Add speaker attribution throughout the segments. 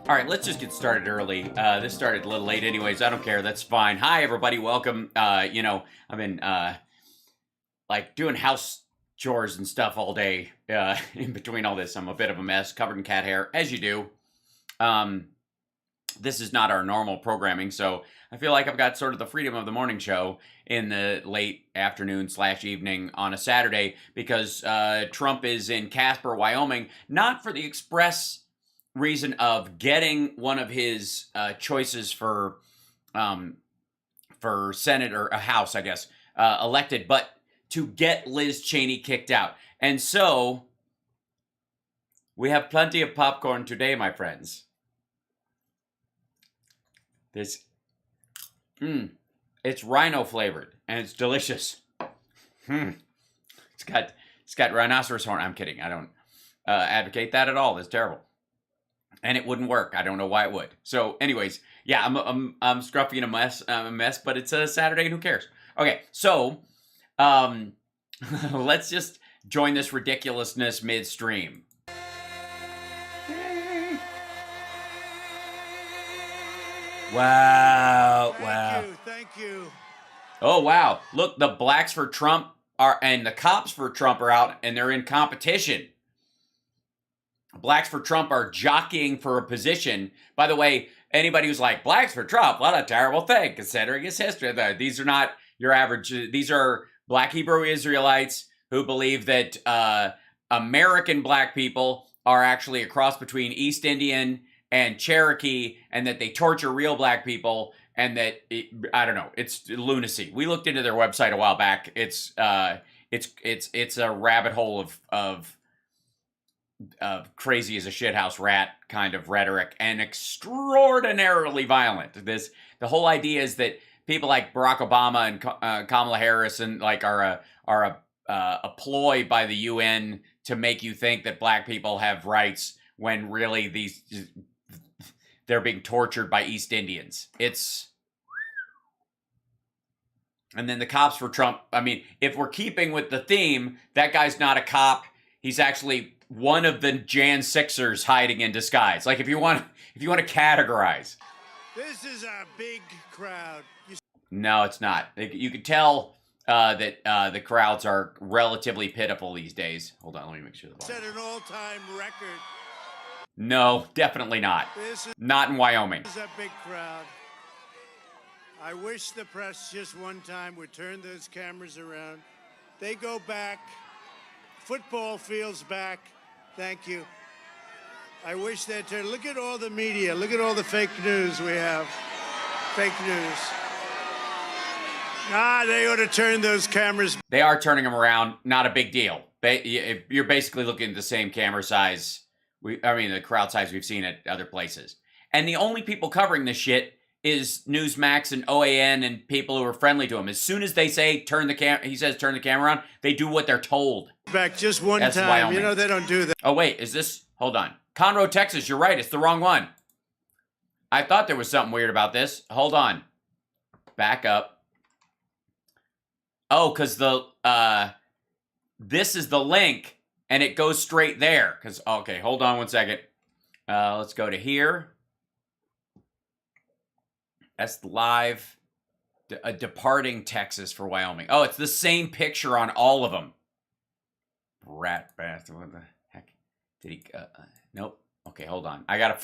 Speaker 1: All right, let's just get started early. This started a little late anyways. I don't care. That's fine. Hi, everybody. Welcome. I've been like doing house chores and stuff all day in between all this. I'm a bit of a mess, covered in cat hair, as you do. This is not our normal programming, so I feel like I've got sort of the freedom of the morning show in the late afternoon / evening on a Saturday because Trump is in Casper, Wyoming, not for the express reason of getting one of his choices for Senate or a House, I guess, elected, but to get Liz Cheney kicked out. And so we have plenty of popcorn today, my friends. It's rhino flavored and it's delicious. It's got rhinoceros horn. I'm kidding. I don't advocate that at all. It's terrible. And it wouldn't work. I don't know why it would. So, anyways, yeah, I'm scruffy and a mess, but it's a Saturday and who cares? Okay, so let's just join this ridiculousness midstream. Wow!
Speaker 2: Thank you.
Speaker 1: Oh wow! Look, the blacks for Trump and the cops for Trump are out, and they're in competition. Blacks for Trump are jockeying for a position. By the way, anybody who's like, blacks for Trump, what a terrible thing, considering his history. These are not your average. These are Black Hebrew Israelites who believe that American black people are actually a cross between East Indian and Cherokee, and that they torture real black people, and that, I don't know, it's lunacy. We looked into their website a while back. It's a rabbit hole of crazy as a shithouse rat kind of rhetoric, and extraordinarily violent. The whole idea is that people like Barack Obama and Kamala Harris and like are a ploy by the UN to make you think that black people have rights when really they're being tortured by East Indians. And then the cops for Trump. I mean, if we're keeping with the theme, that guy's not a cop. He's actually one of the Jan 6ers hiding in disguise. Like if you want to categorize.
Speaker 2: This is a big crowd.
Speaker 1: No, it's not. You can tell that the crowds are relatively pitiful these days. Hold on, let me make sure.
Speaker 2: Set an all-time record.
Speaker 1: No, definitely not. Not in Wyoming.
Speaker 2: This is a big crowd. I wish the press just one time would turn those cameras around. They go back. Football fields back. Thank you. I wish they'd turn. Look at all the media. Look at all the fake news we have. Fake news. They ought to turn those cameras.
Speaker 1: They are turning them around. Not a big deal. You're basically looking at the same camera size. The crowd size we've seen at other places. And the only people covering this shit is Newsmax and OAN and people who are friendly to him. As soon as they say turn the camera on, they do what they're told.
Speaker 2: Back just one
Speaker 1: That's
Speaker 2: time.
Speaker 1: Wyoming.
Speaker 2: You know they don't do that.
Speaker 1: Oh wait, is this? Hold on. Conroe, Texas. You're right. It's the wrong one. I thought there was something weird about this. Hold on. Back up. Oh, because this is the link, and it goes straight there. Okay, hold on one second. Let's go to here. That's live. Departing Texas for Wyoming. Oh, it's the same picture on all of them. Rat bastard. What the heck? Did he? Nope. Okay, hold on. I gotta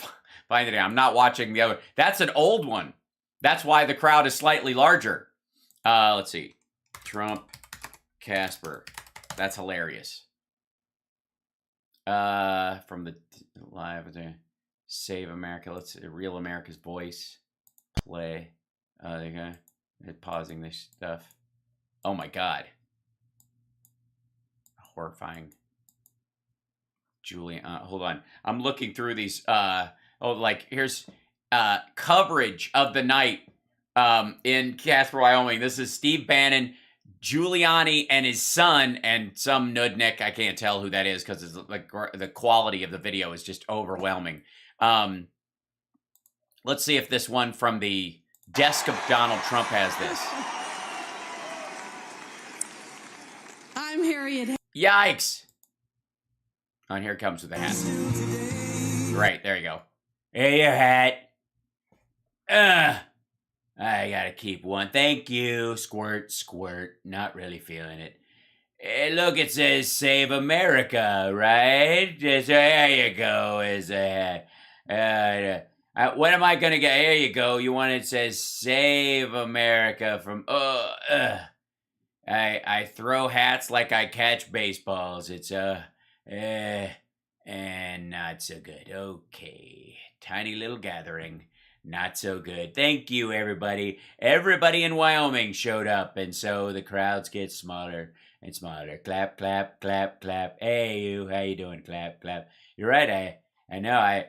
Speaker 1: find it. I'm not watching the other. That's an old one. That's why the crowd is slightly larger. Let's see. Trump, Casper. That's hilarious. From the live, Save America. Let's see. Real America's Voice. Play. They're pausing this stuff. Oh my God. Horrifying. Julian, hold on. I'm looking through these. Here's coverage of the night in Casper, Wyoming. This is Steve Bannon, Giuliani, and his son, and some nudnik. I can't tell who that is because the quality of the video is just overwhelming. Let's see if this one from the desk of Donald Trump has this.
Speaker 3: I'm Harriet.
Speaker 1: Yikes. Oh, and here it comes with the hat. Right, there you go. Hey, your hat. I gotta keep one. Thank you. Squirt, squirt. Not really feeling it. Hey, look, it says Save America, right? There you go. When am I gonna get? Here you go. You want it says Save America from. I throw hats like I catch baseballs. It's and not so good. Okay, tiny little gathering. Not so good. Thank you, everybody. Everybody in Wyoming showed up, and so the crowds get smaller and smaller. Clap, clap, clap, clap. Hey, you. How you doing? Clap, clap. You're right. I know. I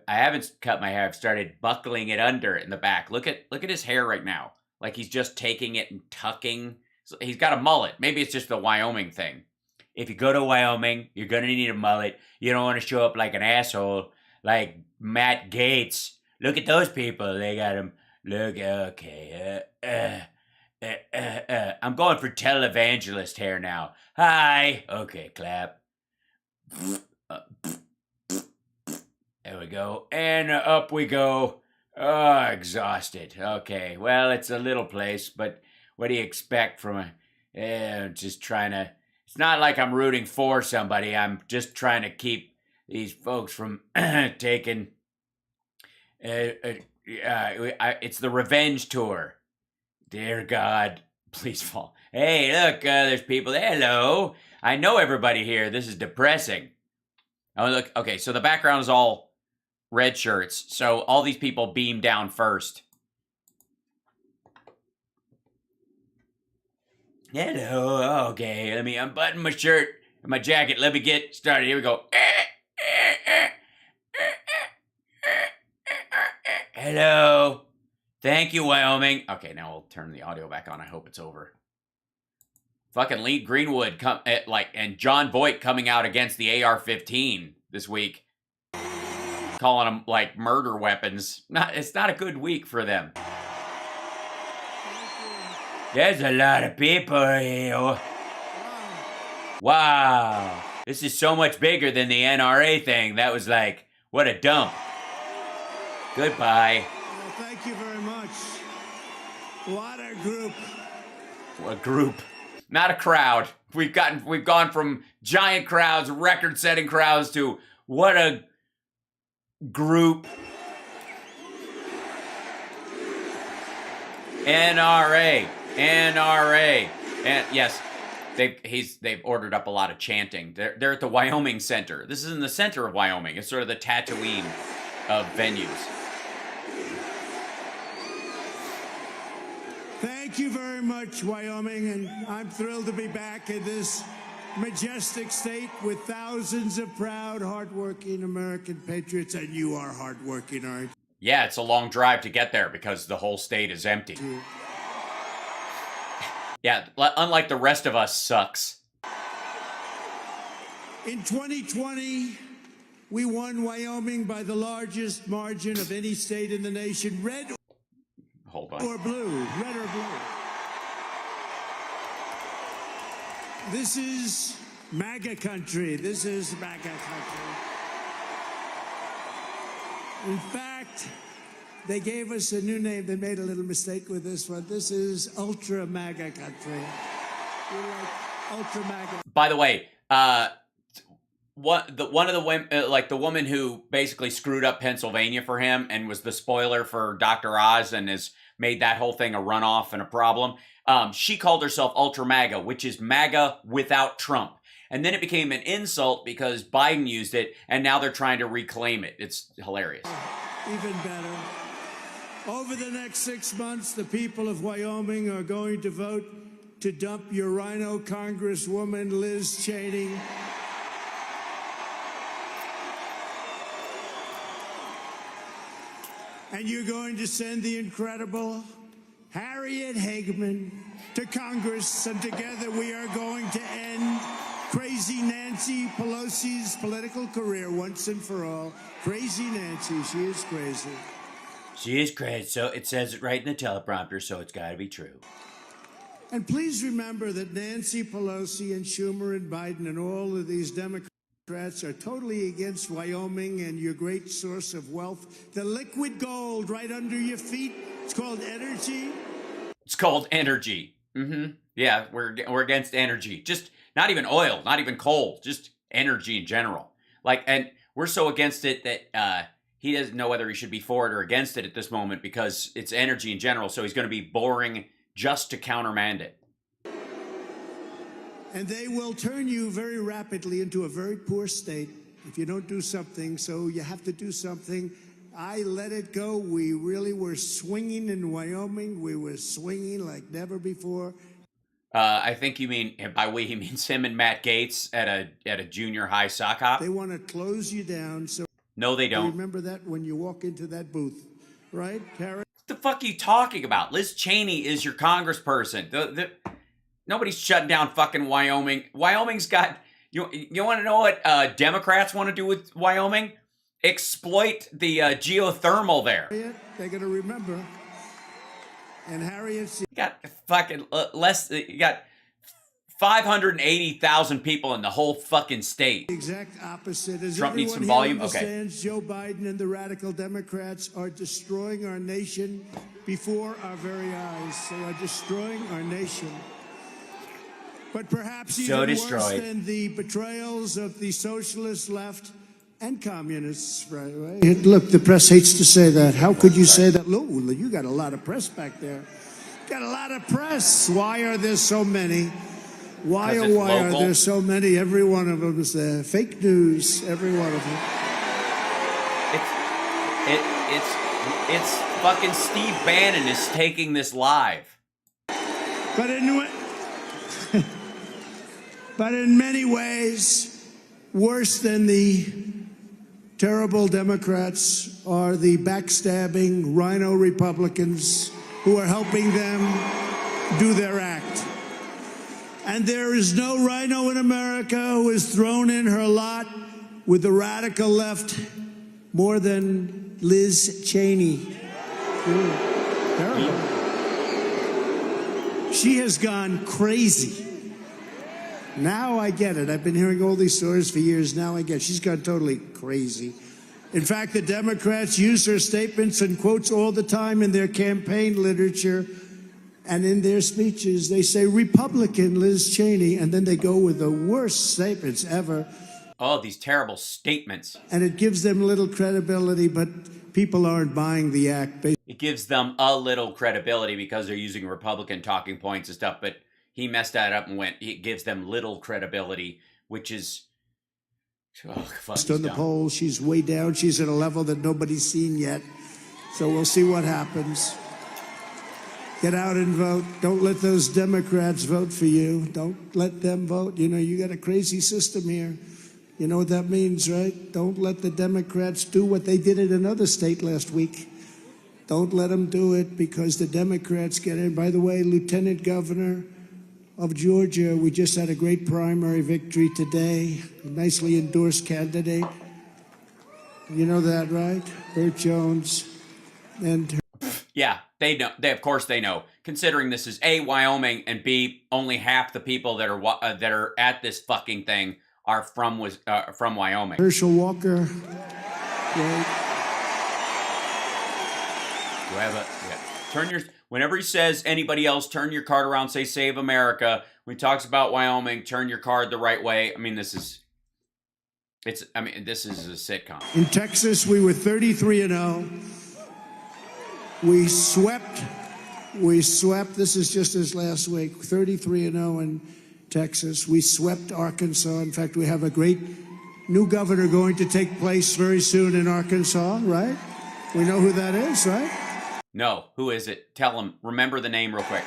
Speaker 1: haven't cut my hair. I've started buckling it under in the back. Look at his hair right now. Like he's just taking it and tucking. So he's got a mullet. Maybe it's just the Wyoming thing. If you go to Wyoming, you're going to need a mullet. You don't want to show up like an asshole like Matt Gaetz. Look at those people. They got him. Look, okay. I'm going for televangelist hair now. Hi. Okay, clap. There we go. And up we go. Oh, exhausted. Okay, well, it's a little place, but what do you expect from just trying to... It's not like I'm rooting for somebody. I'm just trying to keep these folks from taking... it's the revenge tour. Dear God, please fall. Hey, look, there's people. Hello. I know everybody here. This is depressing. Oh, look. Okay, so the background is all red shirts. So all these people beam down first. Hello. Okay, let me unbutton my shirt and my jacket. Let me get started. Here we go. Hello. Thank you, Wyoming. Okay, now we'll turn the audio back on. I hope it's over. Fucking Lee Greenwood and John Voight coming out against the AR-15 this week, calling them like murder weapons. It's not a good week for them. There's a lot of people here. Wow. This is so much bigger than the NRA thing. That was like, what a dump. Goodbye.
Speaker 2: Well, thank you very much. What a group.
Speaker 1: A group. Not a crowd. We've gone from giant crowds, record-setting crowds, to what a group. NRA. And yes, they've ordered up a lot of chanting. They're at the Wyoming Center. This is in the center of Wyoming. It's sort of the Tatooine of venues.
Speaker 2: Thank you very much, Wyoming, and I'm thrilled to be back in this majestic state with thousands of proud, hardworking American patriots, and you are hardworking, aren't you?
Speaker 1: Yeah, it's a long drive to get there because the whole state is empty. Yeah, unlike the rest of us, sucks.
Speaker 2: In 2020, we won Wyoming by the largest margin of any state in the nation, red
Speaker 1: Hold on.
Speaker 2: or blue, red or blue. This is MAGA country. This is MAGA country. In fact, they gave us a new name. They made a little mistake with this one. This is Ultra MAGA country. We're like Ultra MAGA.
Speaker 1: By the way, one of the women, like the woman who basically screwed up Pennsylvania for him and was the spoiler for Dr. Oz and has made that whole thing a runoff and a problem. She called herself Ultra MAGA, which is MAGA without Trump. And then it became an insult because Biden used it, and now they're trying to reclaim it. It's hilarious.
Speaker 2: Even better. Over the next 6 months, the people of Wyoming are going to vote to dump your rhino Congresswoman Liz Cheney. And you're going to send the incredible Harriet Hageman to Congress, and together we are going to end crazy Nancy Pelosi's political career once and for all. Crazy Nancy, she is crazy.
Speaker 1: She is crazy, so it says it right in the teleprompter, so it's got to be true.
Speaker 2: And please remember that Nancy Pelosi and Schumer and Biden and all of these Democrats are totally against Wyoming and your great source of wealth, the liquid gold right under your feet. It's called energy.
Speaker 1: It's called energy. Yeah, we're against energy. Just not even oil, not even coal, just energy in general. Like, and we're so against it that he doesn't know whether he should be for it or against it at this moment because it's energy in general. So he's going to be boring just to countermand it.
Speaker 2: And they will turn you very rapidly into a very poor state if you don't do something. So you have to do something. I let it go. We really were swinging in Wyoming. We were swinging like never before.
Speaker 1: I think you mean, by we, he means him and Matt Gaetz at a junior high sock hop.
Speaker 2: They want to close you down. So
Speaker 1: no, they don't.
Speaker 2: Remember that when you walk into that booth, right, Karen?
Speaker 1: What the fuck are you talking about? Liz Cheney is your congressperson. Nobody's shutting down fucking Wyoming. Wyoming's got, you want to know what Democrats want to do with Wyoming? Exploit the geothermal there.
Speaker 2: They're going to remember. And Harriet's...
Speaker 1: You got fucking you got 580,000 people in the whole fucking state.
Speaker 2: Exact opposite. As
Speaker 1: Trump needs some
Speaker 2: everyone here
Speaker 1: volume? Okay.
Speaker 2: understands, Joe Biden and the radical Democrats are destroying our nation before our very eyes. They are destroying our nation. But perhaps even worse than the betrayals of the socialist left and communists, right? Look, the press hates to say that. How could you say that? Look, you got a lot of press back there. Got a lot of press. Why are there so many? Why are there so many? Every one of them is there. Fake news. Every one of them.
Speaker 1: It's fucking Steve Bannon is taking this live.
Speaker 2: But in many ways, worse than the terrible Democrats are the backstabbing rhino Republicans who are helping them do their act. And there is no rhino in America who has thrown in her lot with the radical left more than Liz Cheney. Terrible. She has gone crazy. Now I get it. I've been hearing all these stories for years. Now I get it. She's gone totally crazy. In fact, the Democrats use her statements and quotes all the time in their campaign literature and in their speeches. They say Republican Liz Cheney, and then they go with the worst statements ever.
Speaker 1: Oh, these terrible statements.
Speaker 2: And it gives them little credibility, but people aren't buying the act.
Speaker 1: It gives them a little credibility because they're using Republican talking points and stuff, but he messed that up and went, it gives them little credibility, which is,
Speaker 2: Just on the poll, she's way down. She's at a level that nobody's seen yet. So we'll see what happens. Get out and vote. Don't let those Democrats vote for you. Don't let them vote. You know, you got a crazy system here. You know what that means, right? Don't let the Democrats do what they did in another state last week. Don't let them do it because the Democrats get in. By the way, Lieutenant Governor of Georgia, we just had a great primary victory today. A nicely endorsed candidate. You know that, right? Burt Jones. And
Speaker 1: yeah, they know. Of course they know. Considering this is A, Wyoming, and B, only half the people that are at this fucking thing are from Wyoming.
Speaker 2: Herschel Walker. Right.
Speaker 1: Whenever he says anybody else, turn your card around, say save America. When he talks about Wyoming, turn your card the right way. I mean, this is a sitcom.
Speaker 2: In Texas, we were 33-0. We swept, this is just as last week, 33-0 in Texas. We swept Arkansas. In fact, we have a great new governor going to take place very soon in Arkansas, right? We know who that is, right?
Speaker 1: No, who is it? Tell him. Remember the name real quick.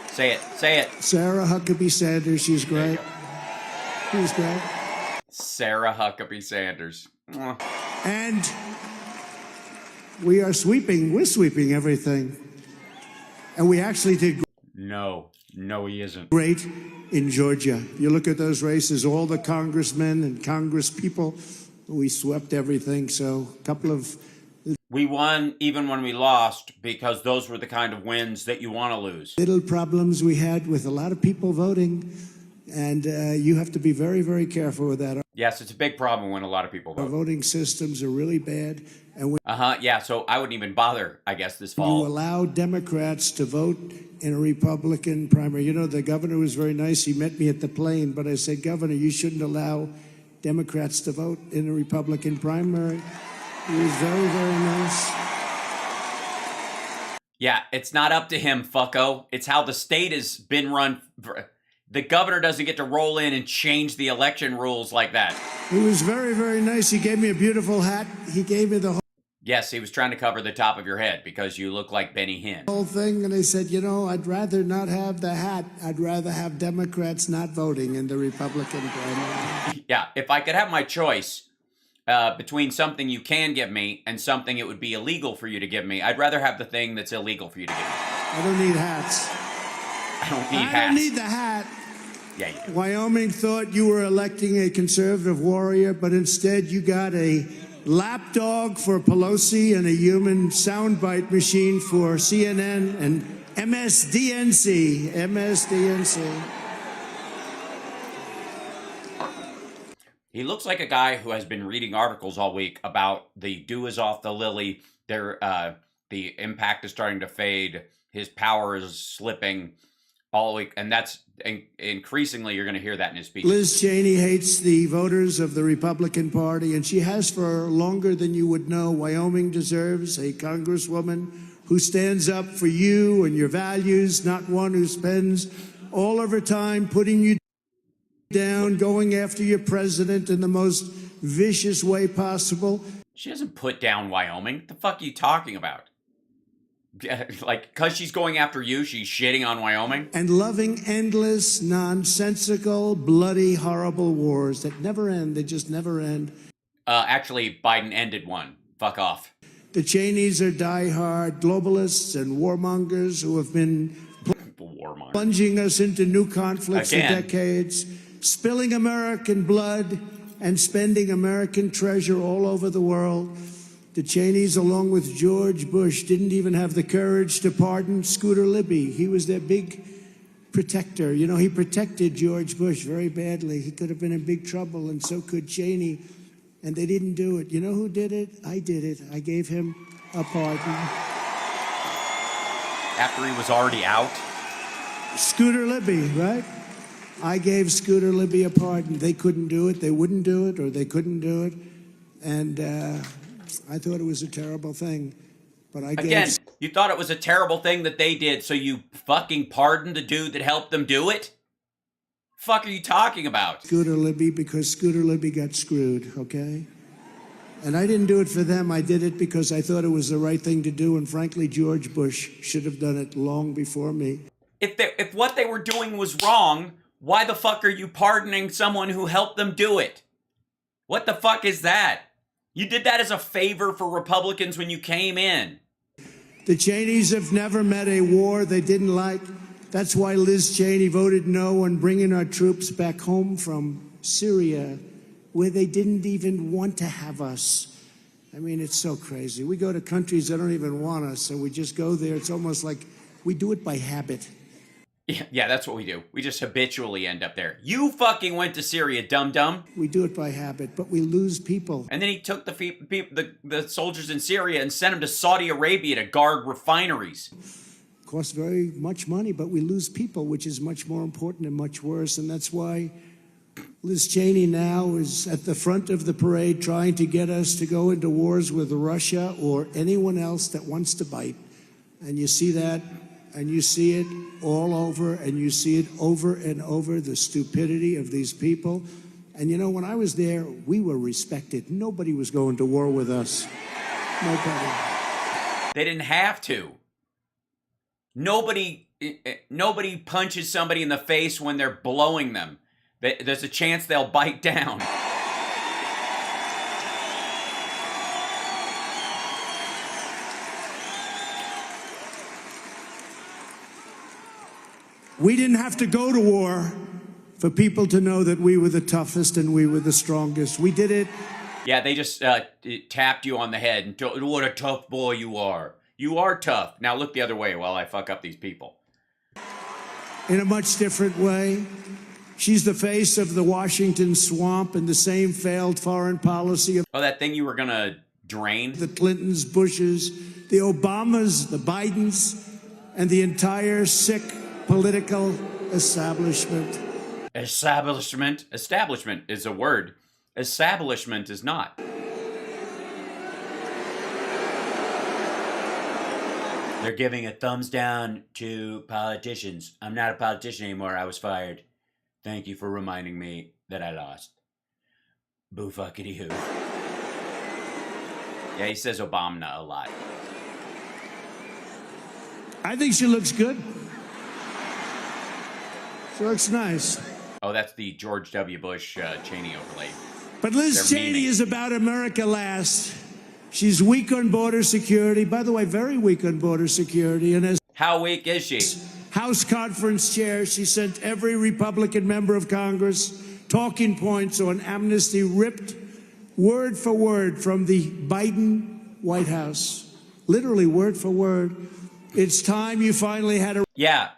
Speaker 1: Say it. Say it.
Speaker 2: Sarah Huckabee Sanders. She's great. She's great.
Speaker 1: Sarah Huckabee Sanders.
Speaker 2: And we're sweeping everything. And we actually did
Speaker 1: No, he isn't.
Speaker 2: great in Georgia. You look at those races, all the congressmen and congress people, we swept everything. So a couple of...
Speaker 1: We won even when we lost because those were the kind of wins that you want to lose.
Speaker 2: Little problems we had with a lot of people voting, and you have to be very, very careful with that.
Speaker 1: Yes, it's a big problem when a lot of people vote.
Speaker 2: Our voting systems are really bad. And when
Speaker 1: yeah, so I wouldn't even bother, I guess, this fall.
Speaker 2: you allow Democrats to vote in a Republican primary. You know, the governor was very nice. He met me at the plane, but I said, Governor, you shouldn't allow Democrats to vote in a Republican primary. He was very, very nice.
Speaker 1: Yeah, it's not up to him, fucko. It's how the state has been run. The governor doesn't get to roll in and change the election rules like that.
Speaker 2: He was very, very nice. He gave me a beautiful hat. He gave me the
Speaker 1: Yes, he was trying to cover the top of your head because you look like Benny Hinn.
Speaker 2: whole thing, and I said, you know, I'd rather not have the hat. I'd rather have Democrats not voting in the Republican primary.
Speaker 1: Yeah, if I could have my choice between something you can give me and something it would be illegal for you to give me, I'd rather have the thing that's illegal for you to give me.
Speaker 2: I don't need hats.
Speaker 1: I don't need hats.
Speaker 2: I don't need the hat.
Speaker 1: Yeah, you do.
Speaker 2: Wyoming thought you were electing a conservative warrior, but instead you got a lapdog for Pelosi and a human soundbite machine for CNN and MSDNC.
Speaker 1: He looks like a guy who has been reading articles all week about the dew is off the lily. The impact is starting to fade. His power is slipping all week, and that's increasingly you're going to hear that in his speech.
Speaker 2: Liz Cheney hates the voters of the Republican Party, and she has for longer than you would know. Wyoming deserves a congresswoman who stands up for you and your values, not one who spends all of her time putting you down, going after your president in the most vicious way possible.
Speaker 1: She doesn't put down Wyoming. What the fuck are you talking about? Like, because she's going after you, she's shitting on Wyoming?
Speaker 2: And loving endless, nonsensical, bloody, horrible wars that never end. They just never end.
Speaker 1: Actually, Biden ended one. Fuck off.
Speaker 2: The Cheneys are diehard globalists and warmongers who have been plunging us into new conflicts for decades, spilling American blood and spending American treasure all over the world. The Cheneys, along with George Bush, didn't even have the courage to pardon Scooter Libby. He was their big protector. You know, he protected George Bush very badly. He could have been in big trouble, and so could Cheney. And they didn't do it. You know who did it? I did it. I gave him a pardon.
Speaker 1: After he was already out?
Speaker 2: Scooter Libby, right? I gave Scooter Libby a pardon. They couldn't do it. They wouldn't do it, or they couldn't do it. And I thought it was a terrible thing. But I gave...
Speaker 1: Again, you thought it was a terrible thing that they did, so you fucking pardoned the dude that helped them do it? Fuck are you talking about?
Speaker 2: Scooter Libby, because Scooter Libby got screwed, okay? And I didn't do it for them. I did it because I thought it was the right thing to do, and frankly, George Bush should have done it long before me.
Speaker 1: If what they were doing was wrong, why the fuck are you pardoning someone who helped them do it? What the fuck is that? You did that as a favor for Republicans when you came in.
Speaker 2: The Cheneys have never met a war they didn't like. That's why Liz Cheney voted no on bringing our troops back home from Syria, where they didn't even want to have us. I mean, it's so crazy. We go to countries that don't even want us, and we just go there. It's almost like we do it by habit.
Speaker 1: Yeah, that's what we do. We just habitually end up there. You fucking went to Syria, dum-dum.
Speaker 2: We do it by habit, but we lose people.
Speaker 1: And then he took the soldiers in Syria and sent them to Saudi Arabia to guard refineries.
Speaker 2: Costs very much money, but we lose people, which is much more important and much worse. And that's why Liz Cheney now is at the front of the parade trying to get us to go into wars with Russia or anyone else that wants to bite. And you see that, and you see it all over, and you see it over and over, the stupidity of these people. And you know, when I was there, we were respected. Nobody was going to war with us. Nobody.
Speaker 1: They didn't have to. Nobody punches somebody in the face when they're blowing them. There's a chance they'll bite down.
Speaker 2: We didn't have to go to war for people to know that we were the toughest and we were the strongest. We did it.
Speaker 1: Yeah, they just tapped you on the head and told, what a tough boy you are. You are tough. Now look the other way while I fuck up these people.
Speaker 2: In a much different way. She's the face of the Washington swamp and the same failed foreign policy of
Speaker 1: that thing you were gonna drain?
Speaker 2: The Clintons, Bushes, the Obamas, the Bidens, and the entire sick political establishment.
Speaker 1: Establishment? Establishment is a word. Establishment is not. They're giving a thumbs down to politicians. I'm not a politician anymore. I was fired. Thank you for reminding me that I lost. Boo fuckity hoo. Yeah, he says Obama a lot.
Speaker 2: I think she looks good. She looks nice.
Speaker 1: Oh, that's the George W. Bush Cheney overlay.
Speaker 2: But Liz Cheney is about America last. She's weak on border security. By the way, very weak on border security. And as
Speaker 1: how weak is she?
Speaker 2: House conference chair, she sent every Republican member of Congress talking points on amnesty ripped word for word from the Biden White House. Literally word for word. It's time you finally had a...
Speaker 1: Yeah,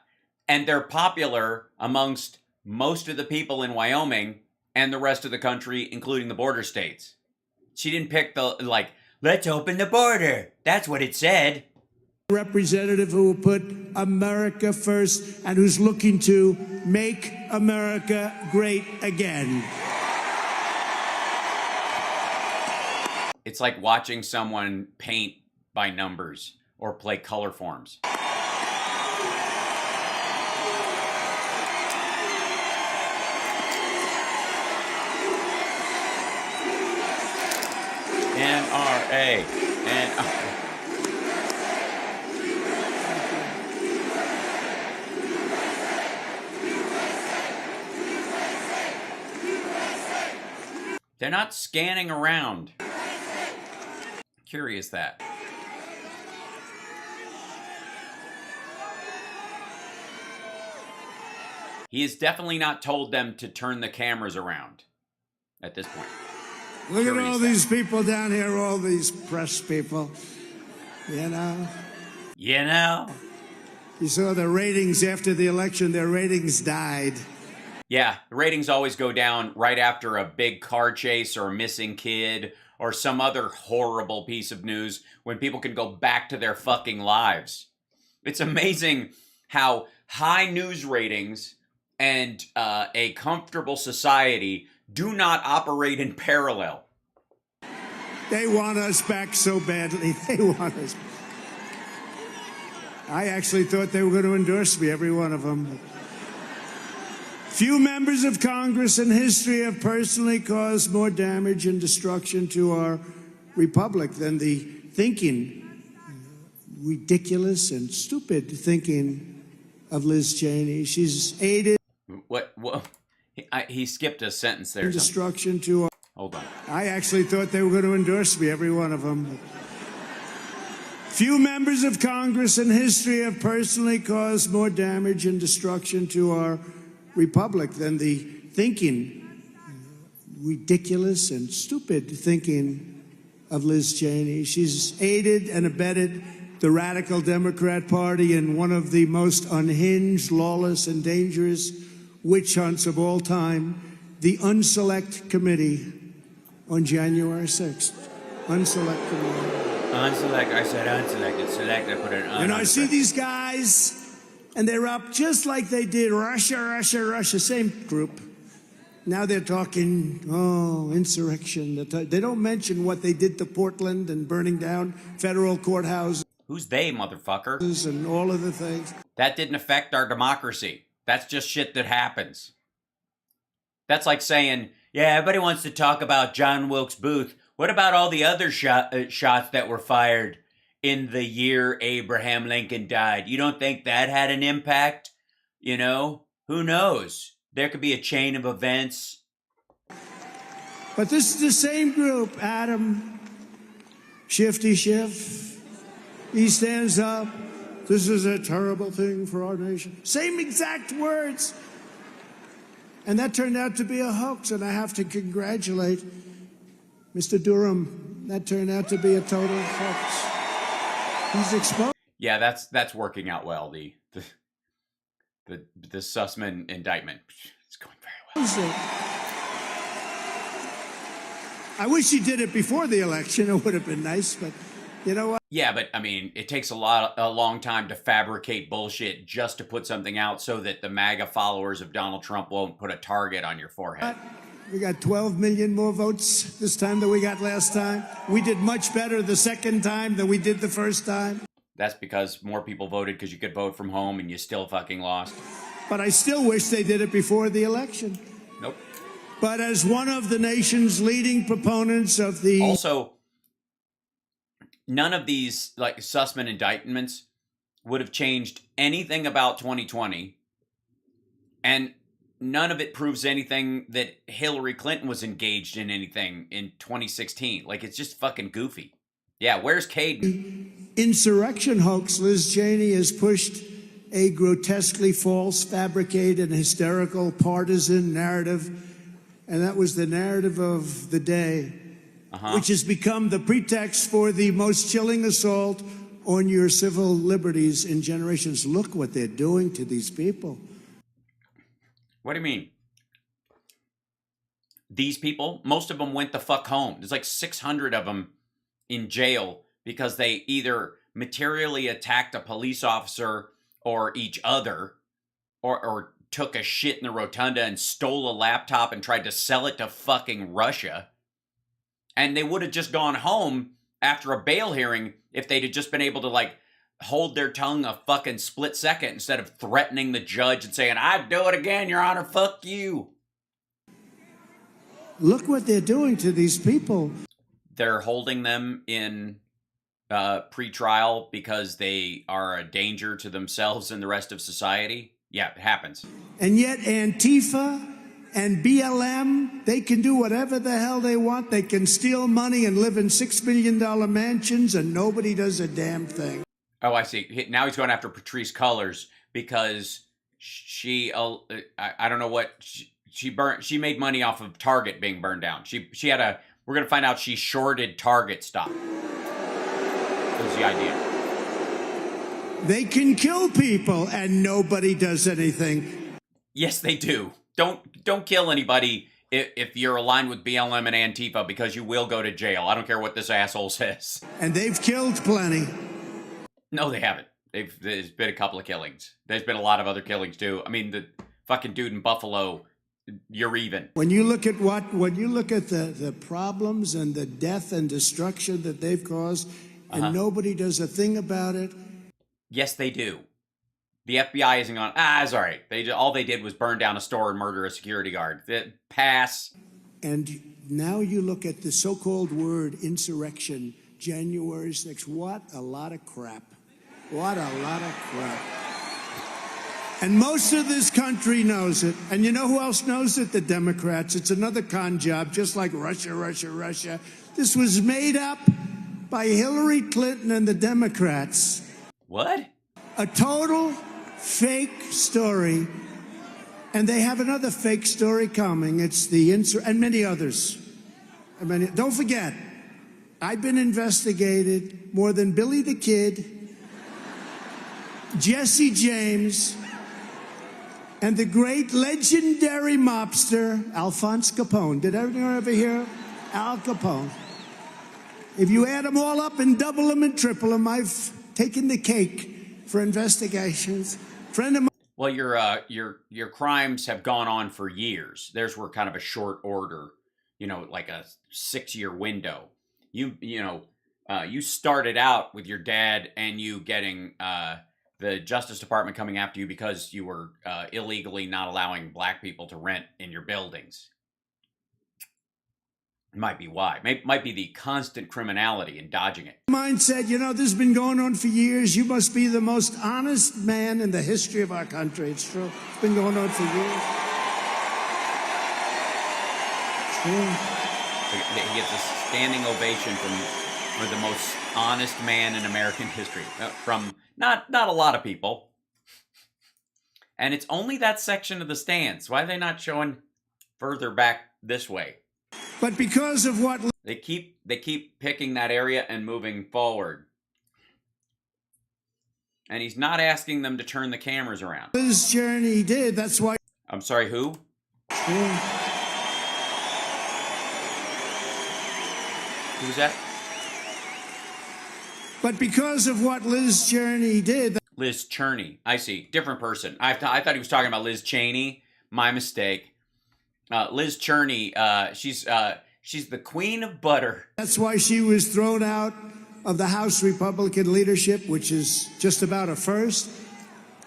Speaker 1: and they're popular amongst most of the people in Wyoming and the rest of the country, including the border states. She didn't pick the, like, let's open the border. That's what it said.
Speaker 2: Representative who will put America first and who's looking to make America great again.
Speaker 1: It's like watching someone paint by numbers or play color forms. NRA. They're not scanning around. Curious that. He has definitely not told them to turn the cameras around at this point.
Speaker 2: Look at all these people down here, all these press people, you know.
Speaker 1: You know?
Speaker 2: You saw the ratings after the election, their ratings died.
Speaker 1: Yeah, the ratings always go down right after a big car chase or a missing kid or some other horrible piece of news when people can go back to their fucking lives. It's amazing how high news ratings and a comfortable society do not operate in parallel.
Speaker 2: They want us back so badly. They want us back. I actually thought they were going to endorse me, every one of them. Few members of Congress in history have personally caused more damage and destruction to our republic than the thinking, ridiculous and stupid thinking of Liz Cheney. She's aided...
Speaker 1: What? He skipped a sentence there.
Speaker 2: Destruction to our...
Speaker 1: Hold on.
Speaker 2: I actually thought they were going to endorse me, every one of them. Few members of Congress in history have personally caused more damage and destruction to our republic than the thinking, ridiculous and stupid thinking of Liz Cheney. She's aided and abetted the radical Democrat Party in one of the most unhinged, lawless, and dangerous witch hunts of all time, the Unselect Committee on January 6th. Unselect Committee.
Speaker 1: Unselect, I said unselected. Select, I put it on.
Speaker 2: And I see these guys, and they're up just like they did Russia, same group. Now they're talking, insurrection. They don't mention what they did to Portland and burning down federal courthouses.
Speaker 1: Who's they, motherfucker?
Speaker 2: And all of the things.
Speaker 1: That didn't affect our democracy. That's just shit that happens. That's like saying, yeah, everybody wants to talk about John Wilkes Booth. What about all the other shots that were fired in the year Abraham Lincoln died? You don't think that had an impact? You know, who knows? There could be a chain of events.
Speaker 2: But this is the same group, Adam, Shifty Schiff. He stands up. This is a terrible thing for our nation. Same exact words. And that turned out to be a hoax, and I have to congratulate Mr. Durham. That turned out to be a total hoax. He's exposed.
Speaker 1: Yeah, that's working out well. The Sussman indictment, it's going very well.
Speaker 2: I wish he did it before the election. It would have been nice, but you know what?
Speaker 1: Yeah, but I mean, it takes a long time to fabricate bullshit just to put something out so that the MAGA followers of Donald Trump won't put a target on your forehead.
Speaker 2: We got 12 million more votes this time than we got last time. We did much better the second time than we did the first time.
Speaker 1: That's because more people voted because you could vote from home and you still fucking lost.
Speaker 2: But I still wish they did it before the election.
Speaker 1: Nope.
Speaker 2: But as one of the nation's leading proponents of the...
Speaker 1: Also, none of these like Sussman indictments would have changed anything about 2020. And none of it proves anything that Hillary Clinton was engaged in anything in 2016. Like, it's just fucking goofy. Yeah, where's Caden?
Speaker 2: Insurrection hoax. Liz Cheney has pushed a grotesquely false, fabricated, and hysterical partisan narrative. And that was the narrative of the day, which has become the pretext for the most chilling assault on your civil liberties in generations. Look what they're doing to these people.
Speaker 1: What do you mean? These people, most of them went the fuck home. There's like 600 of them in jail because they either materially attacked a police officer or each other, or took a shit in the rotunda and stole a laptop and tried to sell it to fucking Russia. And they would have just gone home after a bail hearing if they'd have just been able to, like, hold their tongue a fucking split second instead of threatening the judge and saying, I'd do it again, Your Honor, fuck you.
Speaker 2: Look what they're doing to these people.
Speaker 1: They're holding them in pre-trial because they are a danger to themselves and the rest of society. Yeah, it happens.
Speaker 2: And yet Antifa And BLM, they can do whatever the hell they want. They can steal money and live in $6 million mansions, and nobody does a damn thing.
Speaker 1: Oh, I see. Now he's going after Patrisse Cullors because she, I don't know what, she made money off of Target being burned down. She had a, we're going to find out she shorted Target stock. That was the idea.
Speaker 2: They can kill people, and nobody does anything.
Speaker 1: Yes, they do. Don't kill anybody if you're aligned with BLM and Antifa, because you will go to jail. I don't care what this asshole says.
Speaker 2: And they've killed plenty.
Speaker 1: No, they haven't. There's been a couple of killings. There's been a lot of other killings too. I mean, the fucking dude in Buffalo, you're even.
Speaker 2: When you look at the problems and the death and destruction that they've caused, and nobody does a thing about it.
Speaker 1: Yes, they do. The FBI isn't on. It's all right. All they did was burn down a store and murder a security guard. Pass.
Speaker 2: And now you look at the so-called word insurrection, January 6th. What a lot of crap. What a lot of crap. And most of this country knows it. And you know who else knows it? The Democrats. It's another con job, just like Russia, Russia, Russia. This was made up by Hillary Clinton and the Democrats.
Speaker 1: What?
Speaker 2: A total fake story. And they have another fake story coming. It's the and many others. Don't forget, I've been investigated more than Billy the Kid, Jesse James, and the great legendary mobster, Alphonse Capone. Did anyone ever hear Al Capone? If you add them all up and double them and triple them, I've taken the cake for investigations. Friend of mine.
Speaker 1: Well, your crimes have gone on for years. Theirs were kind of a short order, like a 6-year window. You started out with your dad and you getting the Justice Department coming after you because you were illegally not allowing black people to rent in your buildings. Might be why. Might be the constant criminality and dodging it.
Speaker 2: Mine said, this has been going on for years. You must be the most honest man in the history of our country. It's true. It's been going on for years. It's true.
Speaker 1: He gets a standing ovation from the most honest man in American history. From not a lot of people. And it's only that section of the stands. Why are they not showing further back this way?
Speaker 2: But because of what
Speaker 1: they keep picking that area and moving forward. And he's not asking them to turn the cameras around.
Speaker 2: Liz Cheney did, that's why.
Speaker 1: I'm sorry, who?
Speaker 2: Yeah.
Speaker 1: Who's that?
Speaker 2: But because of what Liz Cheney did.
Speaker 1: Liz Cheney. I see. Different person. I thought he was talking about Liz Cheney. My mistake. Liz Cheney, she's the queen of butter.
Speaker 2: That's why she was thrown out of the House Republican leadership, which is just about a first.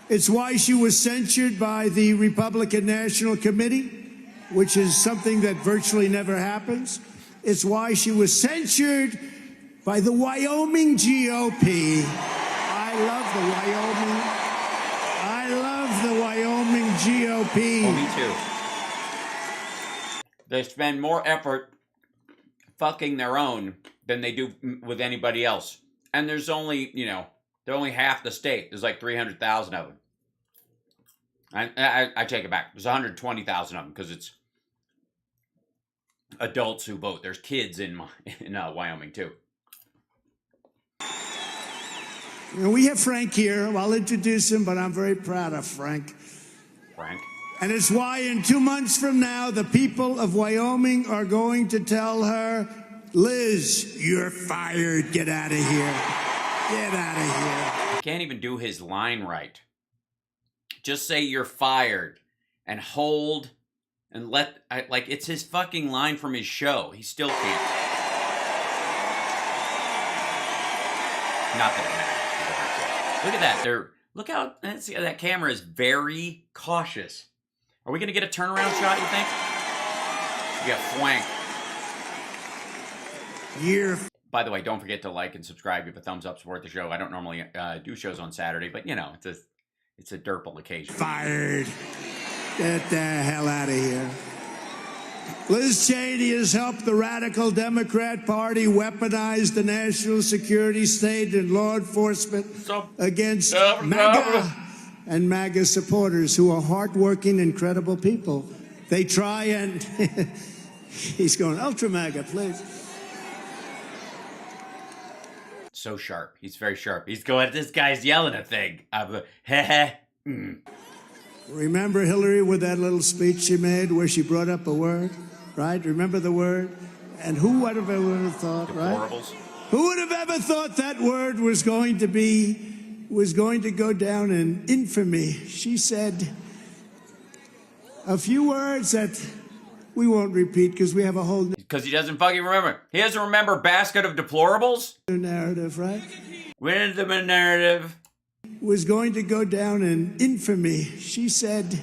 Speaker 2: It's why she was censured by the Republican National Committee, which is something that virtually never happens. It's why she was censured by the Wyoming GOP. I love the Wyoming GOP.
Speaker 1: Oh, me too. They spend more effort fucking their own than they do with anybody else. And there's only, they're only half the state. There's like 300,000 of them. I take it back. There's 120,000 of them because it's adults who vote. There's kids in Wyoming too.
Speaker 2: We have Frank here. I'll introduce him, but I'm very proud of Frank.
Speaker 1: Frank?
Speaker 2: And it's why in 2 months from now, the people of Wyoming are going to tell her, Liz, you're fired. Get out of here. Get out of here.
Speaker 1: He can't even do his line right. Just say you're fired and hold and it's his fucking line from his show. He still can't. Not that it matters. Look at that. Look how that camera is very cautious. Are we going to get a turnaround shot, you think? We got flank. By the way, don't forget to like and subscribe. Give a thumbs up, support the show. I don't normally do shows on Saturday, but it's a derpal occasion.
Speaker 2: Fired. Get the hell out of here. Liz Cheney has helped the radical Democrat Party weaponize the national security state and law enforcement against MAGA and MAGA supporters who are hardworking and credible people. They try and... He's going, ultra MAGA, please.
Speaker 1: So sharp. He's very sharp. He's going, this guy's yelling a thing.
Speaker 2: Remember Hillary with that little speech she made where she brought up a word, right? Remember the word? And who would have ever thought, right?
Speaker 1: Deplorables.
Speaker 2: Who would have ever thought that word was going to go down in infamy? She said a few words that we won't repeat because we have a whole
Speaker 1: Because he doesn't fucking remember. He doesn't remember basket of deplorables?
Speaker 2: new narrative, right?
Speaker 1: Where's the narrative?
Speaker 2: Was going to go down in infamy. She said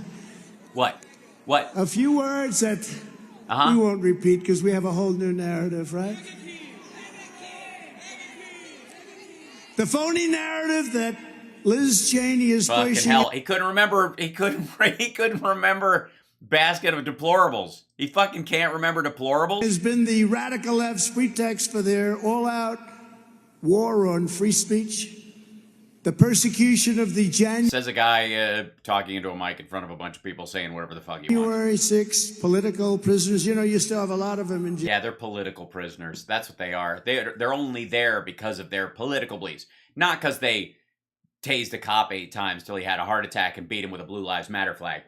Speaker 1: What?
Speaker 2: a few words that we won't repeat because we have a whole new narrative, right? The phony narrative that Liz Cheney is
Speaker 1: Fucking
Speaker 2: pushing.
Speaker 1: hell. He couldn't remember. He couldn't remember basket of deplorables. He fucking can't remember deplorables.
Speaker 2: Has been the radical left's pretext for their all-out war on free speech. The persecution of the
Speaker 1: Says a guy talking into a mic in front of a bunch of people saying whatever the fuck he wants.
Speaker 2: January 6th political prisoners. You know, you still have a lot of them in jail.
Speaker 1: Yeah, they're political prisoners. That's what they are. They're only there because of their political beliefs. Not because they tased a cop 8 times till he had a heart attack and beat him with a Blue Lives Matter flag.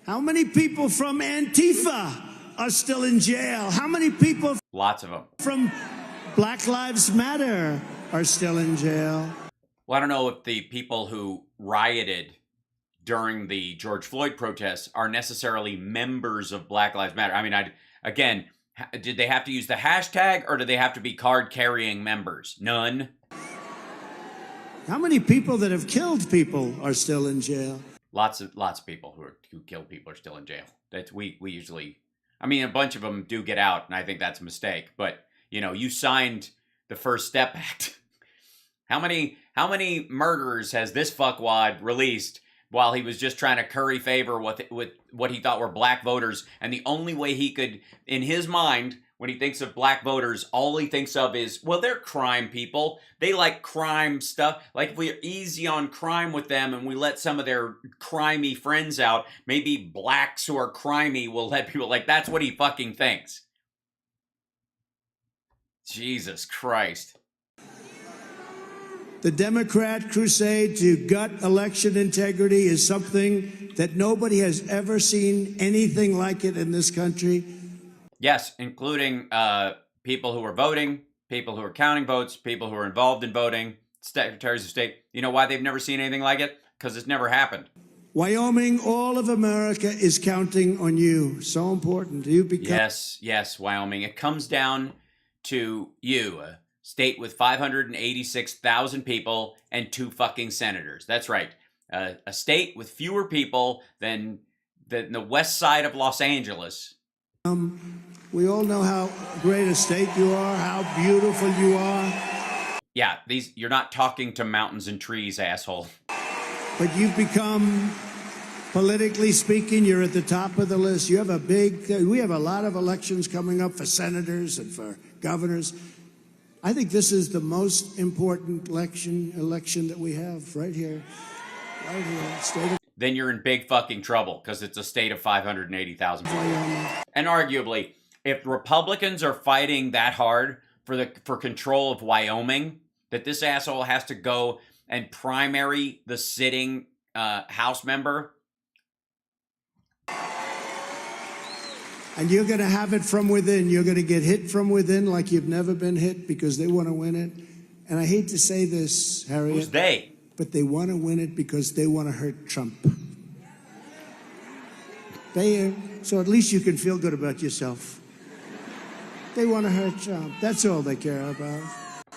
Speaker 2: How many people from Antifa are still in jail? How many people
Speaker 1: Lots of them.
Speaker 2: from Black Lives Matter are still in jail?
Speaker 1: Well, I don't know if the people who rioted during the George Floyd protests are necessarily members of Black Lives Matter. I mean, again, did they have to use the hashtag or do they have to be card-carrying members? None.
Speaker 2: How many people that have killed people are still in jail?
Speaker 1: Lots of people who kill people are still in jail. That's we usually, I mean, a bunch of them do get out, and I think that's a mistake. But you know, you signed the First Step Act. How many murderers has this fuckwad released while he was just trying to curry favor with what he thought were black voters? And the only way he could, in his mind, when he thinks of black voters, all he thinks of is, well, they're crime people. They like crime stuff. Like, if we're easy on crime with them and we let some of their crimey friends out, maybe blacks who are crimey will let people, like, that's what he fucking thinks. Jesus Christ.
Speaker 2: The Democrat crusade to gut election integrity is something that nobody has ever seen anything like it in this country.
Speaker 1: Yes, including people who are voting, people who are counting votes, people who are involved in voting, secretaries of state. You know why they've never seen anything like it? Because it's never happened.
Speaker 2: Wyoming, all of America is counting on you. So important. You become
Speaker 1: Yes, Wyoming. It comes down to you, a state with 586,000 people and 2 fucking senators. That's right. A state with fewer people than the west side of Los Angeles.
Speaker 2: We all know how great a state you are, how beautiful you are.
Speaker 1: Yeah, you're not talking to mountains and trees, asshole.
Speaker 2: But you've become, politically speaking, you're at the top of the list. You have we have a lot of elections coming up for senators and for governors. I think this is the most important election that we have right here. Right here, state of
Speaker 1: Then you're in big fucking trouble because it's a state of 580,000 people. And arguably, if Republicans are fighting that hard for control of Wyoming, that this asshole has to go and primary the sitting House member.
Speaker 2: And you're going to have it from within. You're going to get hit from within like you've never been hit because they want to win it. And I hate to say this, Harriet.
Speaker 1: Who's they?
Speaker 2: But they want to win it because they want to hurt Trump. So at least you can feel good about yourself. They want to hurt Trump. That's all they care about.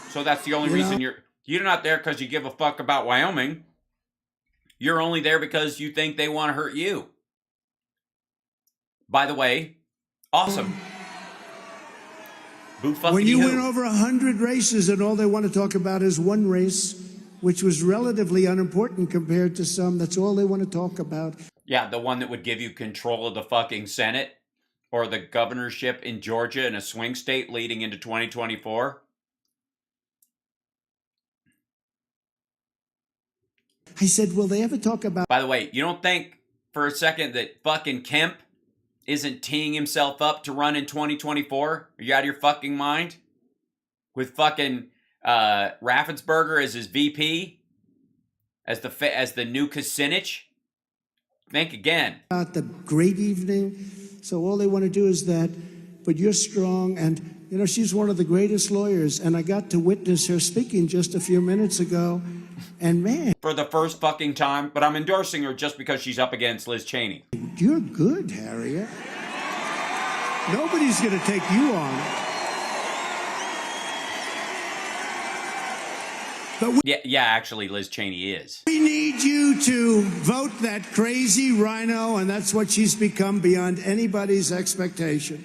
Speaker 1: So that's the only reason you're not there because you give a fuck about Wyoming. You're only there because you think they want to hurt you. By the way, awesome.
Speaker 2: When you win over 100 races and all they want to talk about is one race, which was relatively unimportant compared to some, that's all they want to talk about.
Speaker 1: Yeah, the one that would give you control of the fucking Senate or the governorship in Georgia in a swing state leading into 2024?
Speaker 4: I said, will they ever talk about...
Speaker 1: By the way, you don't think for a second that fucking Kemp isn't teeing himself up to run in 2024? Are you out of your fucking mind? With fucking Raffensperger as his VP? As the new Kucinich? Think again.
Speaker 4: About the great evening. So all they want to do is that. But you're strong. And, you know, she's one of the greatest lawyers. And I got to witness her speaking just a few minutes ago. And man,
Speaker 1: For the first fucking time. But I'm endorsing her just because she's up against Liz Cheney.
Speaker 4: you're good, Harriet. Nobody's going to take you on. But
Speaker 1: Yeah, actually, Liz Cheney is.
Speaker 4: we need you to vote that crazy rhino, and that's what she's become beyond anybody's expectation.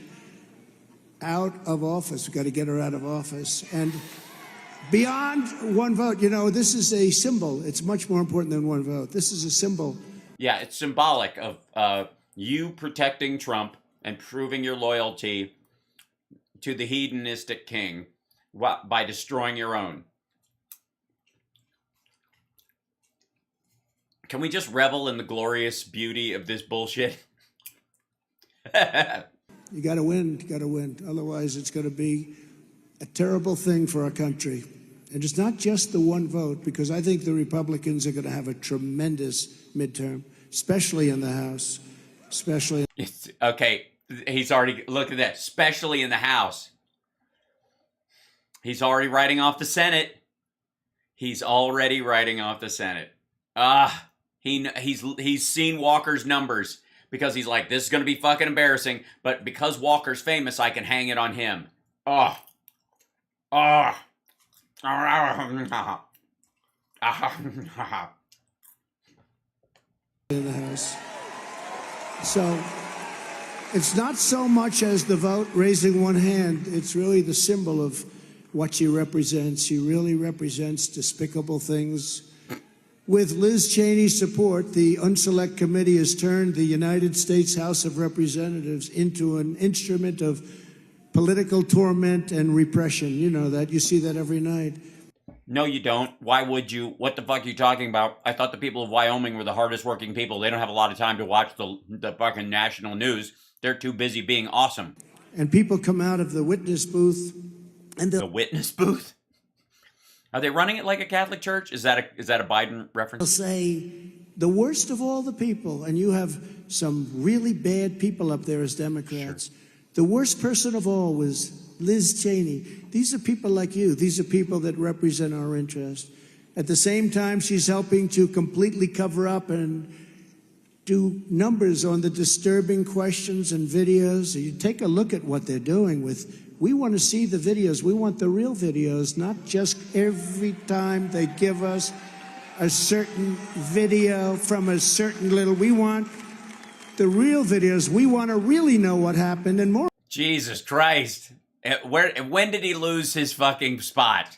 Speaker 4: Out of office. We've got to get her out of office. And beyond one vote, you know, this is a symbol. It's much more important than one vote. This is a symbol.
Speaker 1: Yeah, it's symbolic of you protecting Trump and proving your loyalty to the hedonistic king by destroying your own. Can we just revel in the glorious beauty of this bullshit?
Speaker 4: You got to win. You got to win. Otherwise, it's going to be a terrible thing for our country. And it's not just the one vote, because I think the Republicans are going to have a tremendous midterm, especially in the House, especially.
Speaker 1: Okay, he's already, look at that, especially in the House. He's already writing off the Senate. He's already writing off the Senate. He's seen Walker's numbers because he's like, this is going to be fucking embarrassing, but because Walker's famous, I can hang it on him.
Speaker 4: In the House. So it's not so much as the vote raising one hand, it's really the symbol of what she represents. She really represents despicable things. With Liz Cheney's support, the Unselect Committee has turned the United States House of Representatives into an instrument of political torment and repression. You know that. You see that every night.
Speaker 1: No, you don't. Why would you? What the fuck are you talking about? I thought the people of Wyoming were the hardest working people. They don't have a lot of time to watch the fucking national news. They're too busy being awesome.
Speaker 4: And people come out of the witness booth and
Speaker 1: The witness booth? Are they running it like a Catholic church? Is that a Biden
Speaker 4: they'll
Speaker 1: reference?
Speaker 4: say, the worst of all the people, and you have some really bad people up there as Democrats,
Speaker 1: Sure.
Speaker 4: The worst person of all was Liz Cheney. These are people like you. These are people that represent our interest. At the same time, she's helping to completely cover up and do numbers on the disturbing questions and videos. You take a look at what they're doing with, we want to see the videos. We want the real videos, not just every time they give us a certain video from a certain little. We want the real videos. We want to really know what happened and more.
Speaker 1: Jesus Christ. When did he lose his fucking spot?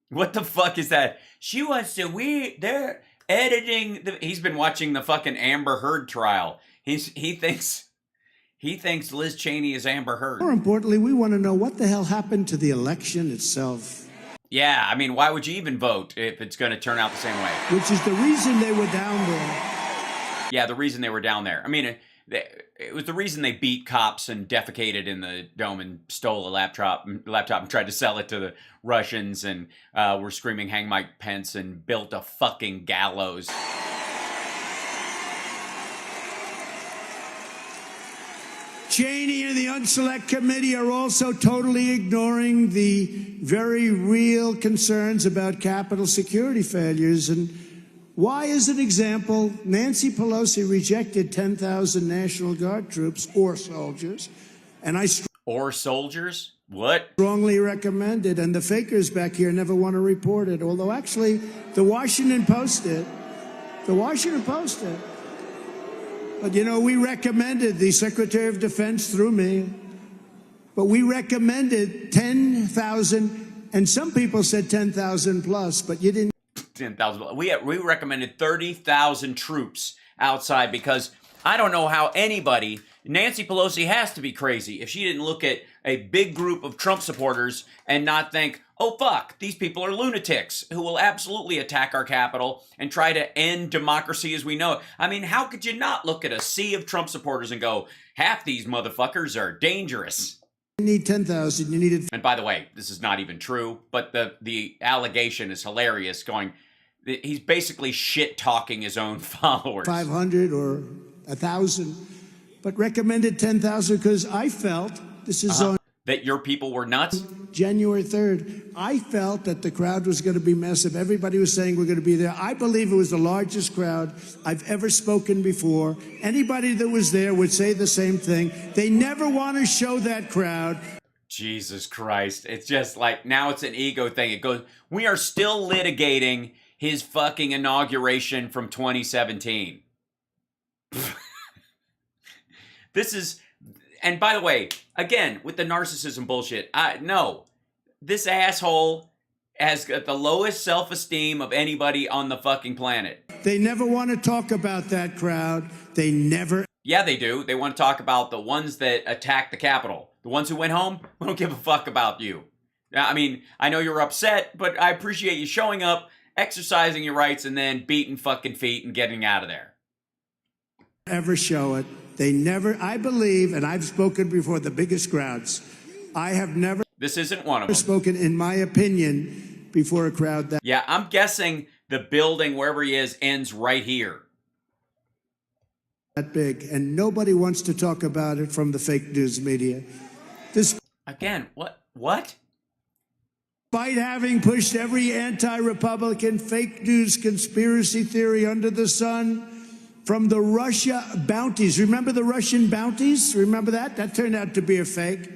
Speaker 1: What the fuck is that? She wants to, they're editing, he's been watching the fucking Amber Heard trial. He thinks Liz Cheney is Amber Heard.
Speaker 4: More importantly, we want to know what the hell happened to the election itself.
Speaker 1: Yeah, I mean, why would you even vote if it's going to turn out the same way?
Speaker 4: Which is the reason they were down there.
Speaker 1: Yeah, the reason they were down there. I mean, it was the reason they beat cops and defecated in the dome and stole a laptop and tried to sell it to the Russians and were screaming hang Mike Pence and built a fucking gallows.
Speaker 4: Cheney and the Unselect Committee are also totally ignoring the very real concerns about Capitol security failures. And why, as an example, Nancy Pelosi rejected 10,000 National Guard troops or soldiers, and I
Speaker 1: Or soldiers? What?
Speaker 4: strongly recommend it, and the fakers back here never want to report it, although actually the Washington Post did. The Washington Post did. But, you know, we recommended, the Secretary of Defense through me, but we recommended 10,000, and some people said 10,000 plus, but you didn't.
Speaker 1: 10,000. We recommended 30,000 troops outside because I don't know how anybody Nancy Pelosi has to be crazy if she didn't look at a big group of Trump supporters and not think, oh fuck, these people are lunatics who will absolutely attack our Capitol and try to end democracy as we know it. I mean, how could you not look at a sea of Trump supporters and go, half these motherfuckers are dangerous?
Speaker 4: You need 10,000. You needed.
Speaker 1: And by the way, this is not even true, but the allegation is hilarious. He's basically shit talking his own followers.
Speaker 4: 500 or 1,000, but recommended 10,000 because I felt this is on
Speaker 1: that your people were nuts.
Speaker 4: January 3rd. I felt that the crowd was going to be massive. Everybody was saying we're going to be there. I believe it was the largest crowd I've ever spoken before. Anybody that was there would say the same thing. They never want to show that crowd.
Speaker 1: Jesus Christ. It's just like, now it's an ego thing. It goes, we are still litigating his fucking inauguration from 2017. This is, and by the way, again, with the narcissism bullshit, no, this asshole has got the lowest self-esteem of anybody on the fucking planet.
Speaker 4: They never want to talk about that crowd. They never.
Speaker 1: Yeah, they do. They want to talk about the ones that attacked the Capitol. The ones who went home, we don't give a fuck about you. I mean, I know you're upset, but I appreciate you showing up, exercising your rights, and then beating fucking feet and getting out of there.
Speaker 4: Ever show it. They never, I believe, and I've spoken before the biggest crowds. I have never.
Speaker 1: This isn't one of them.
Speaker 4: Spoken, in my opinion, before a crowd that.
Speaker 1: Yeah, I'm guessing the building, wherever he is, ends right here.
Speaker 4: That big, and nobody wants to talk about it from the fake news media. This.
Speaker 1: Again, what?
Speaker 4: Despite having pushed every anti-Republican fake news conspiracy theory under the sun, from the Russia bounties. Remember the Russian bounties? Remember that? That turned out to be a fake.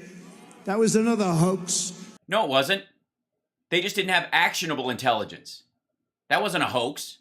Speaker 4: That was another hoax.
Speaker 1: No, it wasn't. They just didn't have actionable intelligence. That wasn't a hoax.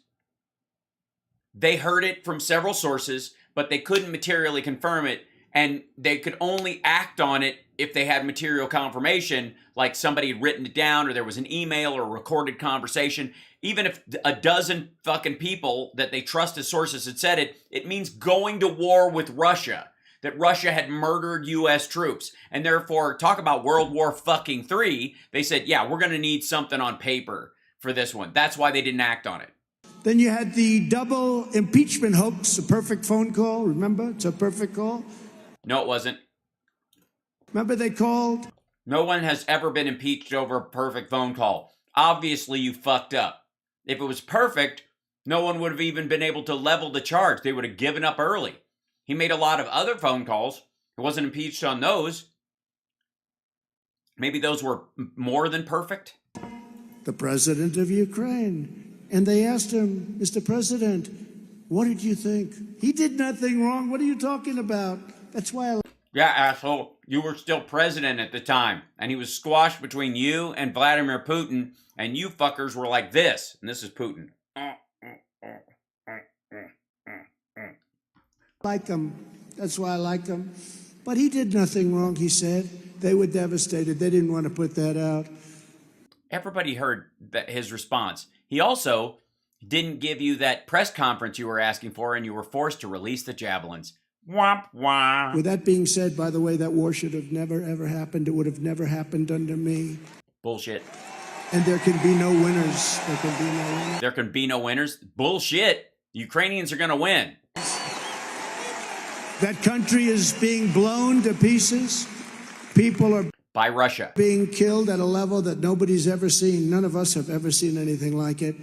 Speaker 1: They heard it from several sources, but they couldn't materially confirm it, and they could only act on it if they had material confirmation, like somebody had written it down, or there was an email or a recorded conversation. Even if a dozen fucking people that they trust as sources had said it, it means going to war with Russia. That Russia had murdered U.S. troops. And therefore, talk about World War fucking III, they said, yeah, we're going to need something on paper for this one. That's why they didn't act on it.
Speaker 4: Then you had the double impeachment hoax, a perfect phone call. Remember? It's a perfect call.
Speaker 1: No, it wasn't.
Speaker 4: Remember they called?
Speaker 1: No one has ever been impeached over a perfect phone call. Obviously, you fucked up. If it was perfect, no one would have even been able to level the charge. They would have given up early. He made a lot of other phone calls. He wasn't impeached on those. Maybe those were more than perfect.
Speaker 4: The president of Ukraine. And they asked him, Mr. President, what did you think? He did nothing wrong. What are you talking about? That's why I...
Speaker 1: Yeah, asshole. You were still president at the time. And he was squashed between you and Vladimir Putin. And you fuckers were like this. And this is Putin.
Speaker 4: Like him. That's why I like him. But he did nothing wrong, he said. They were devastated. They didn't want to put that out.
Speaker 1: Everybody heard his response. He also didn't give you that press conference you were asking for, and you were forced to release the javelins. Womp womp.
Speaker 4: With that being said, by the way, that war should have never, ever happened. It would have never happened under me.
Speaker 1: Bullshit.
Speaker 4: And there can be no winners. There can be no winners.
Speaker 1: There can be no winners? Bullshit. The Ukrainians are going to win.
Speaker 4: That country is being blown to pieces. People are
Speaker 1: by Russia.
Speaker 4: Being killed at a level that nobody's ever seen. None of us have ever seen anything like it.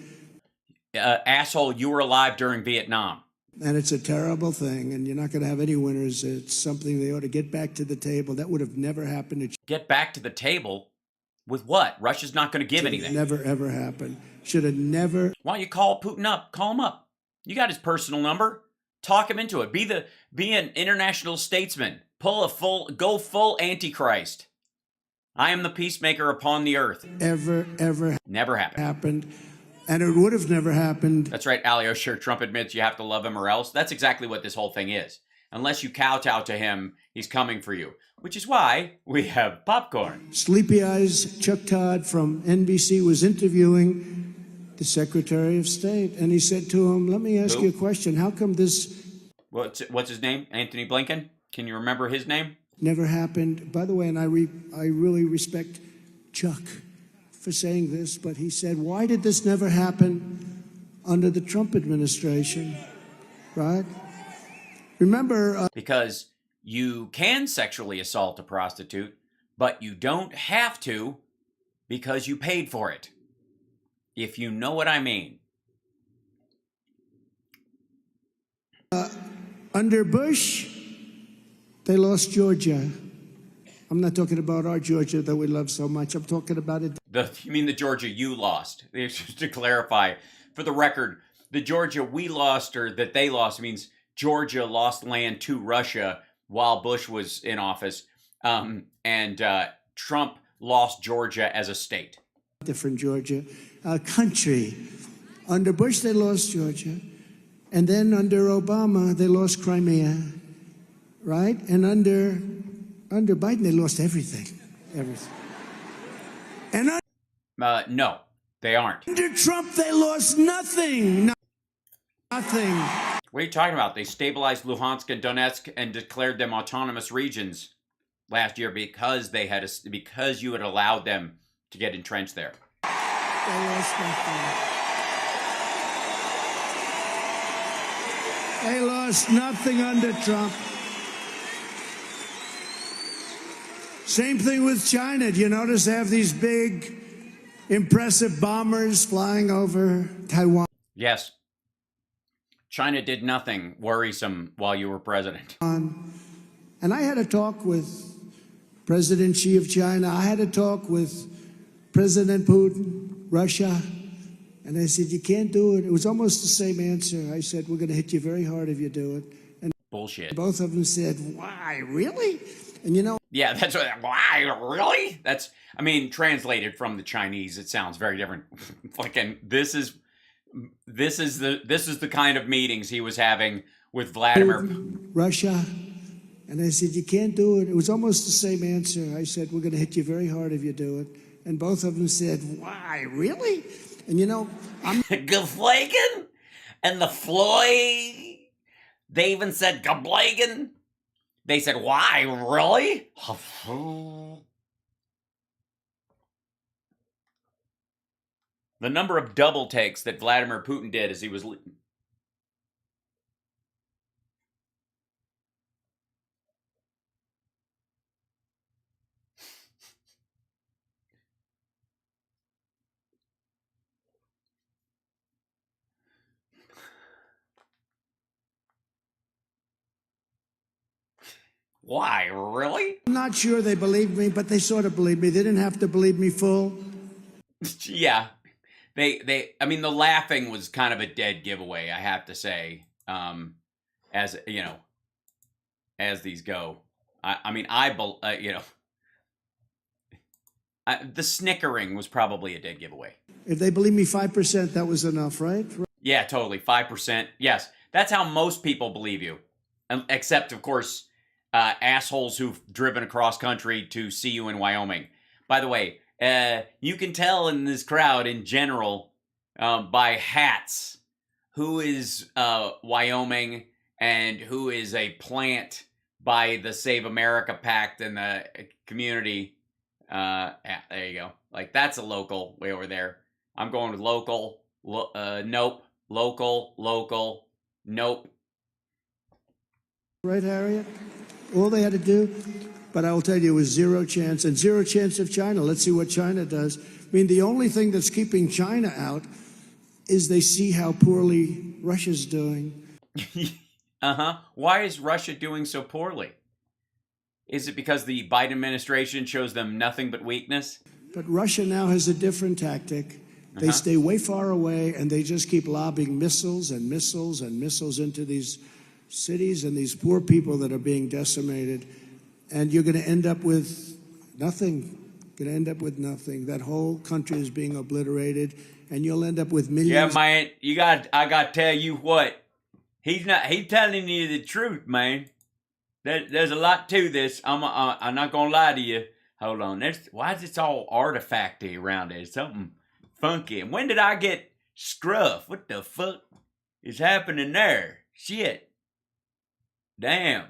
Speaker 1: Asshole, you were alive during Vietnam.
Speaker 4: And it's a terrible thing, and you're not going to have any winners. It's something they ought to get back to the table. That would have never happened.
Speaker 1: Get back to the table? With what? Russia's not going to give anything.
Speaker 4: Never, ever happened. Should have never.
Speaker 1: Why don't you call Putin up? Call him up. You got his personal number. Talk him into it. Be an international statesman. Go full Antichrist. I am the peacemaker upon the earth.
Speaker 4: Ever
Speaker 1: never happened.
Speaker 4: And it would have never happened.
Speaker 1: That's right, Alio. Sure, Trump admits you have to love him or else. That's exactly what this whole thing is. Unless you kowtow to him, he's coming for you. Which is why we have popcorn.
Speaker 4: Sleepy Eyes Chuck Todd from NBC was interviewing the Secretary of State, and he said to him, let me ask you a question. How come this...
Speaker 1: What's his name? Anthony Blinken? Can you remember his name?
Speaker 4: Never happened. By the way, and I really respect Chuck for saying this, but he said, why did this never happen under the Trump administration, right? Remember...
Speaker 1: Because you can sexually assault a prostitute, but you don't have to because you paid for it. If you know what I mean.
Speaker 4: Under Bush, they lost Georgia. I'm not talking about our Georgia that we love so much. I'm talking about it.
Speaker 1: You mean the Georgia you lost? Just to clarify, for the record, the Georgia we lost or that they lost means Georgia lost land to Russia while Bush was in office, and Trump lost Georgia as a state.
Speaker 4: Different Georgia. Country. Under Bush, they lost Georgia. And then under Obama, they lost Crimea, right? And under Biden, they lost everything. Everything. And
Speaker 1: No, they aren't.
Speaker 4: under Trump, they lost nothing. Nothing.
Speaker 1: What are you talking about? They stabilized Luhansk and Donetsk and declared them autonomous regions last year because because you had allowed them to get entrenched there.
Speaker 4: They lost nothing. They lost nothing under Trump. Same thing with China. Do you notice they have these big, impressive bombers flying over Taiwan?
Speaker 1: Yes. China did nothing worrisome while you were president.
Speaker 4: And I had a talk with President Xi of China. I had a talk with President Putin, Russia. And I said, you can't do it. It was almost the same answer. I said, we're going to hit you very hard if you do it. And
Speaker 1: bullshit.
Speaker 4: Both of them said, why, really? And you know...
Speaker 1: Yeah, that's what... Why, really? That's... I mean, translated from the Chinese, it sounds very different. Fucking, this is the kind of meetings he was having with Vladimir...
Speaker 4: Russia. And I said, you can't do it. It was almost the same answer. I said, we're going to hit you very hard if you do it. And both of them said, why, really? And you know, I'm...
Speaker 1: Geflagen? And the Floyd? They even said Geblagen? They said, why, really? The number of double takes that Vladimir Putin did as he was... Why, really?
Speaker 4: I'm not sure they believed me, but they sort of believed me. They didn't have to believe me full.
Speaker 1: Yeah. I mean, the laughing was kind of a dead giveaway, I have to say, as, you know, as these go. The snickering was probably a dead giveaway.
Speaker 4: If they believe me 5%, that was enough, right?
Speaker 1: Yeah, totally. 5%. Yes. That's how most people believe you. Except, of course, assholes who've driven across country to see you in Wyoming. By the way, you can tell in this crowd in general by hats who is Wyoming and who is a plant by the Save America Pact and the community. Yeah, there you go. Like, that's a local way over there. I'm going with local. Nope. Local. Nope.
Speaker 4: Right, Harriet? All they had to do, but I will tell you, it was zero chance, and zero chance of China. Let's see what China does. I mean, the only thing that's keeping China out is they see how poorly Russia's doing.
Speaker 1: Why is Russia doing so poorly? Is it because the Biden administration shows them nothing but weakness?
Speaker 4: But Russia now has a different tactic. They stay way far away, and they just keep lobbing missiles and missiles and missiles into these cities and these poor people that are being decimated. And you're going to end up with nothing. Going to end up with nothing. That whole country is being obliterated, and you'll end up with millions.
Speaker 1: Yeah, man, I got to tell you what. He's telling you the truth, man. There's a lot to this. I'm not going to lie to you. Hold on. Why is this all artifacty around there? Something funky. And when did I get scruff? What the fuck is happening there? Shit. Damn.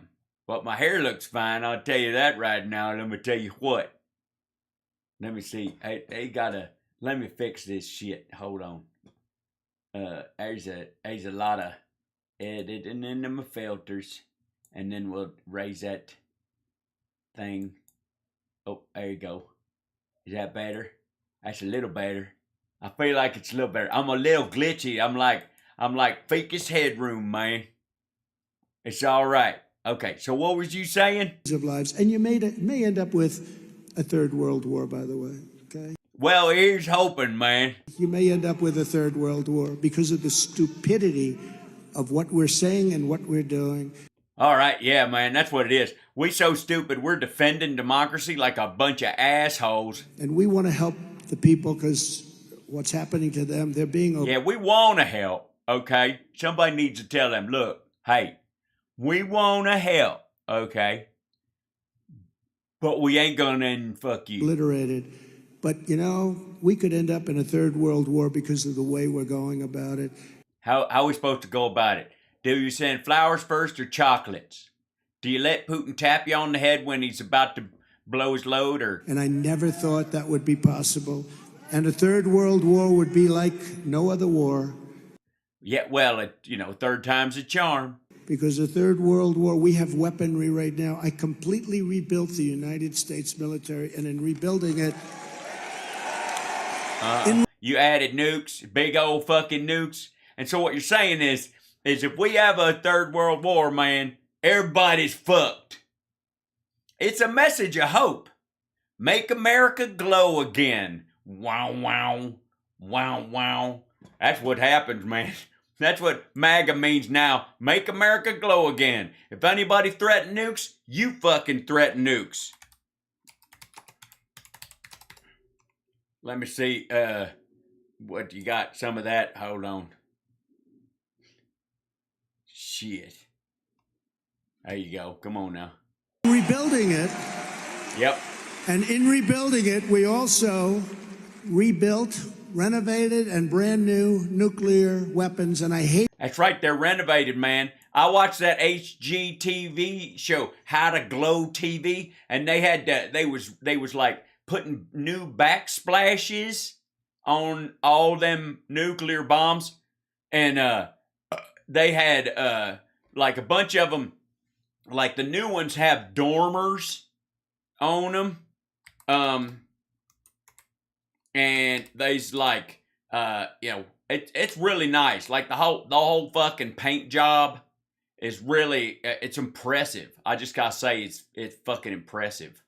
Speaker 1: But my hair looks fine, I'll tell you that right now. Let me tell you what. Let me see. Let me fix this shit. Hold on. There's a lot of editing into my filters. And then we'll raise that thing. Oh, there you go. Is that better? That's a little better. I feel like it's a little better. I'm a little glitchy. I'm like Ficus headroom, man. It's all right. Okay, so what was you saying?
Speaker 4: Of lives, and you may end up with a third world war, by the way, okay?
Speaker 1: Well, here's hoping, man.
Speaker 4: You may end up with a third world war because of the stupidity of what we're saying and what we're doing.
Speaker 1: All right, yeah, man, that's what it is. We so stupid, we're defending democracy like a bunch of assholes.
Speaker 4: And we want to help the people because what's happening to them, they're being...
Speaker 1: Yeah, we want to help, okay? Somebody needs to tell them, look, hey, we want to help, okay? But we ain't gonna fuck you.
Speaker 4: Obliterated. But, you know, we could end up in a third world war because of the way we're going about it.
Speaker 1: How are we supposed to go about it? Do you send flowers first or chocolates? Do you let Putin tap you on the head when he's about to blow his load, or?
Speaker 4: And I never thought that would be possible. And a third world war would be like no other war.
Speaker 1: Yeah, well, third time's a charm.
Speaker 4: Because the third world war, we have weaponry right now. I completely rebuilt the United States military, and in rebuilding it...
Speaker 1: You added nukes, big old fucking nukes. And so what you're saying is if we have a third world war, man, everybody's fucked. It's a message of hope. Make America glow again. Wow, wow, wow, wow. That's what happens, man. That's what MAGA means now. Make America glow again. If anybody threatens nukes, you fucking threaten nukes. Let me see, what you got? Some of that? Hold on. Shit. There you go. Come on now.
Speaker 4: Rebuilding it.
Speaker 1: Yep.
Speaker 4: And in rebuilding it, we also rebuilt, renovated, and brand new nuclear weapons. And I hate...
Speaker 1: That's right. They're renovated, man. I watched that HGTV show, How to Glow TV, and they had they was like putting new backsplashes on all them nuclear bombs, and they had like a bunch of them, like the new ones have dormers on them, and they's like it's really nice. Like the whole fucking paint job is really it's impressive. I just gotta say it's fucking impressive.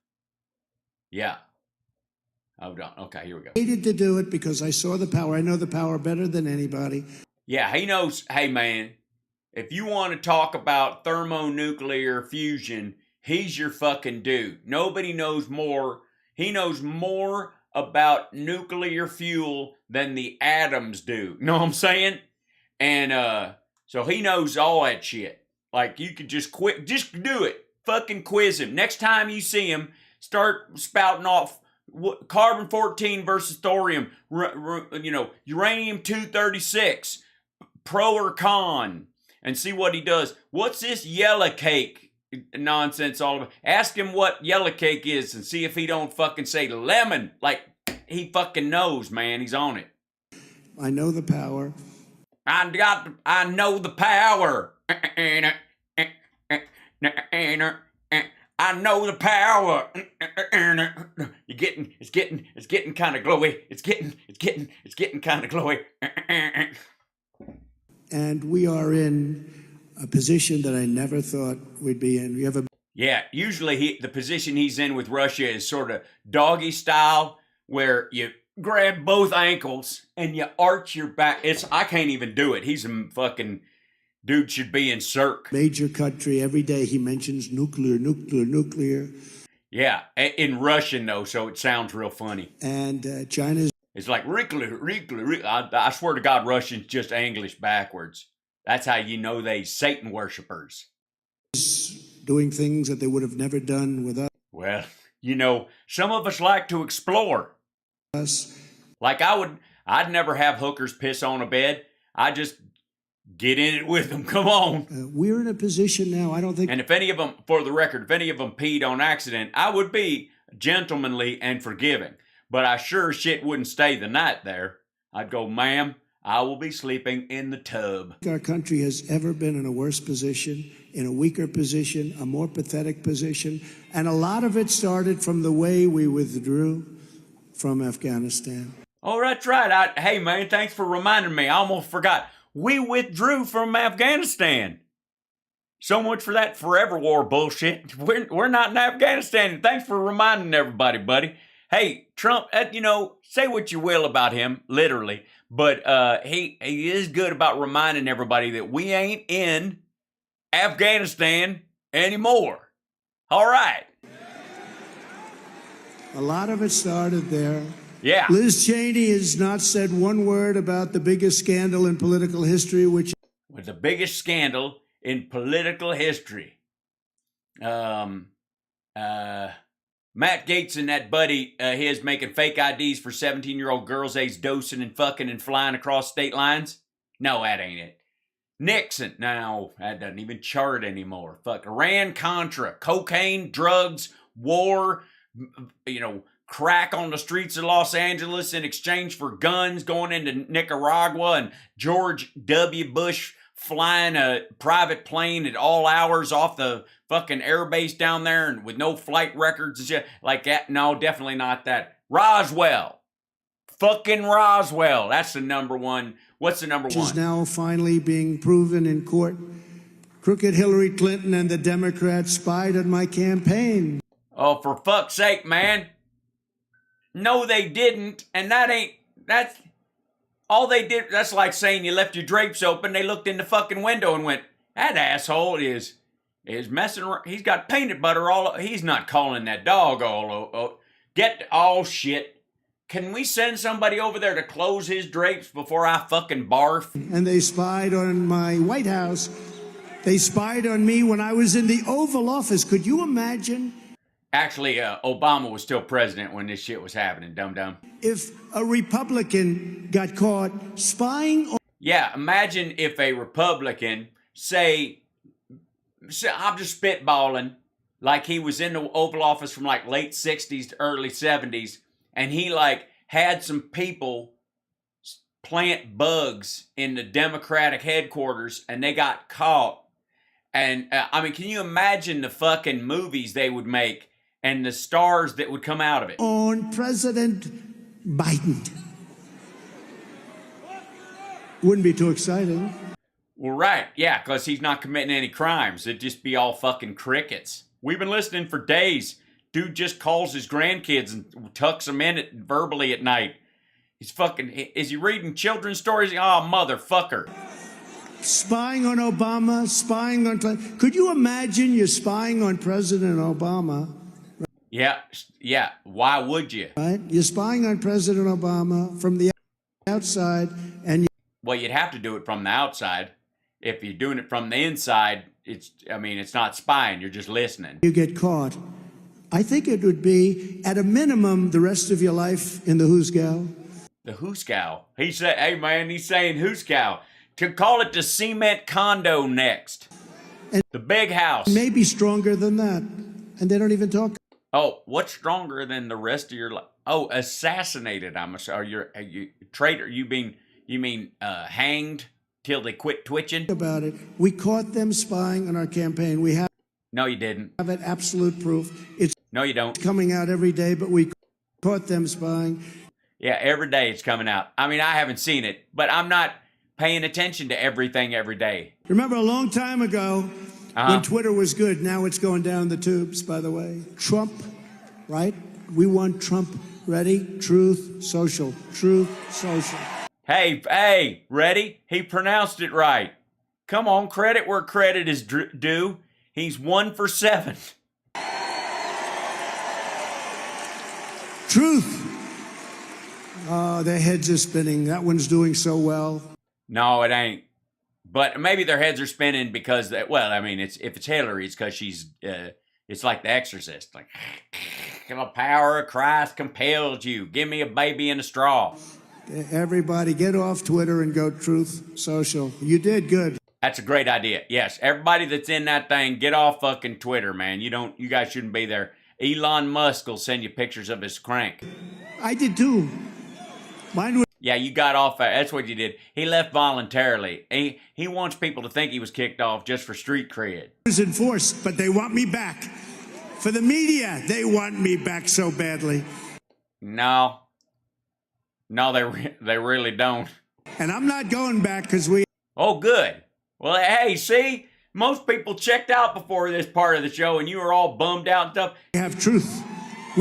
Speaker 1: Yeah. Hold on. Okay, here we go.
Speaker 4: I hated to do it because I saw the power. I know the power better than anybody.
Speaker 1: Yeah, he knows. Hey, man, if you want to talk about thermonuclear fusion, he's your fucking dude. Nobody knows more. He knows more about nuclear fuel than the atoms do. Know what I'm saying? And so he knows all that shit. Like, you could just do it. Fucking quiz him. Next time you see him, start spouting off carbon-14 versus thorium, uranium-236, pro or con, and see what he does. What's this yellow cake nonsense all about? Ask him what yellow cake is and see if he don't fucking say lemon. Like, he fucking knows, man. He's on it.
Speaker 4: I know the power.
Speaker 1: I know the power. I know the power. It's getting kind of glowy. It's getting kind of glowy.
Speaker 4: And we are in a position that I never thought we'd be in.
Speaker 1: Yeah, usually the position he's in with Russia is sort of doggy style, where you grab both ankles and you arch your back. I can't even do it. He's a fucking dude should be in Cirque.
Speaker 4: Major country, every day he mentions nuclear.
Speaker 1: Yeah, in Russian though, so it sounds real funny.
Speaker 4: And China's...
Speaker 1: It's like, I swear to God, Russian's just English backwards. That's how you know they Satan worshippers.
Speaker 4: Doing things that they would have never done with us.
Speaker 1: Well, some of us like to explore.
Speaker 4: Us.
Speaker 1: Like I'd never have hookers piss on a bed. I just Get in it with them. Come on.
Speaker 4: We're in a position now, I don't think...
Speaker 1: And if any of them, for the record, if any of them peed on accident, I would be gentlemanly and forgiving. But I sure shit wouldn't stay the night there. I'd go, ma'am, I will be sleeping in the tub.
Speaker 4: Our country has ever been in a worse position, in a weaker position, a more pathetic position. And a lot of it started from the way we withdrew from Afghanistan.
Speaker 1: Oh, that's right. Hey, man, thanks for reminding me. I almost forgot. We withdrew from Afghanistan. So much for that forever war bullshit. We're not in Afghanistan. Thanks for reminding everybody, buddy. Hey, Trump, say what you will about him, literally, but he is good about reminding everybody that we ain't in Afghanistan anymore. All right.
Speaker 4: A lot of it started there.
Speaker 1: Yeah.
Speaker 4: Liz Cheney has not said one word about the biggest scandal in political history, which
Speaker 1: was the biggest scandal in political history. Matt Gaetz and that buddy his making fake IDs for 17-year-old girls age dosing and fucking and flying across state lines? No, that ain't it. Nixon, no, that doesn't even chart anymore. Fuck, Iran-Contra, cocaine, drugs, war, crack on the streets of Los Angeles in exchange for guns going into Nicaragua, and George W. Bush flying a private plane at all hours off the fucking airbase down there and with no flight records and shit like that. No, definitely not that. Roswell. Fucking Roswell. That's the number one. What's the number one?
Speaker 4: Which is now finally being proven in court. Crooked Hillary Clinton and the Democrats spied on my campaign.
Speaker 1: Oh, for fuck's sake, man. No, they didn't. And that's all they did. That's like saying you left your drapes open. They looked in the fucking window and went, that asshole is messing around. He's got peanut butter he's not calling that dog all shit. Can we send somebody over there to close his drapes before I fucking barf?
Speaker 4: And they spied on my White House. They spied on me when I was in the Oval Office. Could you imagine?
Speaker 1: Actually, Obama was still president when this shit was happening, dum-dum.
Speaker 4: If a Republican got caught spying on...
Speaker 1: Yeah, imagine if a Republican, say I'm just spitballing, like he was in the Oval Office from like late 60s to early 70s, and he had some people plant bugs in the Democratic headquarters and they got caught. And can you imagine the fucking movies they would make and the stars that would come out of it?
Speaker 4: On President Biden. Wouldn't be too exciting.
Speaker 1: Well, right. Yeah, because he's not committing any crimes. It'd just be all fucking crickets. We've been listening for days. Dude just calls his grandkids and tucks them in verbally at night. Is he reading children's stories? Oh, motherfucker.
Speaker 4: Spying on Obama, spying on Clinton. Could you imagine you're spying on President Obama?
Speaker 1: Yeah. Why would you?
Speaker 4: Right? You're spying on President Obama from the outside, and
Speaker 1: well, you'd have to do it from the outside. If you're doing it from the inside, it's not spying. You're just listening.
Speaker 4: You get caught. I think it would be, at a minimum, the rest of your life in the hoosgow.
Speaker 1: The hoosgow. He said, hey, man, he's saying hoosgow. To call it the cement condo next.
Speaker 4: And
Speaker 1: the big house.
Speaker 4: Maybe stronger than that. And they don't even talk.
Speaker 1: Oh, what's stronger than the rest of your life? Oh, assassinated. Are you traitor? You mean hanged till they quit twitching?
Speaker 4: About it. We caught them spying on our campaign. We have.
Speaker 1: No, you didn't.
Speaker 4: Have it absolute proof. It's
Speaker 1: no, you don't.
Speaker 4: Coming out every day, but we caught them spying.
Speaker 1: Yeah, every day it's coming out. I haven't seen it, but I'm not paying attention to everything every day.
Speaker 4: Remember a long time ago when Twitter was good, now it's going down the tubes, by the way. Trump, right? We want Trump. Ready? Truth, social. Truth, social.
Speaker 1: Hey, ready? He pronounced it right. Come on, credit where credit is due. He's 1 for 7.
Speaker 4: Truth. Oh, their heads are spinning. That one's doing so well.
Speaker 1: No, it ain't. But maybe their heads are spinning because, if it's Hillary, it's because she's, it's like The Exorcist. Like, the power of Christ compels you. Give me a baby in a straw.
Speaker 4: Everybody get off Twitter and go Truth Social. You did good.
Speaker 1: That's a great idea. Yes, everybody that's in that thing, get off fucking Twitter, man. You guys shouldn't be there. Elon Musk will send you pictures of his crank.
Speaker 4: I did too. Mine was.
Speaker 1: Yeah, you got off. That's what you did. He left voluntarily. He wants people to think he was kicked off just for street cred.
Speaker 4: Was enforced, but they want me back. For the media, they want me back so badly.
Speaker 1: No, they really don't.
Speaker 4: And I'm not going back because we.
Speaker 1: Oh, good. Well, hey, see, most people checked out before this part of the show, and you were all bummed out and stuff.
Speaker 4: Have truth.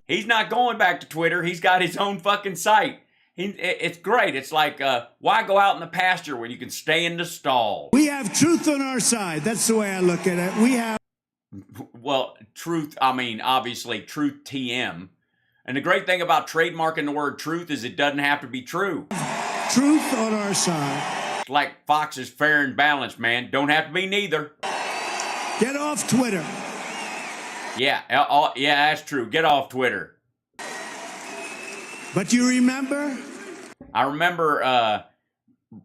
Speaker 1: He's not going back to Twitter. He's got his own fucking site. It's great. It's like, why go out in the pasture when you can stay in the stall?
Speaker 4: We have truth on our side. That's the way I look at it. We have.
Speaker 1: Well, truth, I mean, obviously, truth TM. And the great thing about trademarking the word truth is it doesn't have to be true.
Speaker 4: Truth on our side.
Speaker 1: Like Fox is fair and balanced, man. Don't have to be neither.
Speaker 4: Get off Twitter.
Speaker 1: Yeah, that's true. Get off Twitter.
Speaker 4: But you remember?
Speaker 1: I remember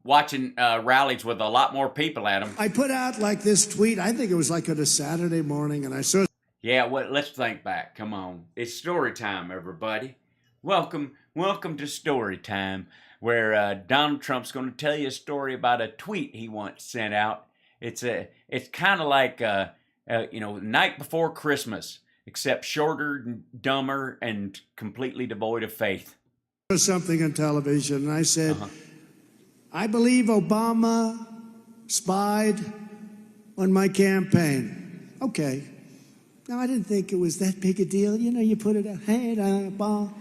Speaker 1: watching rallies with a lot more people at them.
Speaker 4: I put out like this tweet. I think it was like on a Saturday morning, and I saw.
Speaker 1: Yeah, well, let's think back. Come on. It's story time, everybody. Welcome to story time, where Donald Trump's going to tell you a story about a tweet he once sent out. It's kind of like night before Christmas, except shorter and dumber and completely devoid of faith.
Speaker 4: Something on television, and I said, I believe Obama spied on my campaign. Okay. Now, I didn't think it was that big a deal. You know, you put it out, hey, ball.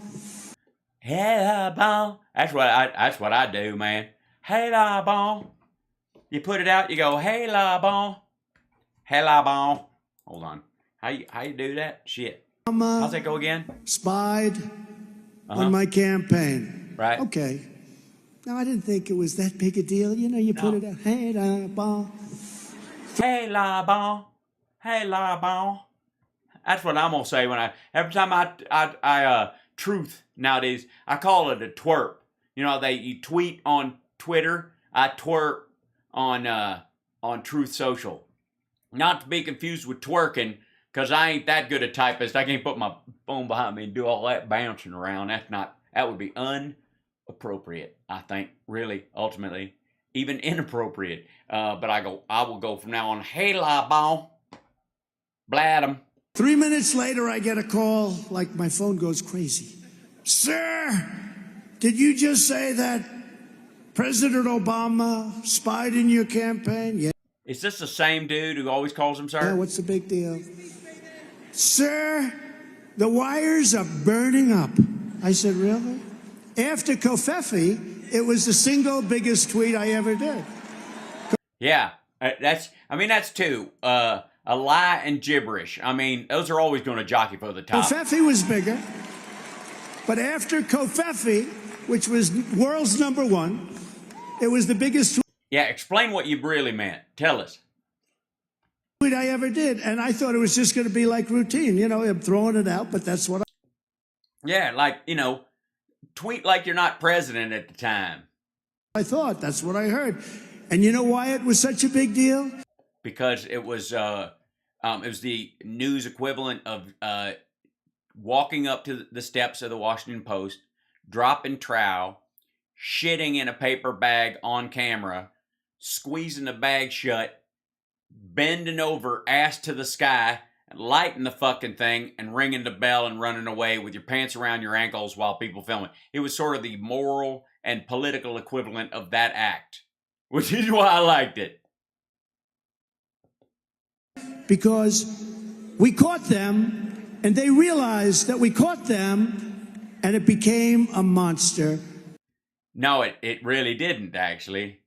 Speaker 1: Hey, ball. That's what I do, man. Hey, ball. You put it out, you go, hey, ball. Hey, ball. Hold on. How you do that? Shit. How's that go again?
Speaker 4: Spied on my campaign.
Speaker 1: Right.
Speaker 4: Okay. Now, I didn't think it was that big a deal. You know, you put it out, hey, ball.
Speaker 1: Hey, ball. Hey, ball. That's what I'm gonna say every time I truth nowadays. I call it a twerp. You know, you tweet on Twitter. I twerp on Truth Social. Not to be confused with twerking, because I ain't that good a typist. I can't put my phone behind me and do all that bouncing around. That would be inappropriate, I think, really, ultimately. Even inappropriate. But I will go from now on, hey, ball. Blad 'em.
Speaker 4: 3 minutes later, I get a call, like my phone goes crazy. Sir, did you just say that President Obama spied in your campaign? Yeah.
Speaker 1: Is this the same dude who always calls him sir?
Speaker 4: Yeah, what's the big deal? Sir, the wires are burning up. I said, really? After Kofefe, it was the single biggest tweet I ever did.
Speaker 1: Yeah, that's two. A lie and gibberish. I mean, those are always going to jockey for the top.
Speaker 4: Kofefe was bigger. But after Kofefe, which was world's #1, it was the biggest
Speaker 1: Yeah, explain what you really meant. Tell us.
Speaker 4: Tweet I ever did. And I thought it was just going to be like routine. You know, I'm throwing it out, but that's what
Speaker 1: Yeah, like, tweet like you're not president at the time.
Speaker 4: I thought. That's what I heard. And you know why it was such a big deal?
Speaker 1: Because it was the news equivalent of walking up to the steps of the Washington Post, dropping trowel, shitting in a paper bag on camera, squeezing the bag shut, bending over, ass to the sky, lighting the fucking thing, and ringing the bell and running away with your pants around your ankles while people film it. It was sort of the moral and political equivalent of that act, which is why I liked it.
Speaker 4: Because we caught them, and they realized that we caught them, and it became a monster.
Speaker 1: No, it really didn't, actually.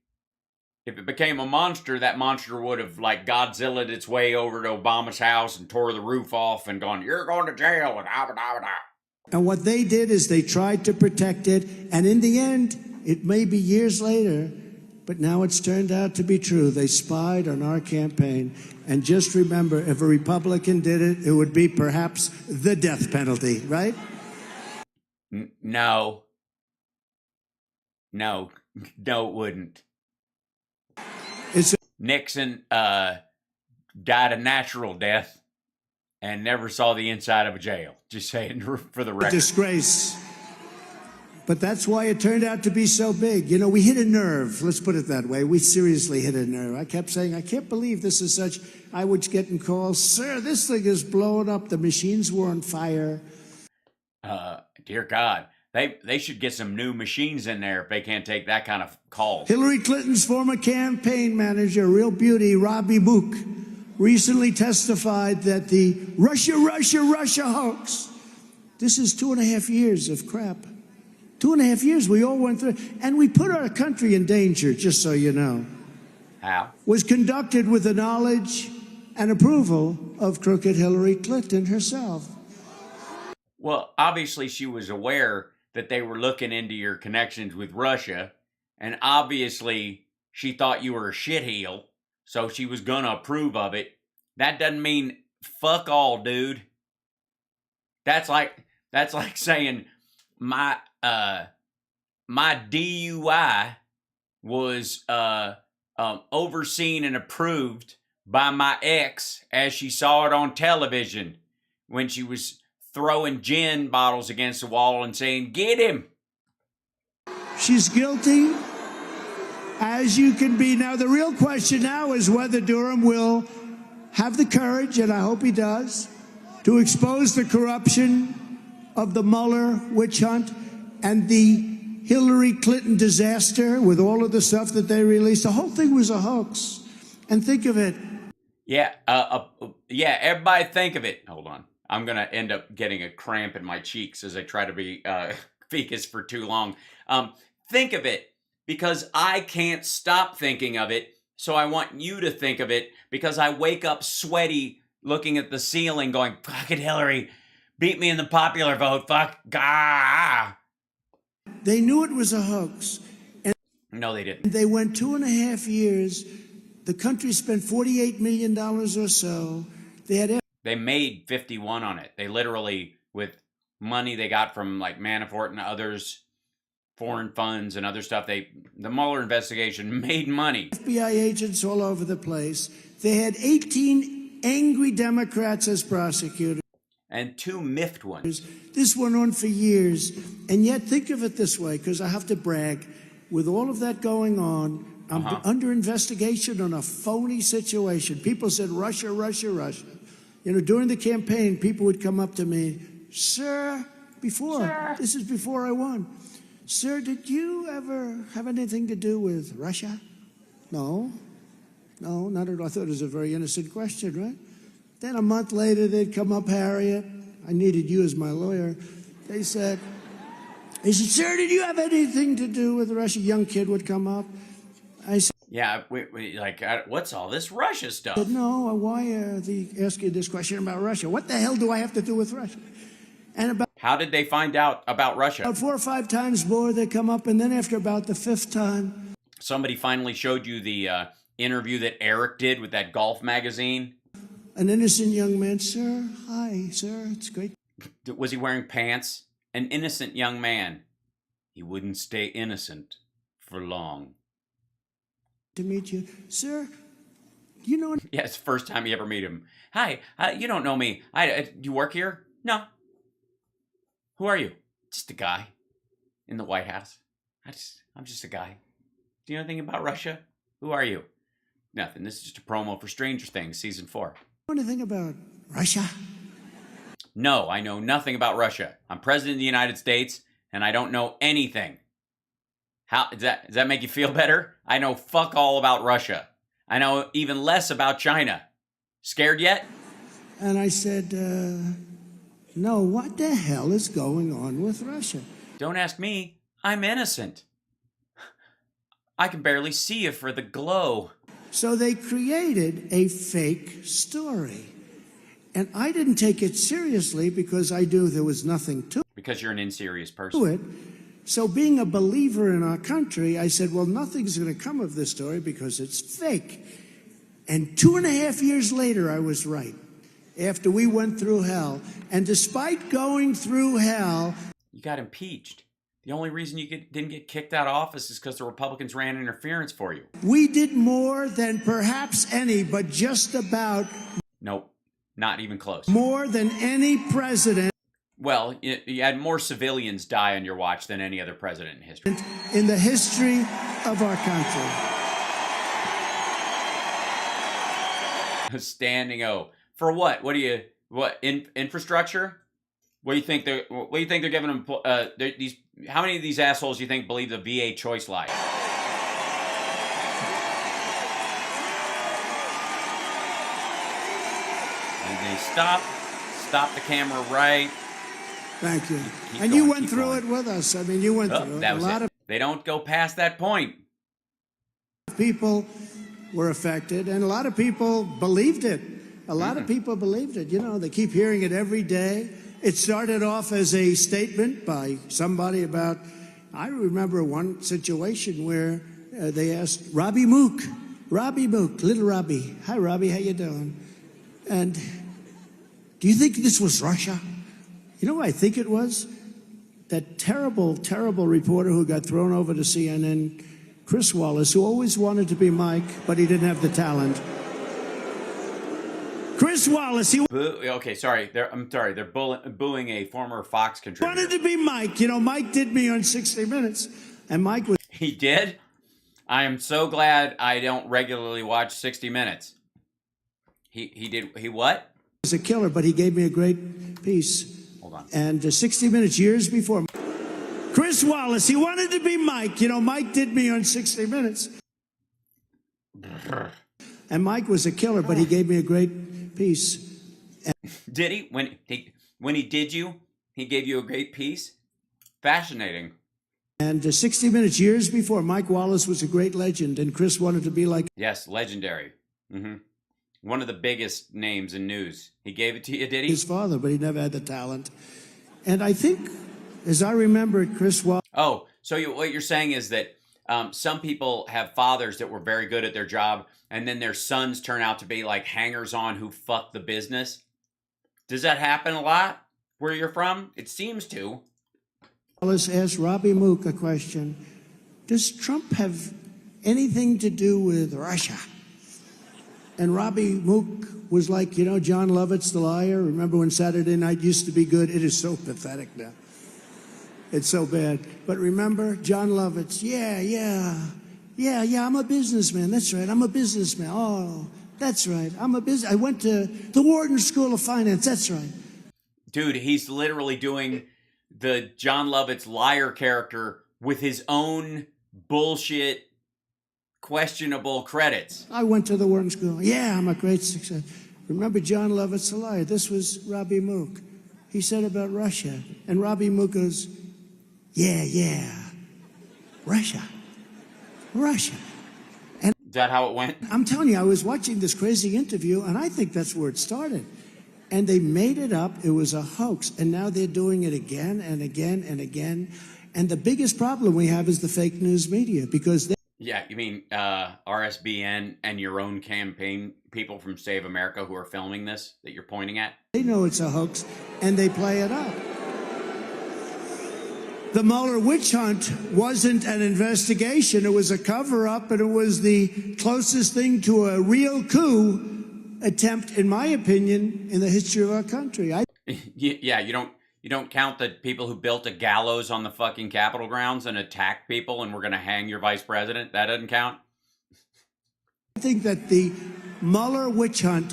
Speaker 1: If it became a monster, that monster would have, like, Godzilla'd its way over to Obama's house and tore the roof off and gone, you're going to jail, and
Speaker 4: And what they did is they tried to protect it, and in the end, it may be years later, but now it's turned out to be true. They spied on our campaign. And just remember, if a Republican did it, it would be perhaps the death penalty, right?
Speaker 1: No. No, no, it wouldn't.
Speaker 4: It's
Speaker 1: Nixon died a natural death and never saw the inside of a jail. Just saying for the
Speaker 4: a
Speaker 1: record.
Speaker 4: disgrace. But that's why it turned out to be so big. You know, we hit a nerve. Let's put it that way. We seriously hit a nerve. I kept saying, I can't believe this is such. I was getting calls, sir, this thing is blowing up. The machines were on fire.
Speaker 1: Dear God, they should get some new machines in there if they can't take that kind of call.
Speaker 4: Hillary Clinton's former campaign manager, real beauty, Robbie Book, recently testified that the Russia hoax, this is 2.5 years of crap. 2.5 years we all went through, and we put our country in danger, just so you know.
Speaker 1: How?
Speaker 4: Was conducted with the knowledge and approval of crooked Hillary Clinton herself.
Speaker 1: Well, obviously she was aware that they were looking into your connections with Russia, and obviously she thought you were a shitheel, so she was gonna approve of it. That doesn't mean fuck all, dude. That's like saying my DUI was overseen and approved by my ex as she saw it on television when she was throwing gin bottles against the wall and saying, "Get him."
Speaker 4: She's guilty, as you can be. Now, the real question now is whether Durham will have the courage, and I hope he does, to expose the corruption of the Mueller witch hunt and the Hillary Clinton disaster with all of the stuff that they released. The whole thing was a hoax. And think of it.
Speaker 1: Yeah, everybody think of it. Hold on. I'm going to end up getting a cramp in my cheeks as I try to be focused for too long. Think of it, because I can't stop thinking of it, so I want you to think of it, because I wake up sweaty looking at the ceiling going, fucking Hillary, beat me in the popular vote, fuck, gah.
Speaker 4: They knew it was a hoax. And
Speaker 1: no, they didn't.
Speaker 4: They went 2.5 years. The country spent $48 million or so. They
Speaker 1: made 51 on it. They literally, with money they got from like Manafort and others, foreign funds and other stuff, the Mueller investigation made money.
Speaker 4: FBI agents all over the place. They had 18 angry Democrats as prosecutors.
Speaker 1: And 2 miffed ones.
Speaker 4: This went on for years. And yet, think of it this way, because I have to brag. With all of that going on, I'm under investigation on a phony situation. People said, Russia. You know, during the campaign, people would come up to me, sir, this is before I won. Sir, did you ever have anything to do with Russia? No, not at all. I thought it was a very innocent question, right? Then a month later, they'd come up, Harriet. I needed you as my lawyer. They said, sir, did you have anything to do with Russia? A young kid would come up. I said,
Speaker 1: yeah, what's all this Russia stuff?
Speaker 4: No, why are they asking this question about Russia? What the hell do I have to do with Russia? And
Speaker 1: how did they find out about Russia?
Speaker 4: About 4 or 5 times more, they come up, and then after about the 5th time,
Speaker 1: somebody finally showed you the interview that Eric did with that golf magazine.
Speaker 4: An innocent young man, sir. Hi, sir. It's great.
Speaker 1: Was he wearing pants? An innocent young man. He wouldn't stay innocent for long.
Speaker 4: To meet you, sir. You know.
Speaker 1: Yeah, it's the first time you ever meet him. Hi, you don't know me. You work here? No. Who are you? Just a guy in the White House. I'm just a guy. Do you know anything about Russia? Who are you? Nothing. This is just a promo for Stranger Things season 4.
Speaker 4: Anything about Russia?
Speaker 1: No, I know nothing about Russia. I'm president of the United States, and I don't know anything. How does that make you feel better? I know fuck all about Russia. I know even less about China. Scared yet?
Speaker 4: And I said, no, what the hell is going on with Russia?
Speaker 1: Don't ask me. I'm innocent. I can barely see you for the glow.
Speaker 4: So they created a fake story. And I didn't take it seriously because I knew there was nothing to it.
Speaker 1: Because you're an inserious person.
Speaker 4: So being a believer in our country, I said, well, nothing's going to come of this story because it's fake. And 2.5 years later, I was right. After we went through hell. And despite going through hell...
Speaker 1: You got impeached. The only reason you didn't get kicked out of office is because the Republicans ran interference for you.
Speaker 4: We did more than perhaps any, but just about.
Speaker 1: Nope, not even close.
Speaker 4: More than any president.
Speaker 1: Well, you had more civilians die on your watch than any other president in history.
Speaker 4: In the history of our country.
Speaker 1: Standing O. For what? Infrastructure? What do you think they're giving them? How many of these assholes do you think believe the VA choice lie? And they stop the camera right.
Speaker 4: Thank you.
Speaker 1: Keep
Speaker 4: and
Speaker 1: going,
Speaker 4: you went through
Speaker 1: going.
Speaker 4: it with us. I mean, you went through it.
Speaker 1: That was it. They don't go past that point.
Speaker 4: People were affected, and a lot of people believed it. A lot of people believed it. You know, they keep hearing it every day. It started off as a statement by somebody about, I remember one situation where they asked Robbie Mook, little Robbie. Hi, Robbie, how you doing? And do you think this was Russia? You know what I think it was? That terrible, terrible reporter who got thrown over to CNN, Chris Wallace, who always wanted to be Mike, but he didn't have the talent. Chris Wallace,
Speaker 1: okay, sorry. I'm sorry. They're booing a former Fox contributor.
Speaker 4: Wanted to be Mike. You know, Mike did me on 60 Minutes, and Mike was...
Speaker 1: He did? I am so glad I don't regularly watch 60 Minutes. He did... He what?
Speaker 4: He was a killer, but he gave me a great piece.
Speaker 1: Hold on.
Speaker 4: And 60 Minutes, years before... Chris Wallace, he wanted to be Mike. You know, Mike did me on 60 Minutes. And Mike was a killer, but he gave me a great piece.
Speaker 1: Did he? When he did you, he gave you a great piece? Fascinating.
Speaker 4: And 60 Minutes, years before, Mike Wallace was a great legend, and Chris wanted to be like...
Speaker 1: Yes, legendary. One of the biggest names in news. He gave it to you, did he?
Speaker 4: His father, but he never had the talent. And I think, as I remember it, Chris Wallace...
Speaker 1: Oh, so what you're saying is that some people have fathers that were very good at their job, and then their sons turn out to be like hangers-on who fuck the business. Does that happen a lot where you're from? It seems to.
Speaker 4: Wallace asked Robbie Mook a question. Does Trump have anything to do with Russia? And Robbie Mook was like, you know, John Lovett's The Liar. Remember when Saturday Night used to be good? It is so pathetic now. It's so bad. But remember, John Lovett's, yeah, I'm a businessman. That's right, I'm a businessman. Oh, that's right, I went to the Wharton School of Finance. That's right.
Speaker 1: Dude, he's literally doing the John Lovett's liar character with his own bullshit, questionable credits.
Speaker 4: I went to the Wharton School. Yeah, I'm a great success. Remember John Lovett's The Liar? This was Robbie Mook. He said about Russia. And Robbie Mook goes, yeah, Russia. And
Speaker 1: is that how it went?
Speaker 4: I'm telling you, I was watching this crazy interview, and I think that's where it started. And they made it up. It was a hoax. And now they're doing it again and again and again. And the biggest problem we have is the fake news media, because they...
Speaker 1: Yeah, you mean RSBN and your own campaign people from Save America who are filming this that you're pointing at?
Speaker 4: They know it's a hoax, and they play it up. The Mueller witch hunt wasn't an investigation. It was a cover-up, and it was the closest thing to a real coup attempt, in my opinion, in the history of our country.
Speaker 1: Yeah, you don't count the people who built a gallows on the fucking Capitol grounds and attacked people and were going to hang your vice president? That doesn't count?
Speaker 4: I think that the Mueller witch hunt,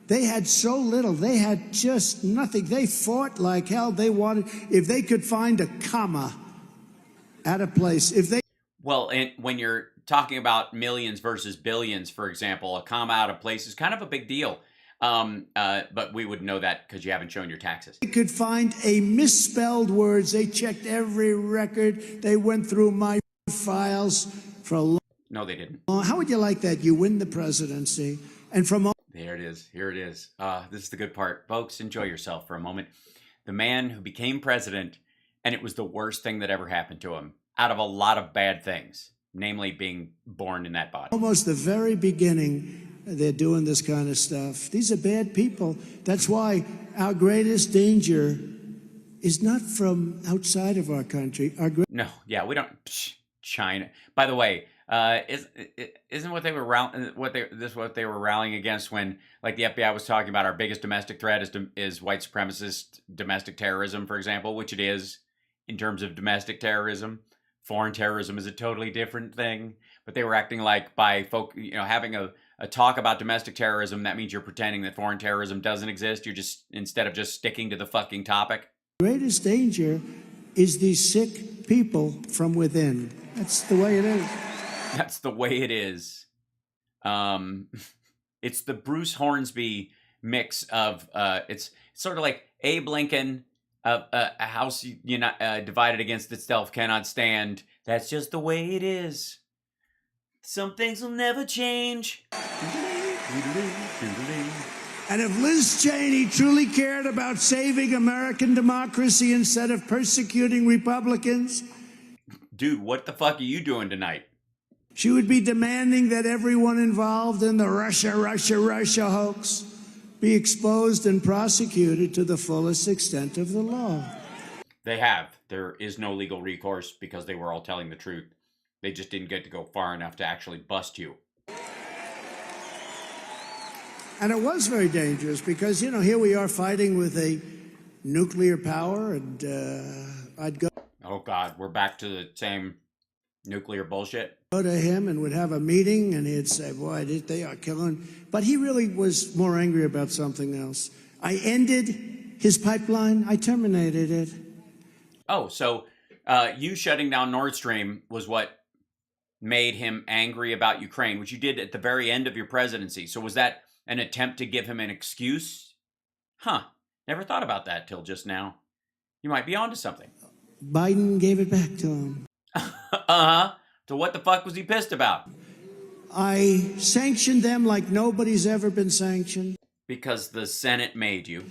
Speaker 4: they had so little. They had just nothing. They fought like hell. They wanted, if they could find a comma at a place, if they...
Speaker 1: Well, and when you're talking about millions versus billions, for example, a comma out of place is kind of a big deal. But we would know that because you haven't shown your taxes.
Speaker 4: They could find a misspelled words. They checked every record. They went through my files for a long...
Speaker 1: No, they didn't.
Speaker 4: How would you like that? You win the presidency, and from...
Speaker 1: There it is. Here it is. This is the good part. Folks, enjoy yourself for a moment. The man who became president, and it was the worst thing that ever happened to him, out of a lot of bad things, namely being born in that body.
Speaker 4: Almost the very beginning, they're doing this kind of stuff. These are bad people. That's why our greatest danger is not from outside of our country.
Speaker 1: No, yeah, we don't. China. By the way, isn't what they were what they were rallying against when, like, the FBI was talking about our biggest domestic threat is white supremacist domestic terrorism, for example, which it is in terms of domestic terrorism. Foreign terrorism is a totally different thing, but they were acting like by having a talk about domestic terrorism, that means you're pretending that foreign terrorism doesn't exist. You're just, instead of just sticking to the fucking topic.
Speaker 4: Greatest danger is these sick people from within. That's the way it is.
Speaker 1: That's the way it is. It's the Bruce Hornsby mix of it's sort of like Abe Lincoln, a house divided against itself cannot stand. That's just the way it is. Some things will never change.
Speaker 4: And if Liz Cheney truly cared about saving American democracy instead of persecuting Republicans,
Speaker 1: dude, what the fuck are you doing tonight?
Speaker 4: She would be demanding that everyone involved in the Russia hoax be exposed and prosecuted to the fullest extent of the law.
Speaker 1: They have. There is no legal recourse because they were all telling the truth. They just didn't get to go far enough to actually bust you.
Speaker 4: And it was very dangerous because, here we are fighting with a nuclear power, and I'd go...
Speaker 1: Oh, God, we're back to the same nuclear bullshit.
Speaker 4: Go to him and would have a meeting, and he'd say, boy, they are killing. But he really was more angry about something else. I ended his pipeline. I terminated it.
Speaker 1: Oh, so you shutting down Nord Stream was what made him angry about Ukraine, which you did at the very end of your presidency. So was that an attempt to give him an excuse? Huh. Never thought about that till just now. You might be onto something.
Speaker 4: Biden gave it back to him.
Speaker 1: Uh-huh. So what the fuck was he pissed about?
Speaker 4: I sanctioned them like nobody's ever been sanctioned.
Speaker 1: Because the Senate made you.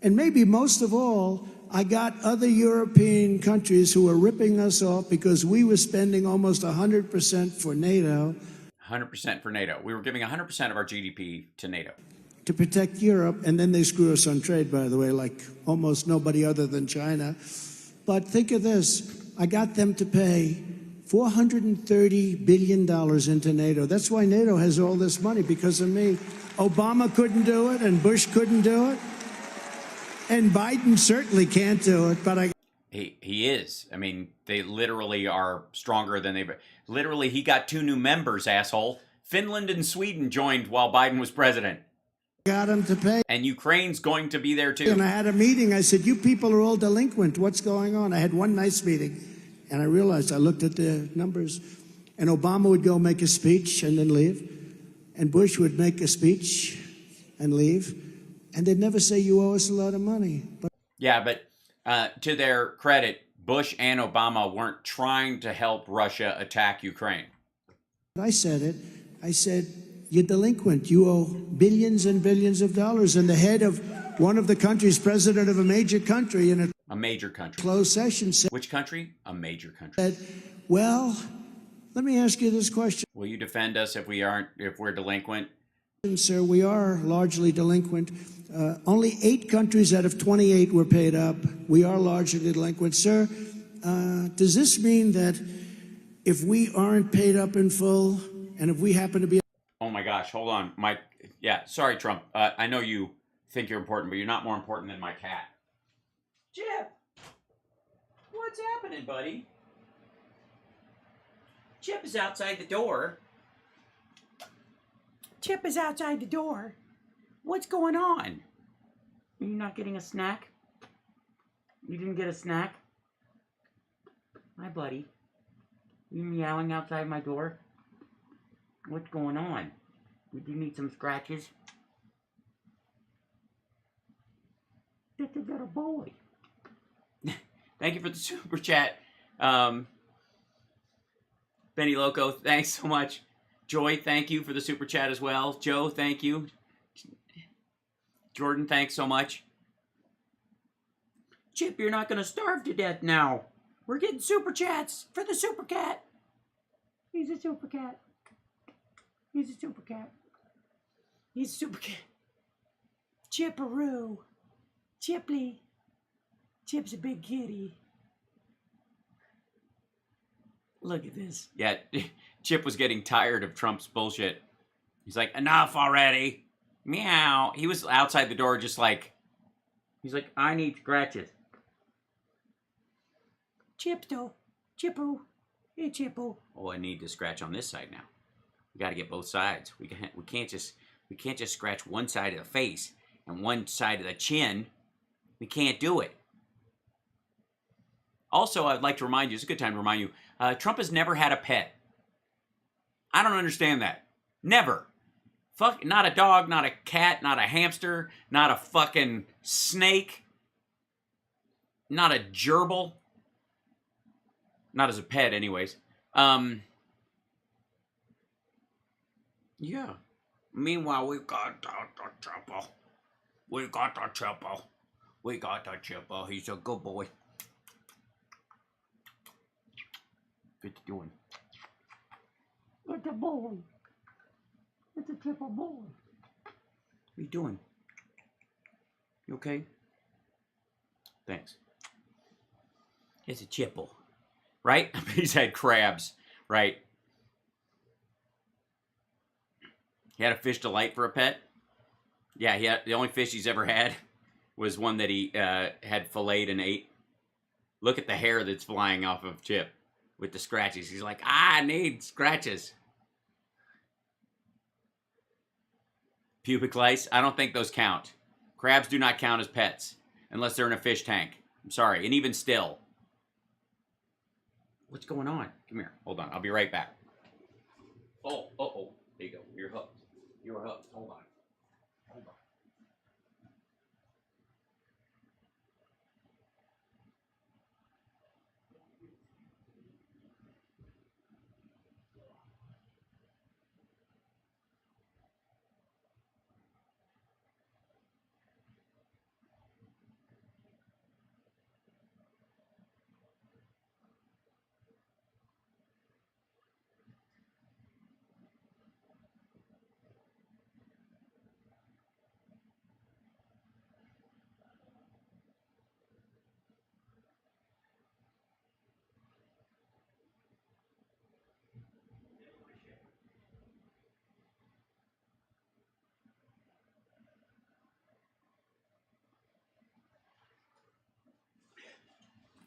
Speaker 4: And maybe most of all, I got other European countries who were ripping us off because we were spending almost 100% for NATO.
Speaker 1: 100% for NATO. We were giving 100% of our GDP to NATO.
Speaker 4: To protect Europe, and then they screw us on trade, by the way, like almost nobody other than China. But think of this. I got them to pay $430 billion into NATO. That's why NATO has all this money, because of me. Obama couldn't do it, and Bush couldn't do it. And Biden certainly can't do it, but
Speaker 1: He is. I mean, they literally are stronger than they've... Literally, he got 2 new members, asshole. Finland and Sweden joined while Biden was president.
Speaker 4: Got him to pay.
Speaker 1: And Ukraine's going to be there too.
Speaker 4: And I had a meeting. I said, you people are all delinquent. What's going on? I had one nice meeting. And I realized, I looked at the numbers. And Obama would go make a speech and then leave. And Bush would make a speech and leave. And they'd never say, you owe us a lot of money. But
Speaker 1: yeah, but to their credit, Bush and Obama weren't trying to help Russia attack Ukraine.
Speaker 4: I said it. I said, you're delinquent. You owe billions and billions of dollars. And the head of one of the countries, president of a major country in
Speaker 1: a major country.
Speaker 4: Closed session said...
Speaker 1: Which country? A major country.
Speaker 4: Said, well, let me ask you this question.
Speaker 1: Will you defend us if we're delinquent?
Speaker 4: Sir, we are largely delinquent. Only 8 countries out of 28 were paid up. We are largely delinquent. Sir, does this mean that if we aren't paid up in full, and if we happen to be...
Speaker 1: Oh my gosh, hold on. Yeah, sorry, Trump. I know you think you're important, but you're not more important than my cat. Chip! What's happening, buddy? Chip is outside the door. Chip is outside the door. What's going on? Are you not getting a snack? You didn't get a snack? Hi, buddy. You meowing outside my door? What's going on? Do you need some scratches? That's a little boy. Thank you for the super chat. Benny Loco, thanks so much. Joy, thank you for the super chat as well. Joe, thank you. Jordan, thanks so much. Chip, you're not going to starve to death now. We're getting super chats for the super cat. He's a super cat. He's a super cat. He's a super cat. Chipperoo. Chipley.
Speaker 5: Chip's a big kitty. Look at this.
Speaker 1: Yeah, Chip was getting tired of Trump's bullshit. He's like, enough already. Meow. He was outside the door just like, he's like, I need scratches.
Speaker 5: Chipto. Chippo. Hey, Chippo.
Speaker 1: Oh, I need to scratch on this side now. We got to get both sides. We can't just scratch one side of the face and one side of the chin. We can't do it. Also, I'd like to remind you, it's a good time to remind you, Trump has never had a pet. I don't understand that. Never. Fuck, not a dog, not a cat, not a hamster, not a fucking snake, not a gerbil. Not as a pet, anyways. Yeah. Meanwhile, we got the chippo. We got the chippo. We got the chippo. He's a good boy. Good to doing.
Speaker 5: It's a boy. It's a Chippo boy.
Speaker 1: What are you doing? You okay? Thanks. It's a chippo. Right? He's had crabs, right? He had a fish delight for a pet. Yeah, the only fish he's ever had was one that he had filleted and ate. Look at the hair that's flying off of Chip with the scratches. He's like, I need scratches. Pubic lice, I don't think those count. Crabs do not count as pets unless they're in a fish tank. I'm sorry, and even still. What's going on? Come here. Hold on. I'll be right back. Oh. There you go. You're hooked. You're hooked. Hold on.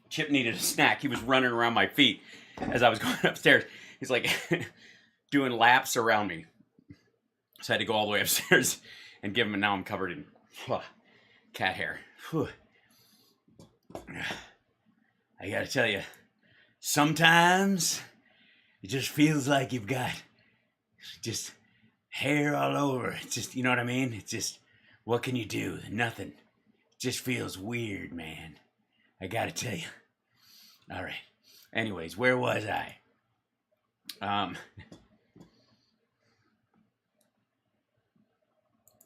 Speaker 1: Chip needed a snack. He was running around my feet as I was going upstairs. He's like doing laps around me. So I had to go all the way upstairs and give him, and now I'm covered in cat hair. I gotta tell you, sometimes it just feels like you've got just hair all over. It's just, you know what I mean? It's just, what can you do? Nothing. It just feels weird, man. I gotta tell you. All right. Anyways, where was I?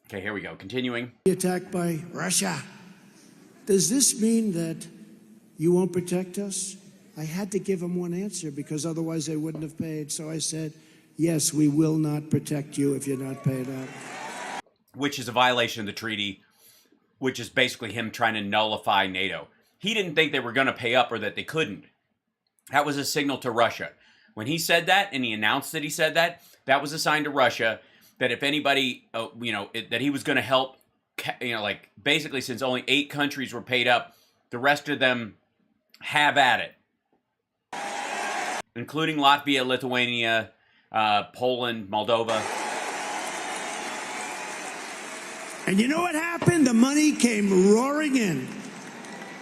Speaker 1: Okay, here we go. Continuing.
Speaker 4: Attacked by Russia. Does this mean that you won't protect us? I had to give him one answer because otherwise they wouldn't have paid. So I said, yes, we will not protect you if you're not paid up.
Speaker 1: Which is a violation of the treaty, which is basically him trying to nullify NATO. He didn't think they were going to pay up or that they couldn't. That was a signal to Russia. When he said that and he announced that he said that, that was a sign to Russia that if anybody, that he was going to help, like basically since only 8 countries were paid up, the rest of them have at it. Including Latvia, Lithuania, Poland, Moldova.
Speaker 4: And you know what happened? The money came roaring in.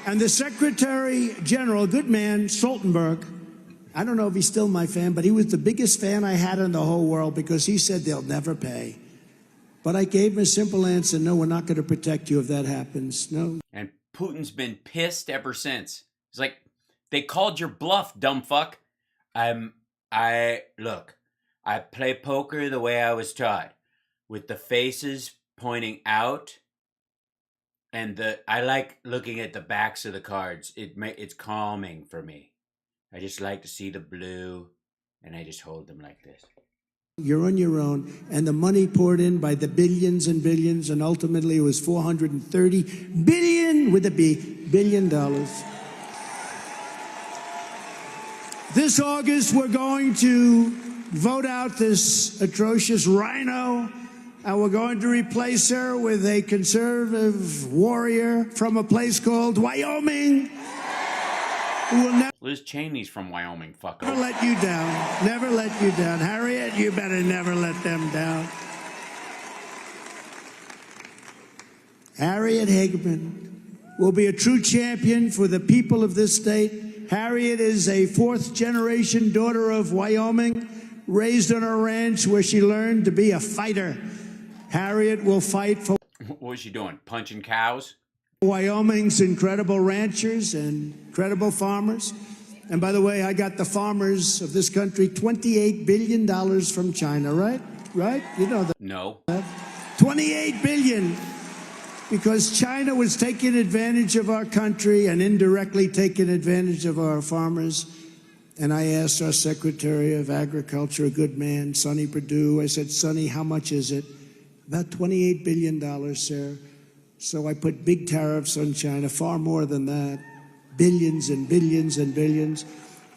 Speaker 4: And the Secretary General, good man, Stoltenberg, I don't know if he's still my fan, but he was the biggest fan I had in the whole world because he said they'll never pay. But I gave him a simple answer, no, we're not going to protect you if that happens, no.
Speaker 1: And Putin's been pissed ever since. He's like, they called your bluff, dumb fuck. Look, I play poker the way I was taught, with the faces pointing out. And I like looking at the backs of the cards. It's calming for me. I just like to see the blue, and I just hold them like this.
Speaker 4: You're on your own, and the money poured in by the billions and billions, and ultimately it was $430 billion with a B, billion dollars. This August, we're going to vote out this atrocious rhino, and we're going to replace her with a conservative warrior from a place called Wyoming, who will never
Speaker 1: Liz Cheney's from Wyoming, fucko.
Speaker 4: let you down. Never let you down. Harriet, you better never let them down. Harriet Hageman will be a true champion for the people of this state. Harriet is a fourth-generation daughter of Wyoming, raised on a ranch where she learned to be a fighter. Harriet will fight for
Speaker 1: What was she doing? Punching cows?
Speaker 4: Wyoming's incredible ranchers and incredible farmers. And by the way, I got the farmers of this country $28 billion from China, right? Right? You know that.
Speaker 1: No.
Speaker 4: $28 billion. Because China was taking advantage of our country and indirectly taking advantage of our farmers. And I asked our Secretary of Agriculture, a good man, Sonny Perdue, I said, Sonny, how much is it? About $28 billion, sir. So I put big tariffs on China, far more than that. Billions and billions and billions.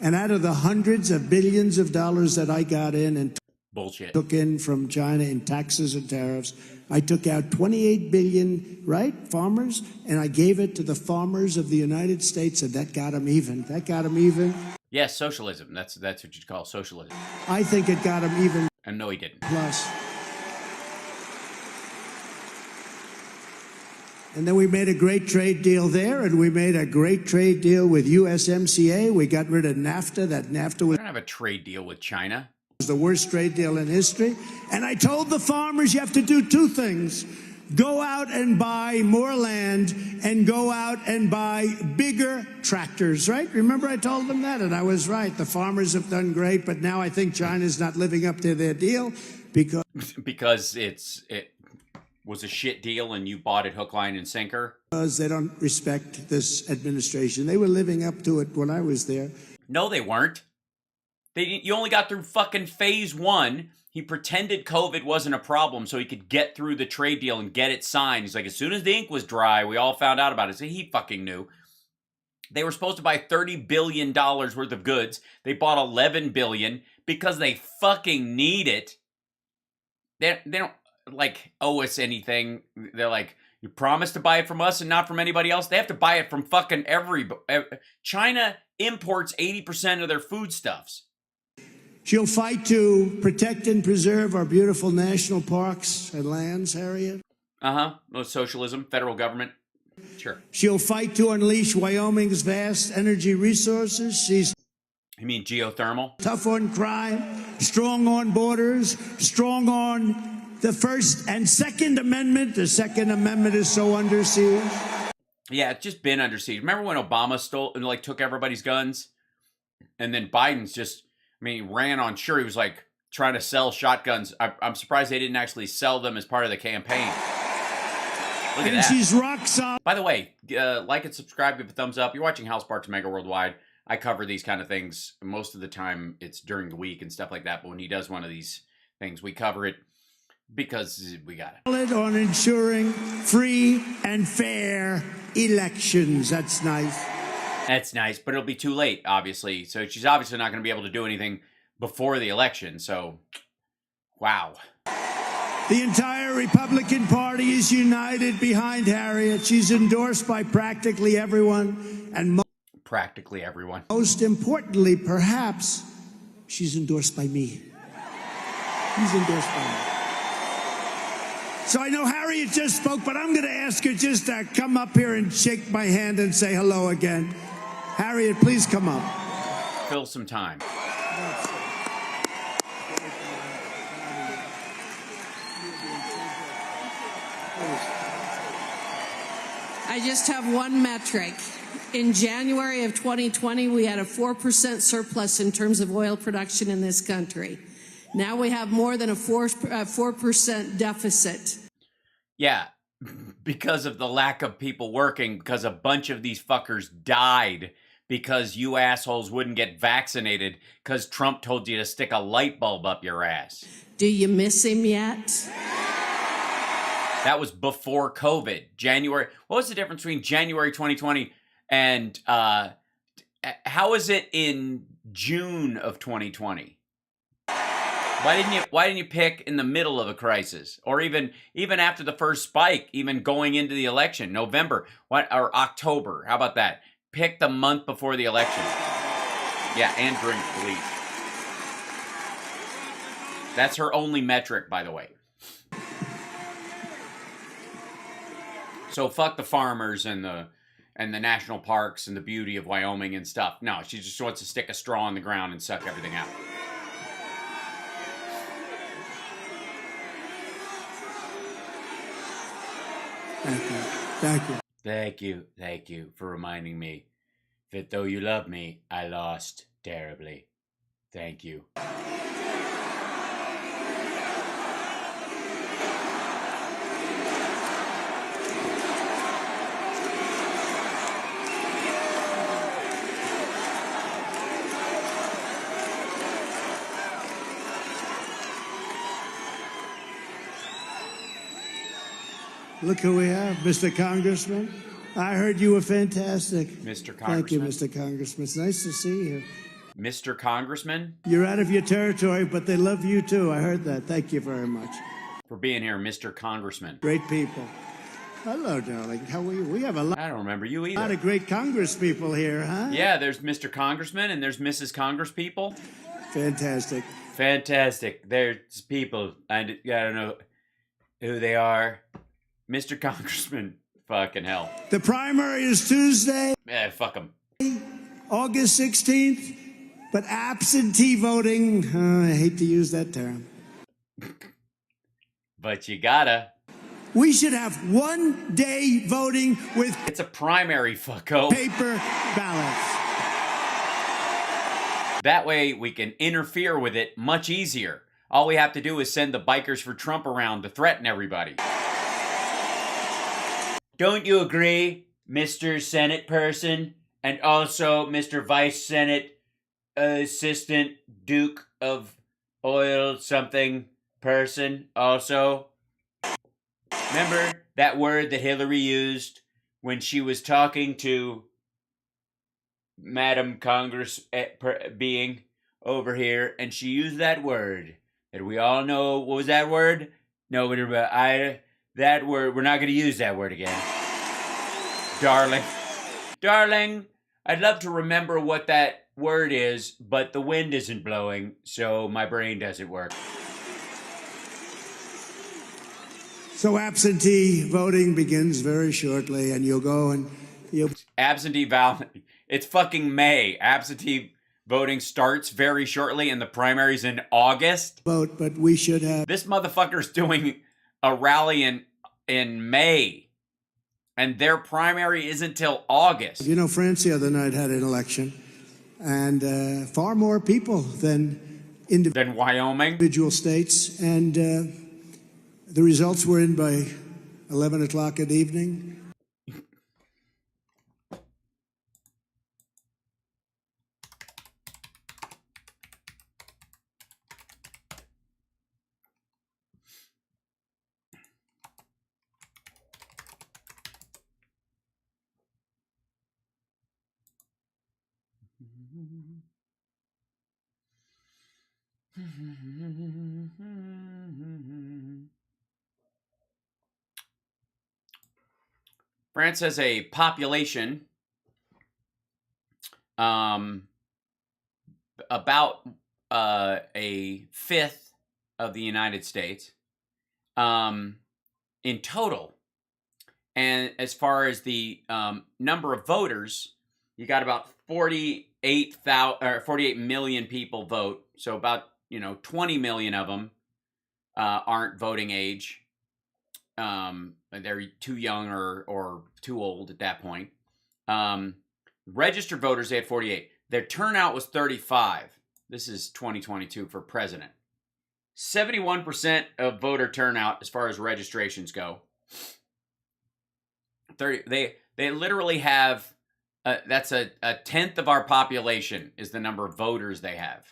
Speaker 4: And out of the hundreds of billions of dollars that I got in and
Speaker 1: Bullshit.
Speaker 4: took in from China in taxes and tariffs, I took out $28 billion, right, farmers, and I gave it to the farmers of the United States, and that got them even. That got them even.
Speaker 1: Yes, socialism. That's what you'd call socialism.
Speaker 4: I think it got them even
Speaker 1: And no, he didn't.
Speaker 4: plus. And then we made a great trade deal there, and we made a great trade deal with USMCA. We got rid of NAFTA. That NAFTA
Speaker 1: We
Speaker 4: was
Speaker 1: don't have a trade deal with China.
Speaker 4: the worst trade deal in history. And I told the farmers, you have to do two things. Go out and buy more land and go out and buy bigger tractors, right? Remember I told them that? And I was right. The farmers have done great, but now I think China's not living up to their deal
Speaker 1: Because it was a shit deal and you bought it hook, line, and sinker.
Speaker 4: they don't respect this administration. They were living up to it when I was there.
Speaker 1: No, they weren't. You only got through fucking phase one. He pretended COVID wasn't a problem so he could get through the trade deal and get it signed. He's like, as soon as the ink was dry, we all found out about it. So he fucking knew. They were supposed to buy $30 billion worth of goods. They bought $11 billion because they fucking need it. They don't like owe us anything. They're like, you promised to buy it from us and not from anybody else. They have to buy it from fucking China imports 80% of their foodstuffs.
Speaker 4: She'll fight to protect and preserve our beautiful national parks and lands, Harriet.
Speaker 1: No, socialism, federal government. Sure.
Speaker 4: She'll fight to unleash Wyoming's vast energy resources. She's
Speaker 1: You mean geothermal?
Speaker 4: tough on crime, strong on borders, strong on the First and Second Amendment. The Second Amendment is so under siege.
Speaker 1: Yeah, it's just been under siege. Remember when Obama took everybody's guns? And then Biden's just, he ran on, sure, he was like trying to sell shotguns. I'm surprised they didn't actually sell them as part of the campaign. Look at
Speaker 4: And
Speaker 1: that.
Speaker 4: she's rock solid.
Speaker 1: By the way, like and subscribe, give a thumbs up. You're watching HAL Sparks Mega Worldwide. I cover these kind of things. Most of the time, it's during the week and stuff like that. But when he does one of these things, we cover it because we got it.
Speaker 4: On ensuring free and fair elections. That's nice.
Speaker 1: That's nice, but it'll be too late, obviously. So she's obviously not going to be able to do anything before the election. So, wow.
Speaker 4: The entire Republican Party is united behind Harriet. She's endorsed by practically everyone. And
Speaker 1: Practically everyone.
Speaker 4: most importantly, perhaps, she's endorsed by me. She's endorsed by me. So I know Harriet just spoke, but I'm going to ask her just to come up here and shake my hand and say hello again. Harriet, please come up.
Speaker 1: Fill some time.
Speaker 3: I just have one metric. In January of 2020, we had a 4% surplus in terms of oil production in this country. Now we have more than a 4% deficit.
Speaker 1: Yeah, because of the lack of people working, because a bunch of these fuckers died because you assholes wouldn't get vaccinated because Trump told you to stick a light bulb up your ass.
Speaker 3: Do you miss him yet?
Speaker 1: That was before COVID. January. What was the difference between January 2020 and how is it in June of 2020? Why didn't you pick in the middle of a crisis, or even after the first spike, even going into the election, November, or October? How about that? Pick the month before the election. Yeah, and drink, please. That's her only metric, by the way. So fuck the farmers and the national parks and the beauty of Wyoming and stuff. No, she just wants to stick a straw in the ground and suck everything out.
Speaker 4: Thank you. Thank you.
Speaker 1: Thank you. Thank you for reminding me that though you love me, I lost terribly. Thank you.
Speaker 4: Look who we have, Mr. Congressman. I heard you were fantastic.
Speaker 1: Mr. Congressman.
Speaker 4: Thank you, Mr. Congressman. It's nice to see you.
Speaker 1: Mr. Congressman?
Speaker 4: You're out of your territory, but they love you too. I heard that. Thank you very much.
Speaker 1: For being here, Mr. Congressman.
Speaker 4: Great people. Hello, darling. How are you? We have a lot
Speaker 1: I don't remember you either.
Speaker 4: of great Congress people here, huh?
Speaker 1: Yeah, there's Mr. Congressman and there's Mrs. Congress people.
Speaker 4: Fantastic.
Speaker 1: Fantastic. There's people. I don't know who they are. Mr. Congressman. Fucking hell.
Speaker 4: The primary is Tuesday,
Speaker 1: Fuck them.
Speaker 4: August 16th, but absentee voting, I hate to use that term.
Speaker 1: But you gotta.
Speaker 4: We should have 1 day voting with
Speaker 1: It's a primary, fucko.
Speaker 4: paper ballots.
Speaker 1: That way we can interfere with it much easier. All we have to do is send the bikers for Trump around to threaten everybody. Don't you agree, Mr. Senate person? And also Mr. Vice Senate Assistant Duke of Oil something person also? Remember that word that Hillary used when she was talking to Madam Congress being over here, and she used that word that we all know. What was that word? No, that word, we're not going to use that word again. Darling. Darling, I'd love to remember what that word is, but the wind isn't blowing, so my brain doesn't work.
Speaker 4: So absentee voting begins very shortly, and you'll go and you'll...
Speaker 1: Absentee ballot. It's fucking May. Absentee voting starts very shortly, and the primary's in August.
Speaker 4: vote, but we should have...
Speaker 1: This motherfucker's doing a rally in May. And their primary isn't till August.
Speaker 4: You know, France the other night had an election, and far more people than
Speaker 1: Then Wyoming.
Speaker 4: individual states, and the results were in by 11 o'clock at evening.
Speaker 1: France has a population about a fifth of the United States in total. And as far as the number of voters, you got about 48 million people vote. So about 20 million of them aren't voting age. They're too young or too old at that point. Registered voters, they had 48. Their turnout was 35. This is 2022 for president. 71% of voter turnout as far as registrations go. They literally have That's a tenth of our population is the number of voters they have.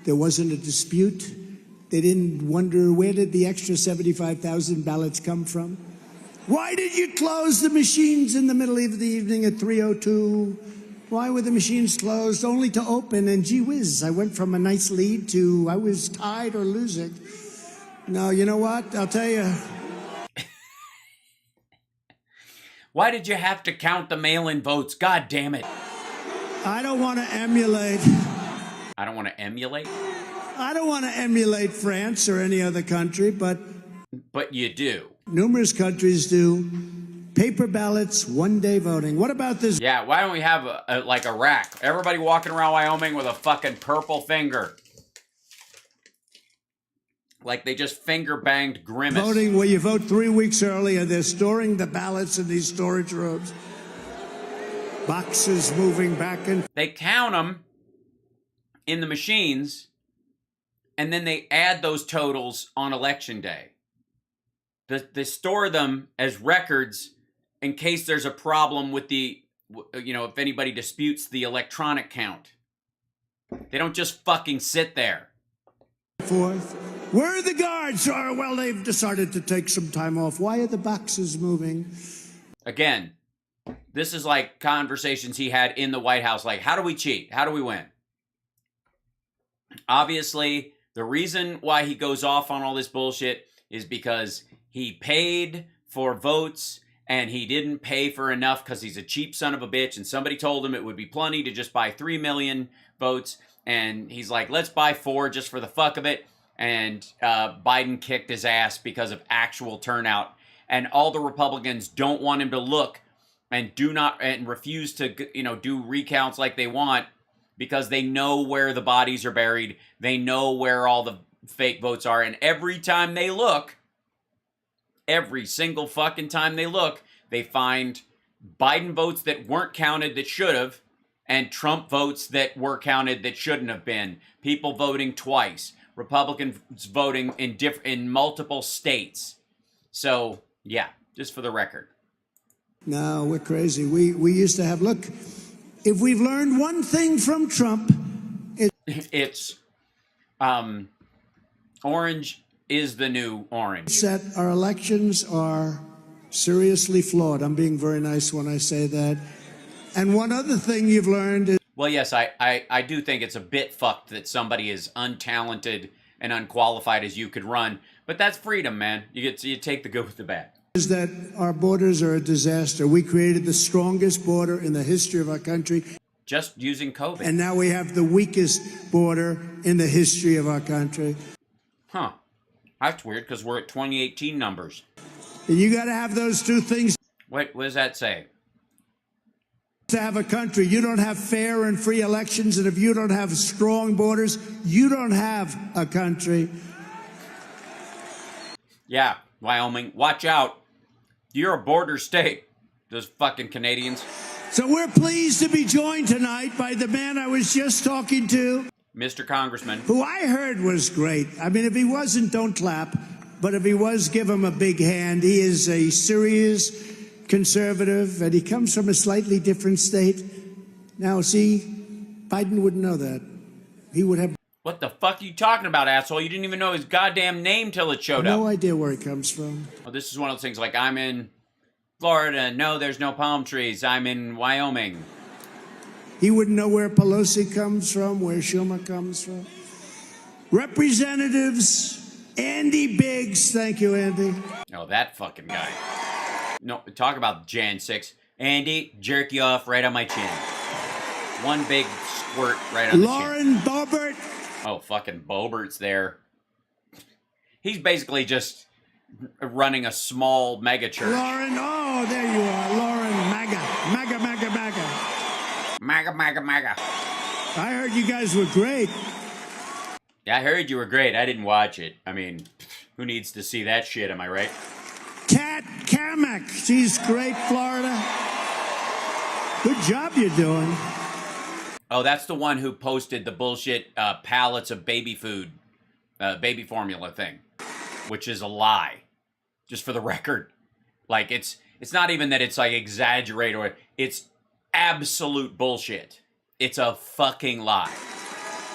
Speaker 4: There wasn't a dispute. They didn't wonder, where did the extra 75,000 ballots come from? Why did you close the machines in the middle of the evening at 3:02? Why were the machines closed only to open? And gee whiz, I went from a nice lead to I was tied or losing. No, you know what? I'll tell you.
Speaker 1: Why did you have to count the mail-in votes? God damn it.
Speaker 4: I don't want to emulate.
Speaker 1: I don't want to emulate?
Speaker 4: I don't want to emulate France or any other country, but
Speaker 1: you do.
Speaker 4: Numerous countries do. Paper ballots, one-day voting. What about this?
Speaker 1: Yeah, why don't we have like Iraq? Everybody walking around Wyoming with a fucking purple finger. Like they just finger-banged Grimace.
Speaker 4: Voting where you vote 3 weeks earlier. They're storing the ballots in these storage rooms. Boxes moving back and...
Speaker 1: They count them in the machines, and then they add those totals on election day. They store them as records in case there's a problem with the, if anybody disputes the electronic count. They don't just fucking sit there.
Speaker 4: Forth. Where are the guards? Oh, well, they've decided to take some time off. Why are the boxes moving?
Speaker 1: Again, this is like conversations he had in the White House. Like, how do we cheat? How do we win? Obviously, the reason why he goes off on all this bullshit is because he paid for votes and he didn't pay for enough because he's a cheap son of a bitch, and somebody told him it would be plenty to just buy 3 million votes, and he's like, let's buy 4 just for the fuck of it, and Biden kicked his ass because of actual turnout, and all the Republicans don't want him to look and refuse to do recounts like they want because they know where the bodies are buried, they know where all the fake votes are, and every time they look, every single fucking time they look, they find Biden votes that weren't counted that should have, and Trump votes that were counted that shouldn't have been. People voting twice. Republicans voting in multiple states. So, yeah, just for the record.
Speaker 4: No, we're crazy. We used to have, look, if we've learned one thing from Trump,
Speaker 1: it's orange is the new orange.
Speaker 4: That our elections are seriously flawed. I'm being very nice when I say that. And one other thing you've learned is...
Speaker 1: Well, yes, I do think it's a bit fucked that somebody as untalented and unqualified as you could run. But that's freedom, man. You take the good with the bad.
Speaker 4: Is that our borders are a disaster. We created the strongest border in the history of our country.
Speaker 1: Just using COVID.
Speaker 4: And now we have the weakest border in the history of our country.
Speaker 1: Huh. That's weird because we're at 2018 numbers.
Speaker 4: And you got to have those two things.
Speaker 1: What does that say?
Speaker 4: To have a country, you don't have fair and free elections, and if you don't have strong borders, you don't have a country.
Speaker 1: Yeah, Wyoming, watch out. You're a border state, those fucking Canadians.
Speaker 4: So we're pleased to be joined tonight by the man I was just talking to.
Speaker 1: Mr. Congressman.
Speaker 4: Who I heard was great. I mean, if he wasn't, don't clap. But if he was, give him a big hand. He is a serious conservative, and he comes from a slightly different state. Now, see, Biden wouldn't know that. He would have...
Speaker 1: What the fuck are you talking about, asshole? You didn't even know his goddamn name till it showed up.
Speaker 4: No idea where he comes from.
Speaker 1: Well, this is one of those things like, I'm in Florida. No, there's no palm trees. I'm in Wyoming.
Speaker 4: He wouldn't know where Pelosi comes from, where Schumer comes from. Representatives, Andy Biggs. Thank you, Andy.
Speaker 1: Oh, that fucking guy. No, talk about Jan 6. Andy, jerk you off right on my chin. One big squirt right on the chin.
Speaker 4: Lauren Boebert.
Speaker 1: Oh, fucking Boebert's there. He's basically just running a small mega church.
Speaker 4: Lauren, oh, there you are. Lauren, MAGA, MAGA, MAGA, MAGA.
Speaker 1: MAGA, MAGA, MAGA.
Speaker 4: I heard you guys were great.
Speaker 1: Yeah, I heard you were great. I didn't watch it. I mean, who needs to see that shit, am I right?
Speaker 4: Kat Kamek, she's great, Florida. Good job you're doing.
Speaker 1: Oh, that's the one who posted the bullshit pallets of baby food, baby formula thing, which is a lie. Just for the record, like it's not even that it's like exaggerated or it's absolute bullshit. It's a fucking lie.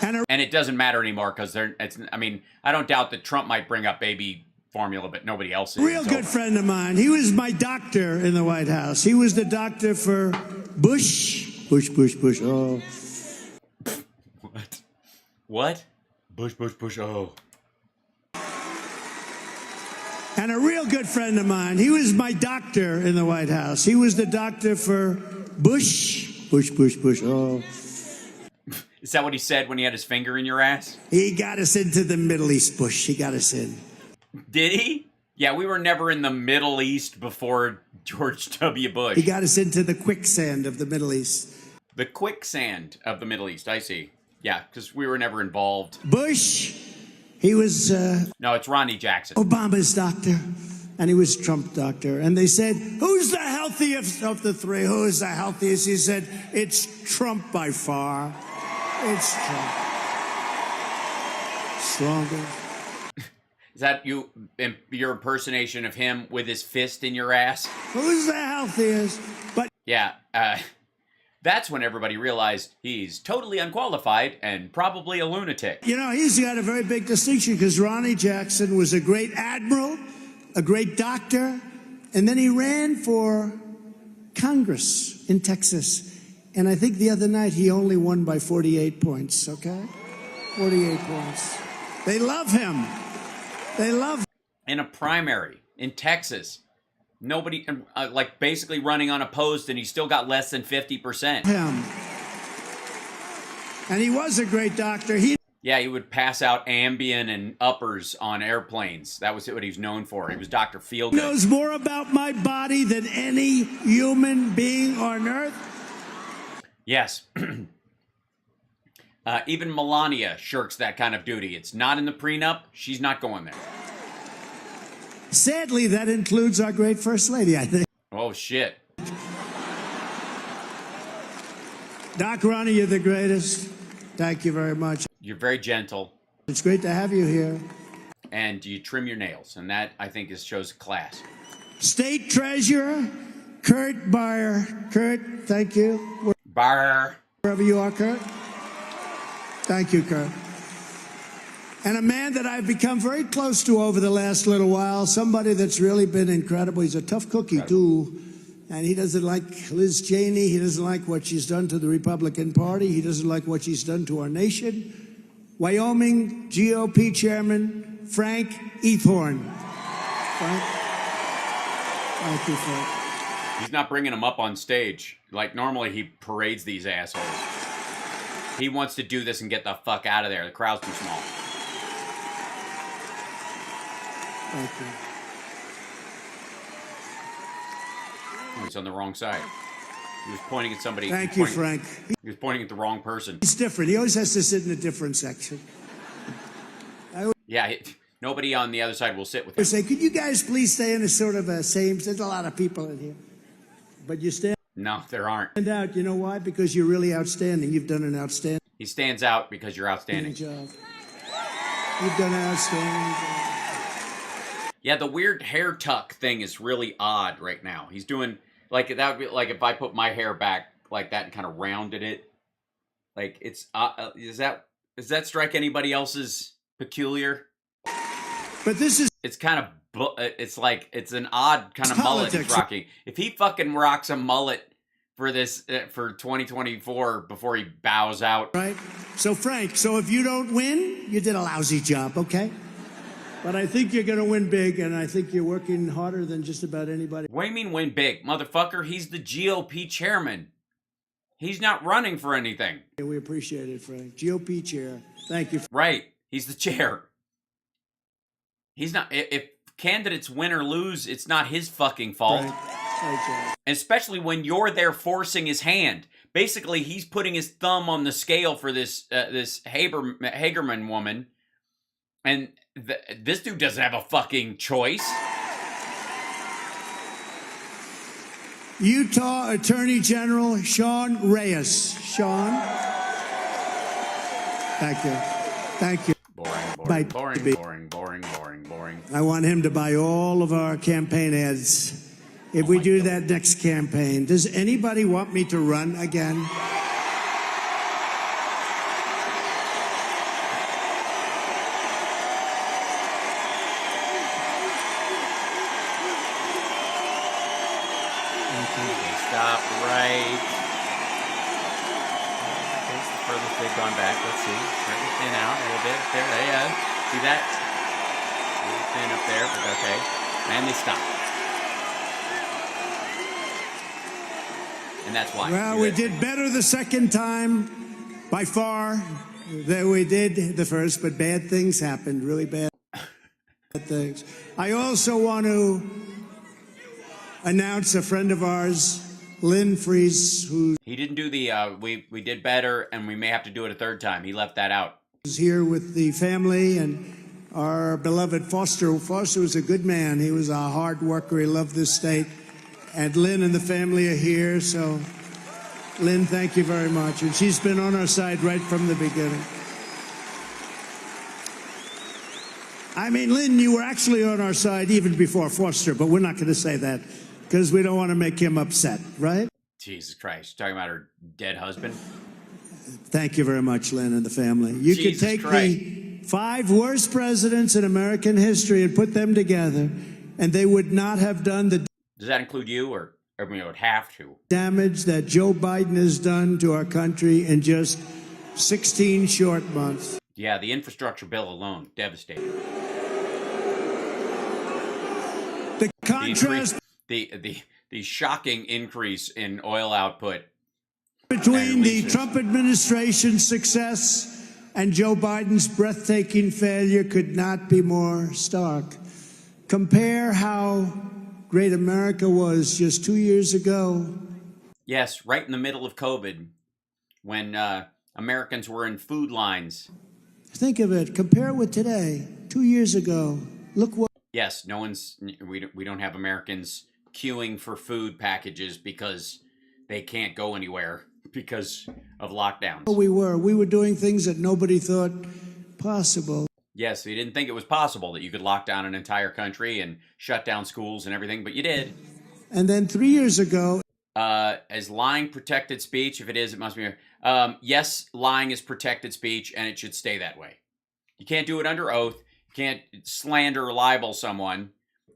Speaker 1: And it doesn't matter anymore because I mean, I don't doubt that Trump might bring up baby formula, but nobody else is.
Speaker 4: Real good friend of mine. He was my doctor in the White House. He was the doctor for Bush. Bush. Oh.
Speaker 1: What? Bush. Oh.
Speaker 4: And a real good friend of mine. He was my doctor in the White House. He was the doctor for Bush. Oh.
Speaker 1: Is that what he said when he had his finger in your ass?
Speaker 4: He got us into the Middle East, Bush. He got us in.
Speaker 1: Did he? Yeah, we were never in the Middle East before George W. Bush.
Speaker 4: He got us into the quicksand of the Middle East.
Speaker 1: The quicksand of the Middle East, I see. Yeah, because we were never involved.
Speaker 4: Bush, he was...
Speaker 1: No, it's Ronnie Jackson.
Speaker 4: Obama's doctor, and he was Trump's doctor. And they said, who's the healthiest of the three? Who is the healthiest? He said, it's Trump by far. It's Trump. Stronger.
Speaker 1: Is that your impersonation of him with his fist in your ass?
Speaker 4: Who's the healthiest? But
Speaker 1: yeah, that's when everybody realized he's totally unqualified and probably a lunatic.
Speaker 4: You know, he's got a very big distinction because Ronnie Jackson was a great admiral, a great doctor, and then he ran for Congress in Texas. And I think the other night he only won by 48 points, okay? 48 points. They love him. They love him.
Speaker 1: In a primary in Texas, nobody, like basically running unopposed, and he still got less than 50%.
Speaker 4: Him. And he was a great doctor.
Speaker 1: Yeah, he would pass out Ambien and uppers on airplanes. That was what he was known for. He was Dr. Feelgood.
Speaker 4: He knows more about my body than any human being on earth.
Speaker 1: Yes. Even Melania shirks that kind of duty. It's not in the prenup. She's not going there.
Speaker 4: Sadly, that includes our great First Lady, I think.
Speaker 1: Oh, shit.
Speaker 4: Doc Ronnie, you're the greatest. Thank you very much.
Speaker 1: You're very gentle.
Speaker 4: It's great to have you here.
Speaker 1: And you trim your nails, and that, I think, shows class.
Speaker 4: State Treasurer, Kurt Beyer. Kurt, thank you.
Speaker 1: Beyer.
Speaker 4: Wherever you are, Kurt. Thank you, Kurt. And a man that I've become very close to over the last little while, somebody that's really been incredible. He's a tough cookie, too. And he doesn't like Liz Cheney. He doesn't like what she's done to the Republican Party. He doesn't like what she's done to our nation. Wyoming GOP Chairman Frank Eathorn. Frank? Thank you, Frank.
Speaker 1: He's not bringing him up on stage. Like, normally he parades these assholes. He wants to do this and get the fuck out of there. The crowd's too small.
Speaker 4: Thank you.
Speaker 1: Oh, he's on the wrong side. He was pointing at somebody.
Speaker 4: Thank you, Frank.
Speaker 1: He was pointing at the wrong person.
Speaker 4: He's different. He always has to sit in a different section.
Speaker 1: Yeah, nobody on the other side will sit with
Speaker 4: I
Speaker 1: him.
Speaker 4: say, could you guys please stay in a sort of a same? There's a lot of people in here. But you stand
Speaker 1: No, there aren't.
Speaker 4: out. You know why? Because you're really outstanding. You've done an outstanding
Speaker 1: He stands out because you're outstanding.
Speaker 4: job. You've done an outstanding job.
Speaker 1: Yeah, the weird hair tuck thing is really odd right now. He's doing, like, that would be like if I put my hair back like that and kind of rounded it. Like, it's, does that strike anybody else's peculiar?
Speaker 4: But this is
Speaker 1: It's kind of, it's like, it's an odd kind of mullet he's
Speaker 4: politics.
Speaker 1: rocking. If he fucking rocks a mullet for this, for 2024 before he bows out.
Speaker 4: right. So, Frank, so if you don't win, you did a lousy job, okay? But I think you're going to win big, and I think you're working harder than just about anybody.
Speaker 1: What do you mean win big? Motherfucker, he's the GOP chairman. He's not running for anything.
Speaker 4: We appreciate it, Frank. GOP chair. Thank you.
Speaker 1: Right. He's the chair. He's not, if candidates win or lose, it's not his fucking fault.
Speaker 4: Frank. Right,
Speaker 1: And especially when you're there forcing his hand. Basically, he's putting his thumb on the scale for this Hageman woman. And this dude doesn't have a fucking choice.
Speaker 4: Utah Attorney General Sean Reyes. Sean. Thank you. Thank you.
Speaker 1: Boring, boring.
Speaker 4: I want him to buy all of our campaign ads if we do that next campaign. Does anybody want me to run again?
Speaker 1: Stop right. That's the furthest they've gone back. Let's see. Starting to thin out a little bit. There, see that? A little thin up there, but okay. And they stop. And that's why.
Speaker 4: Well, we did better the second time, by far, than we did the first, but bad things happened, really bad things. I also want to announce a friend of ours, Lynn Fries, who
Speaker 1: he didn't do the we did better, and we may have to do it a third time. He left that out.
Speaker 4: is here with the family and our beloved Foster. Foster was a good man. He was a hard worker. He loved this state. And Lynn and the family are here. So, Lynn, thank you very much. And she's been on our side right from the beginning. I mean, Lynn, you were actually on our side even before Foster, but we're not going to say that because we don't want to make him upset, right?
Speaker 1: Jesus Christ. Talking about her dead husband?
Speaker 4: Thank you very much, Lynn and the family. You could take the 5 worst presidents in American history and put them together, and they would not have done the
Speaker 1: Does that include you, or I mean, it would have to?
Speaker 4: Damage that Joe Biden has done to our country in just 16 short months.
Speaker 1: Yeah, the infrastructure bill alone, devastating.
Speaker 4: The contrast
Speaker 1: the shocking increase in oil output
Speaker 4: between the Trump administration's success and Joe Biden's breathtaking failure could not be more stark. Compare how great America was just 2 years ago.
Speaker 1: Yes, right in the middle of COVID, when Americans were in food lines.
Speaker 4: Think of it. Compare it with today. 2 years ago. Look what.
Speaker 1: Yes, we don't have Americans queuing for food packages because they can't go anywhere because of lockdowns.
Speaker 4: We were doing things that nobody thought possible.
Speaker 1: Yes, we didn't think it was possible that you could lock down an entire country and shut down schools and everything, but you did.
Speaker 4: And then 3 years ago.
Speaker 1: Is lying protected speech? If it is, it must be. Yes, lying is protected speech, and it should stay that way. You can't do it under oath. You can't slander or libel someone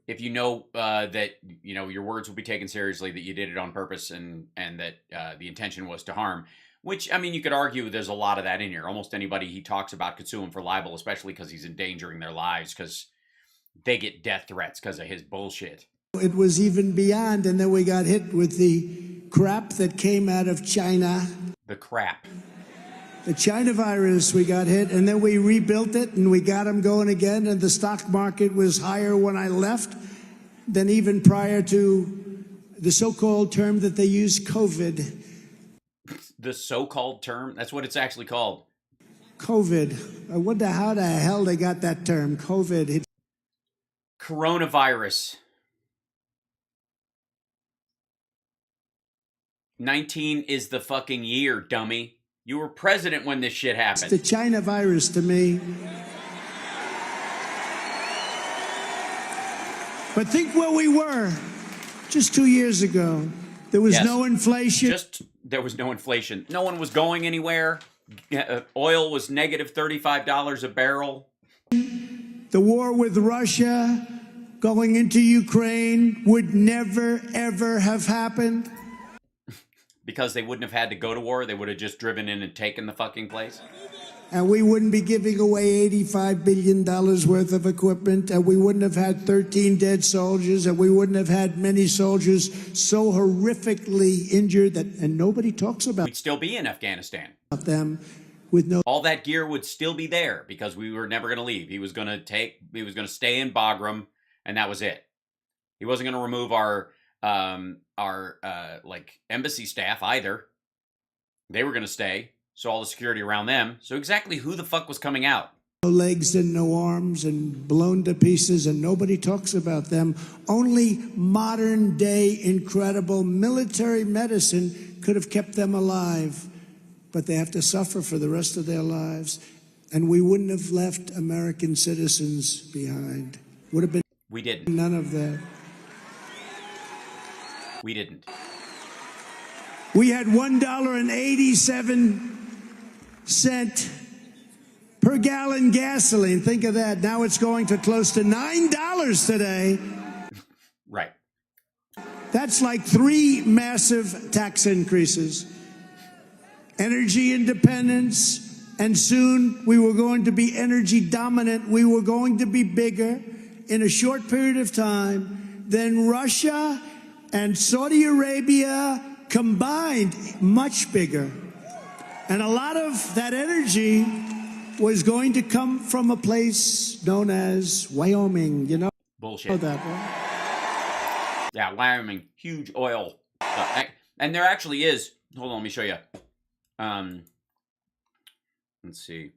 Speaker 1: if you know that your words will be taken seriously, that you did it on purpose, and that the intention was to harm. Which, I mean, you could argue there's a lot of that in here. Almost anybody he talks about could sue him for libel, especially because he's endangering their lives because they get death threats because of his bullshit.
Speaker 4: It was even beyond, and then we got hit with the crap that came out of China.
Speaker 1: The crap.
Speaker 4: The China virus, we got hit, and then we rebuilt it, and we got them going again, and the stock market was higher when I left than even prior to the so-called term that they use, COVID.
Speaker 1: The so-called term? That's what it's actually called.
Speaker 4: COVID. I wonder how the hell they got that term, COVID.
Speaker 1: Coronavirus. 19 is the fucking year, dummy. You were president when this shit happened.
Speaker 4: It's the China virus to me. But think where we were just 2 years ago. There was no inflation.
Speaker 1: There was no inflation. No one was going anywhere. Oil was negative $35 a barrel.
Speaker 4: The war with Russia going into Ukraine would never, ever have happened.
Speaker 1: Because they wouldn't have had to go to war. They would have just driven in and taken the fucking place.
Speaker 4: And we wouldn't be giving away $85 billion worth of equipment. And we wouldn't have had 13 dead soldiers. And we wouldn't have had many soldiers so horrifically injured that, and nobody talks about.
Speaker 1: We'd still be in Afghanistan.
Speaker 4: Them with no.
Speaker 1: All that gear would still be there because we were never going to leave. He was going to stay in Bagram, and that was it. He wasn't going to remove our embassy staff either. They were going to stay, so all the security around them. So exactly who the fuck was coming out?
Speaker 4: No legs and no arms and blown to pieces, and nobody talks about them. Only modern day incredible military medicine could have kept them alive, but they have to suffer for the rest of their lives. and we wouldn't have left American citizens behind. Would have been
Speaker 1: We didn't.
Speaker 4: none of that.
Speaker 1: We didn't.
Speaker 4: We had $1.87 per gallon gasoline. Think of that. Now it's going to close to $9 today.
Speaker 1: Right.
Speaker 4: That's like 3 massive tax increases. Energy independence, and soon we were going to be energy dominant. We were going to be bigger in a short period of time than Russia and Saudi Arabia combined, much bigger. And a lot of that energy was going to come from a place known as Wyoming, you know?
Speaker 1: Bullshit.
Speaker 4: That, right?
Speaker 1: Yeah, Wyoming, huge oil. And there actually is, hold on, let me show you. Let's see.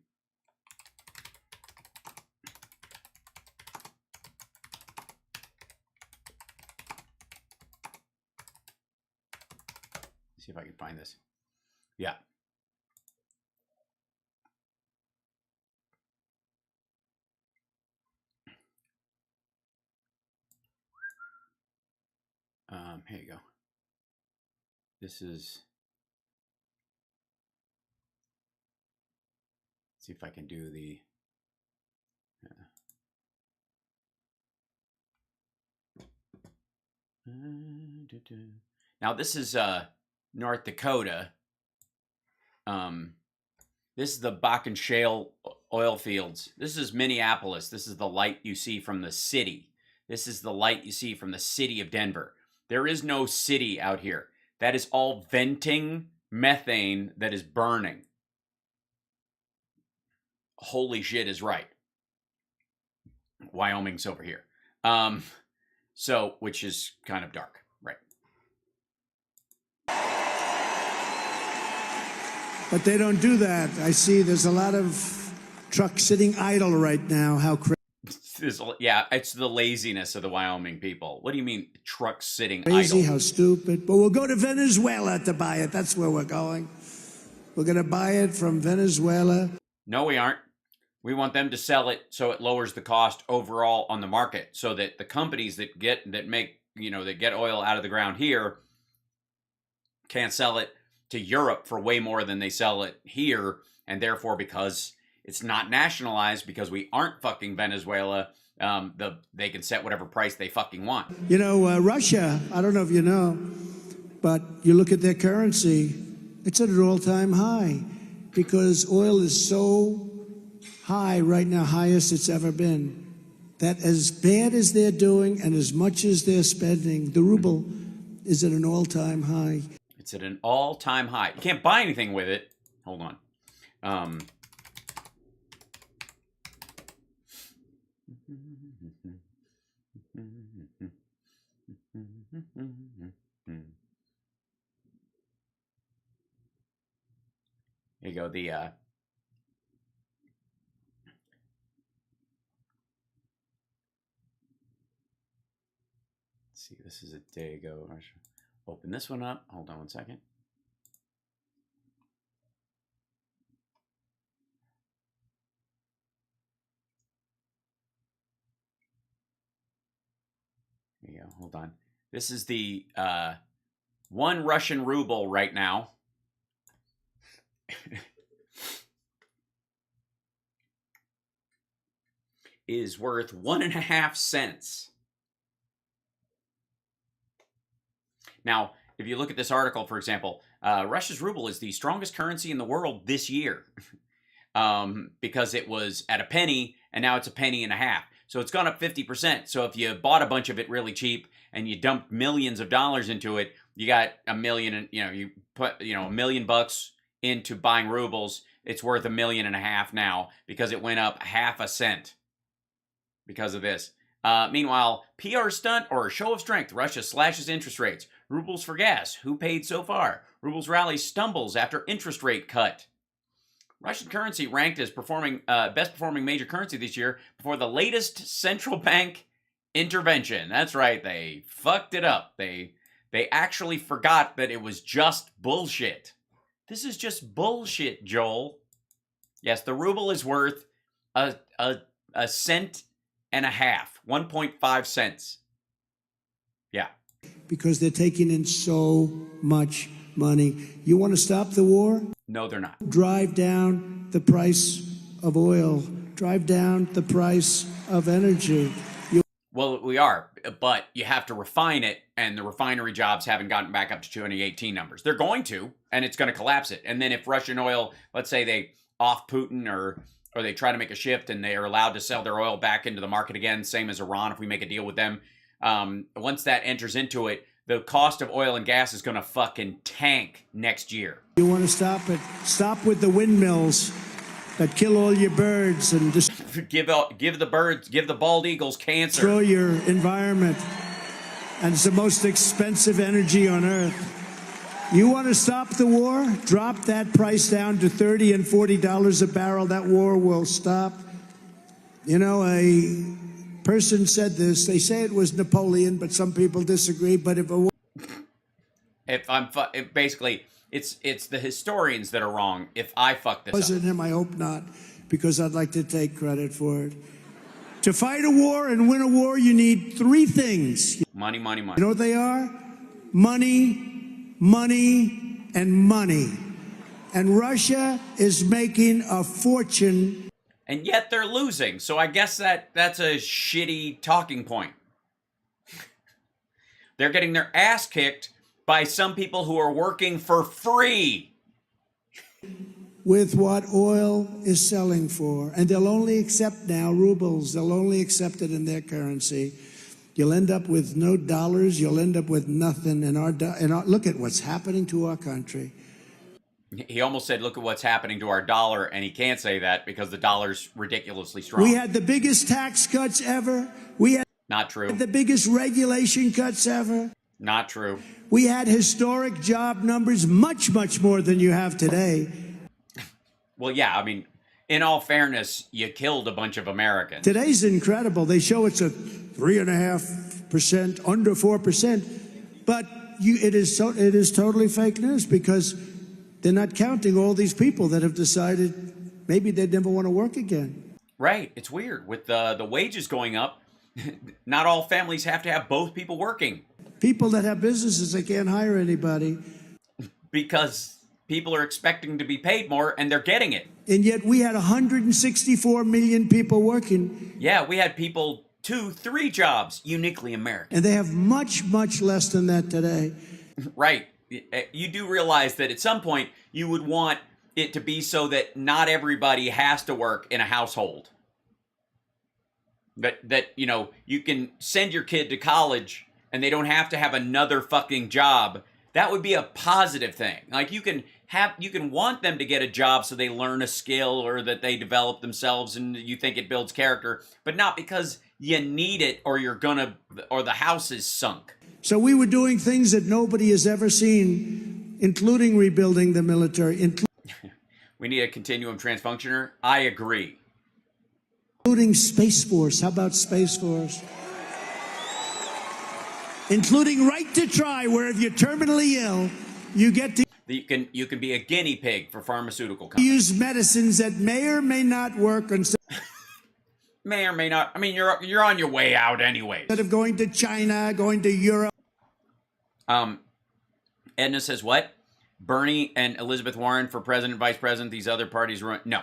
Speaker 1: See if I can find this. Yeah. Here you go. This is, let's see if I can do the, now this is North Dakota. This is the Bakken Shale oil fields. This is Minneapolis. This is the light you see from the city. This is the light you see from the city of Denver. There is no city out here. That is all venting methane that is burning. Holy shit is right. Wyoming's over here. So, which is kind of dark, right?
Speaker 4: But they don't do that. I see there's a lot of trucks sitting idle right now. How
Speaker 1: Yeah, it's the laziness of the Wyoming people. What do you mean trucks sitting
Speaker 4: crazy,
Speaker 1: idle?
Speaker 4: how stupid. But we'll go to Venezuela to buy it. That's where we're going. We're going to buy it from Venezuela.
Speaker 1: No, we aren't. We want them to sell it so it lowers the cost overall on the market, so that the companies that get oil out of the ground here can't sell it to Europe for way more than they sell it here, and therefore, because it's not nationalized, because we aren't fucking Venezuela, they can set whatever price they fucking want.
Speaker 4: You know, Russia, I don't know if you know, but you look at their currency, it's at an all-time high because oil is so high right now, highest it's ever been, that as bad as they're doing and as much as they're spending, the ruble is at an all-time high.
Speaker 1: It's at an all-time high. You can't buy anything with it. Hold on. Here you go. Let's see, this is a day ago. Open this one up. Hold on one second. There you go. Hold on. This is the 1 Russian ruble right now. Is worth 1.5 cents. Now, if you look at this article, for example, Russia's ruble is the strongest currency in the world this year because it was at a penny and now it's a penny and a half. So it's gone up 50%. So if you bought a bunch of it really cheap and you dumped millions of dollars into it, you got a million, and you put $1 million into buying rubles. It's worth $1.5 million now because it went up 0.5 cent because of this. Meanwhile, PR stunt or a show of strength, Russia slashes interest rates. Rubles for gas. Who paid so far? Rubles rally stumbles after interest rate cut. Russian currency ranked as best performing major currency this year before the latest central bank intervention. That's right, they fucked it up. They actually forgot that it was just bullshit. This is just bullshit, Joel. Yes, the ruble is worth a cent and a half, 1.5 cents. Yeah.
Speaker 4: Because they're taking in so much money. You want to stop the war?
Speaker 1: No, they're not.
Speaker 4: Drive down the price of oil. Drive down the price of energy.
Speaker 1: Well, we are, but you have to refine it, and the refinery jobs haven't gotten back up to 2018 numbers. They're going to, and it's going to collapse it. And then if Russian oil, let's say they off Putin or they try to make a shift and they are allowed to sell their oil back into the market again, same as Iran, if we make a deal with them, once that enters into it, the cost of oil and gas is going to fucking tank next year.
Speaker 4: You want to stop it? Stop with the windmills that kill all your birds and
Speaker 1: give the bald eagles cancer.
Speaker 4: Destroy your environment. And it's the most expensive energy on earth. You want to stop the war? Drop that price down to $30 and $40 a barrel. That war will stop. You know, a person said this. They say it was Napoleon, but some people disagree. But
Speaker 1: basically, it's the historians that are wrong. If I fuck this
Speaker 4: wasn't him, I hope not, because I'd like to take credit for it. To fight a war and win a war, you need three things.
Speaker 1: Money, money, money.
Speaker 4: You know what they are? Money, money, and money. And Russia is making a fortune.
Speaker 1: And yet they're losing. So I guess that's a shitty talking point. They're getting their ass kicked by some people who are working for free.
Speaker 4: With what oil is selling for. And they'll only accept now rubles. They'll only accept it in their currency. You'll end up with no dollars. You'll end up with nothing. And look at what's happening to our country.
Speaker 1: He almost said, look at what's happening to our dollar, and he can't say that because the dollar's ridiculously strong.
Speaker 4: We had the biggest tax cuts ever. We had
Speaker 1: not true.
Speaker 4: The biggest regulation cuts ever.
Speaker 1: Not true.
Speaker 4: We had historic job numbers, much, much more than you have today.
Speaker 1: Well, yeah, I mean, in all fairness, you killed a bunch of Americans.
Speaker 4: Today's incredible. They show it's a 3.5%, under 4%. But it is totally fake news because they're not counting all these people that have decided maybe they'd never want to work again.
Speaker 1: Right. It's weird. With the wages going up, not all families have to have both people working.
Speaker 4: People that have businesses, they can't hire anybody.
Speaker 1: Because people are expecting to be paid more, and they're getting it.
Speaker 4: And yet we had 164 million people working.
Speaker 1: Yeah, we had people 2-3 jobs, uniquely American.
Speaker 4: And they have much, much less than that today.
Speaker 1: Right. You do realize that at some point you would want it to be so that not everybody has to work in a household. That you know, you can send your kid to college and they don't have to have another fucking job. That would be a positive thing. Like you can want them to get a job so they learn a skill or that they develop themselves and you think it builds character, but not because you need it or the house is sunk.
Speaker 4: So we were doing things that nobody has ever seen, including rebuilding the military.
Speaker 1: We need a continuum transfunctioner. I agree.
Speaker 4: Including Space Force. How about Space Force? Including right to try, where if you're terminally ill, you get to
Speaker 1: you can be a guinea pig for pharmaceutical companies.
Speaker 4: Use medicines that may or may not work.
Speaker 1: May or may not. I mean, you're on your way out anyway.
Speaker 4: Instead of going to China, going to Europe.
Speaker 1: Edna says what? Bernie and Elizabeth Warren for president, vice president. These other parties run. No.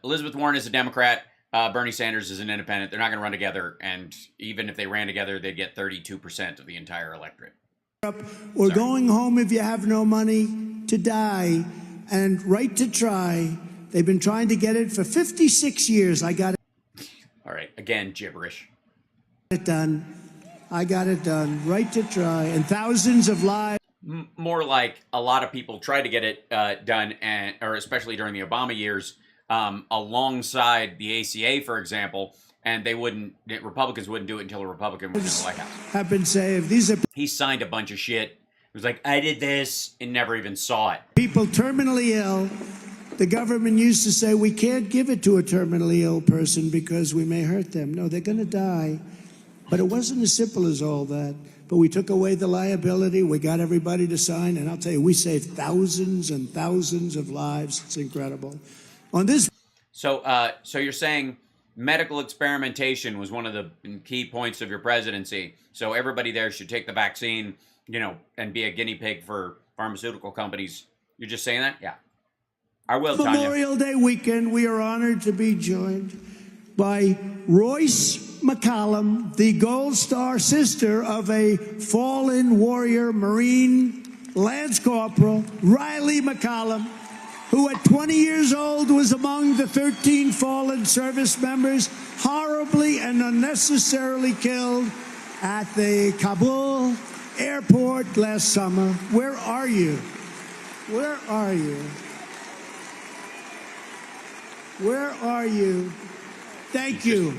Speaker 1: Elizabeth Warren is a Democrat. Bernie Sanders is an independent. They're not going to run together. And even if they ran together, they'd get 32% of the entire electorate.
Speaker 4: Or going home if you have no money to die and right to try. They've been trying to get it for 56 years. I got it.
Speaker 1: All right. Again, gibberish.
Speaker 4: It done. I got it done. Right to try. And thousands of lives.
Speaker 1: More like a lot of people tried to get it done, or especially during the Obama years, alongside the ACA, for example, and Republicans wouldn't do it until a Republican was in the White House.
Speaker 4: Have been saved.
Speaker 1: He signed a bunch of shit. It was like, I did this, and never even saw it.
Speaker 4: People terminally ill. The government used to say, we can't give it to a terminally ill person because we may hurt them. No, they're going to die. But it wasn't as simple as all that. but we took away the liability. We got everybody to sign, and I'll tell you, we saved thousands and thousands of lives. It's incredible. On this,
Speaker 1: so you're saying medical experimentation was one of the key points of your presidency. So everybody there should take the vaccine, you know, and be a guinea pig for pharmaceutical companies. You're just saying that? Yeah. I will, Tanya.
Speaker 4: Memorial Day weekend, we are honored to be joined by Royce McCallum, the Gold Star sister of a fallen warrior Marine Lance Corporal, Riley McCallum, who at 20 years old was among the 13 fallen service members horribly and unnecessarily killed at the Kabul airport last summer. Where are you? Where are you? Where are you? Thank you.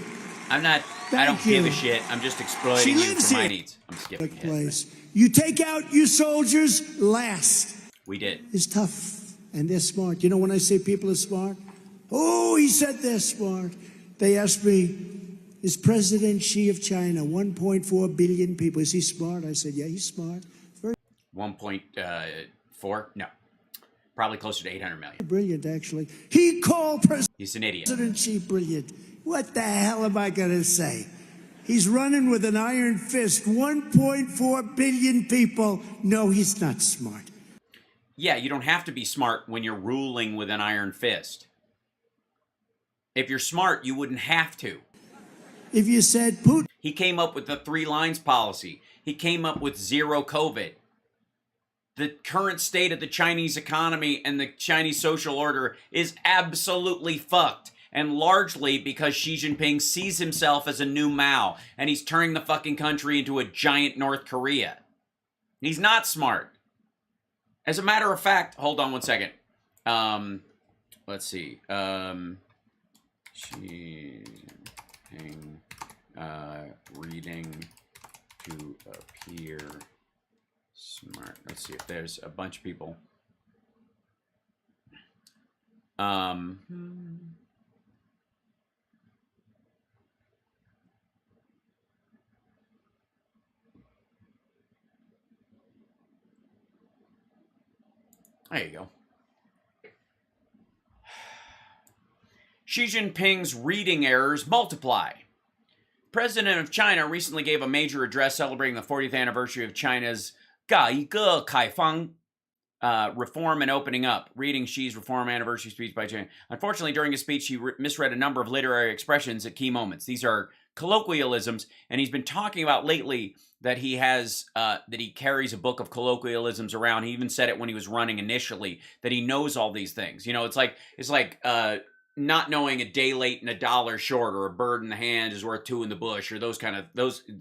Speaker 1: I'm not, I don't give a shit. I'm just exploiting you for my needs. I'm skipping ahead.
Speaker 4: You take out your soldiers last.
Speaker 1: We did.
Speaker 4: It's tough. And they're smart. You know, when I say people are smart, oh, he said they're smart. They asked me, is President Xi of China 1.4 billion people? Is he smart? I said, yeah, he's smart.
Speaker 1: 1.4? No. Probably closer to 800 million.
Speaker 4: Brilliant, actually. He called
Speaker 1: He's an idiot.
Speaker 4: President Xi brilliant. What the hell am I going to say? He's running with an iron fist. 1.4 billion people. No, he's not smart.
Speaker 1: Yeah, you don't have to be smart when you're ruling with an iron fist. If you're smart, you wouldn't have to.
Speaker 4: If you said Putin...
Speaker 1: He came up with the 3 lines policy. He came up with zero COVID. The current state of the Chinese economy and the Chinese social order is absolutely fucked. And largely because Xi Jinping sees himself as a new Mao. And he's turning the fucking country into a giant North Korea. He's not smart. As a matter of fact, hold on one second. Let's see. Xi Jinping reading to appear smart. Let's see if there's a bunch of people. There you go. Xi Jinping's reading errors multiply. President of China recently gave a major address celebrating the 40th anniversary of China's 改革开放reform and opening up. Reading Xi's reform anniversary speech by China. Unfortunately, during his speech, he misread a number of literary expressions at key moments. These are colloquialisms, and he's been talking about lately that he has that he carries a book of colloquialisms around. He even said it when he was running initially, that he knows all these things. You know, it's like not knowing a day late and a dollar short, or a bird in the hand is worth 2 in the bush, or those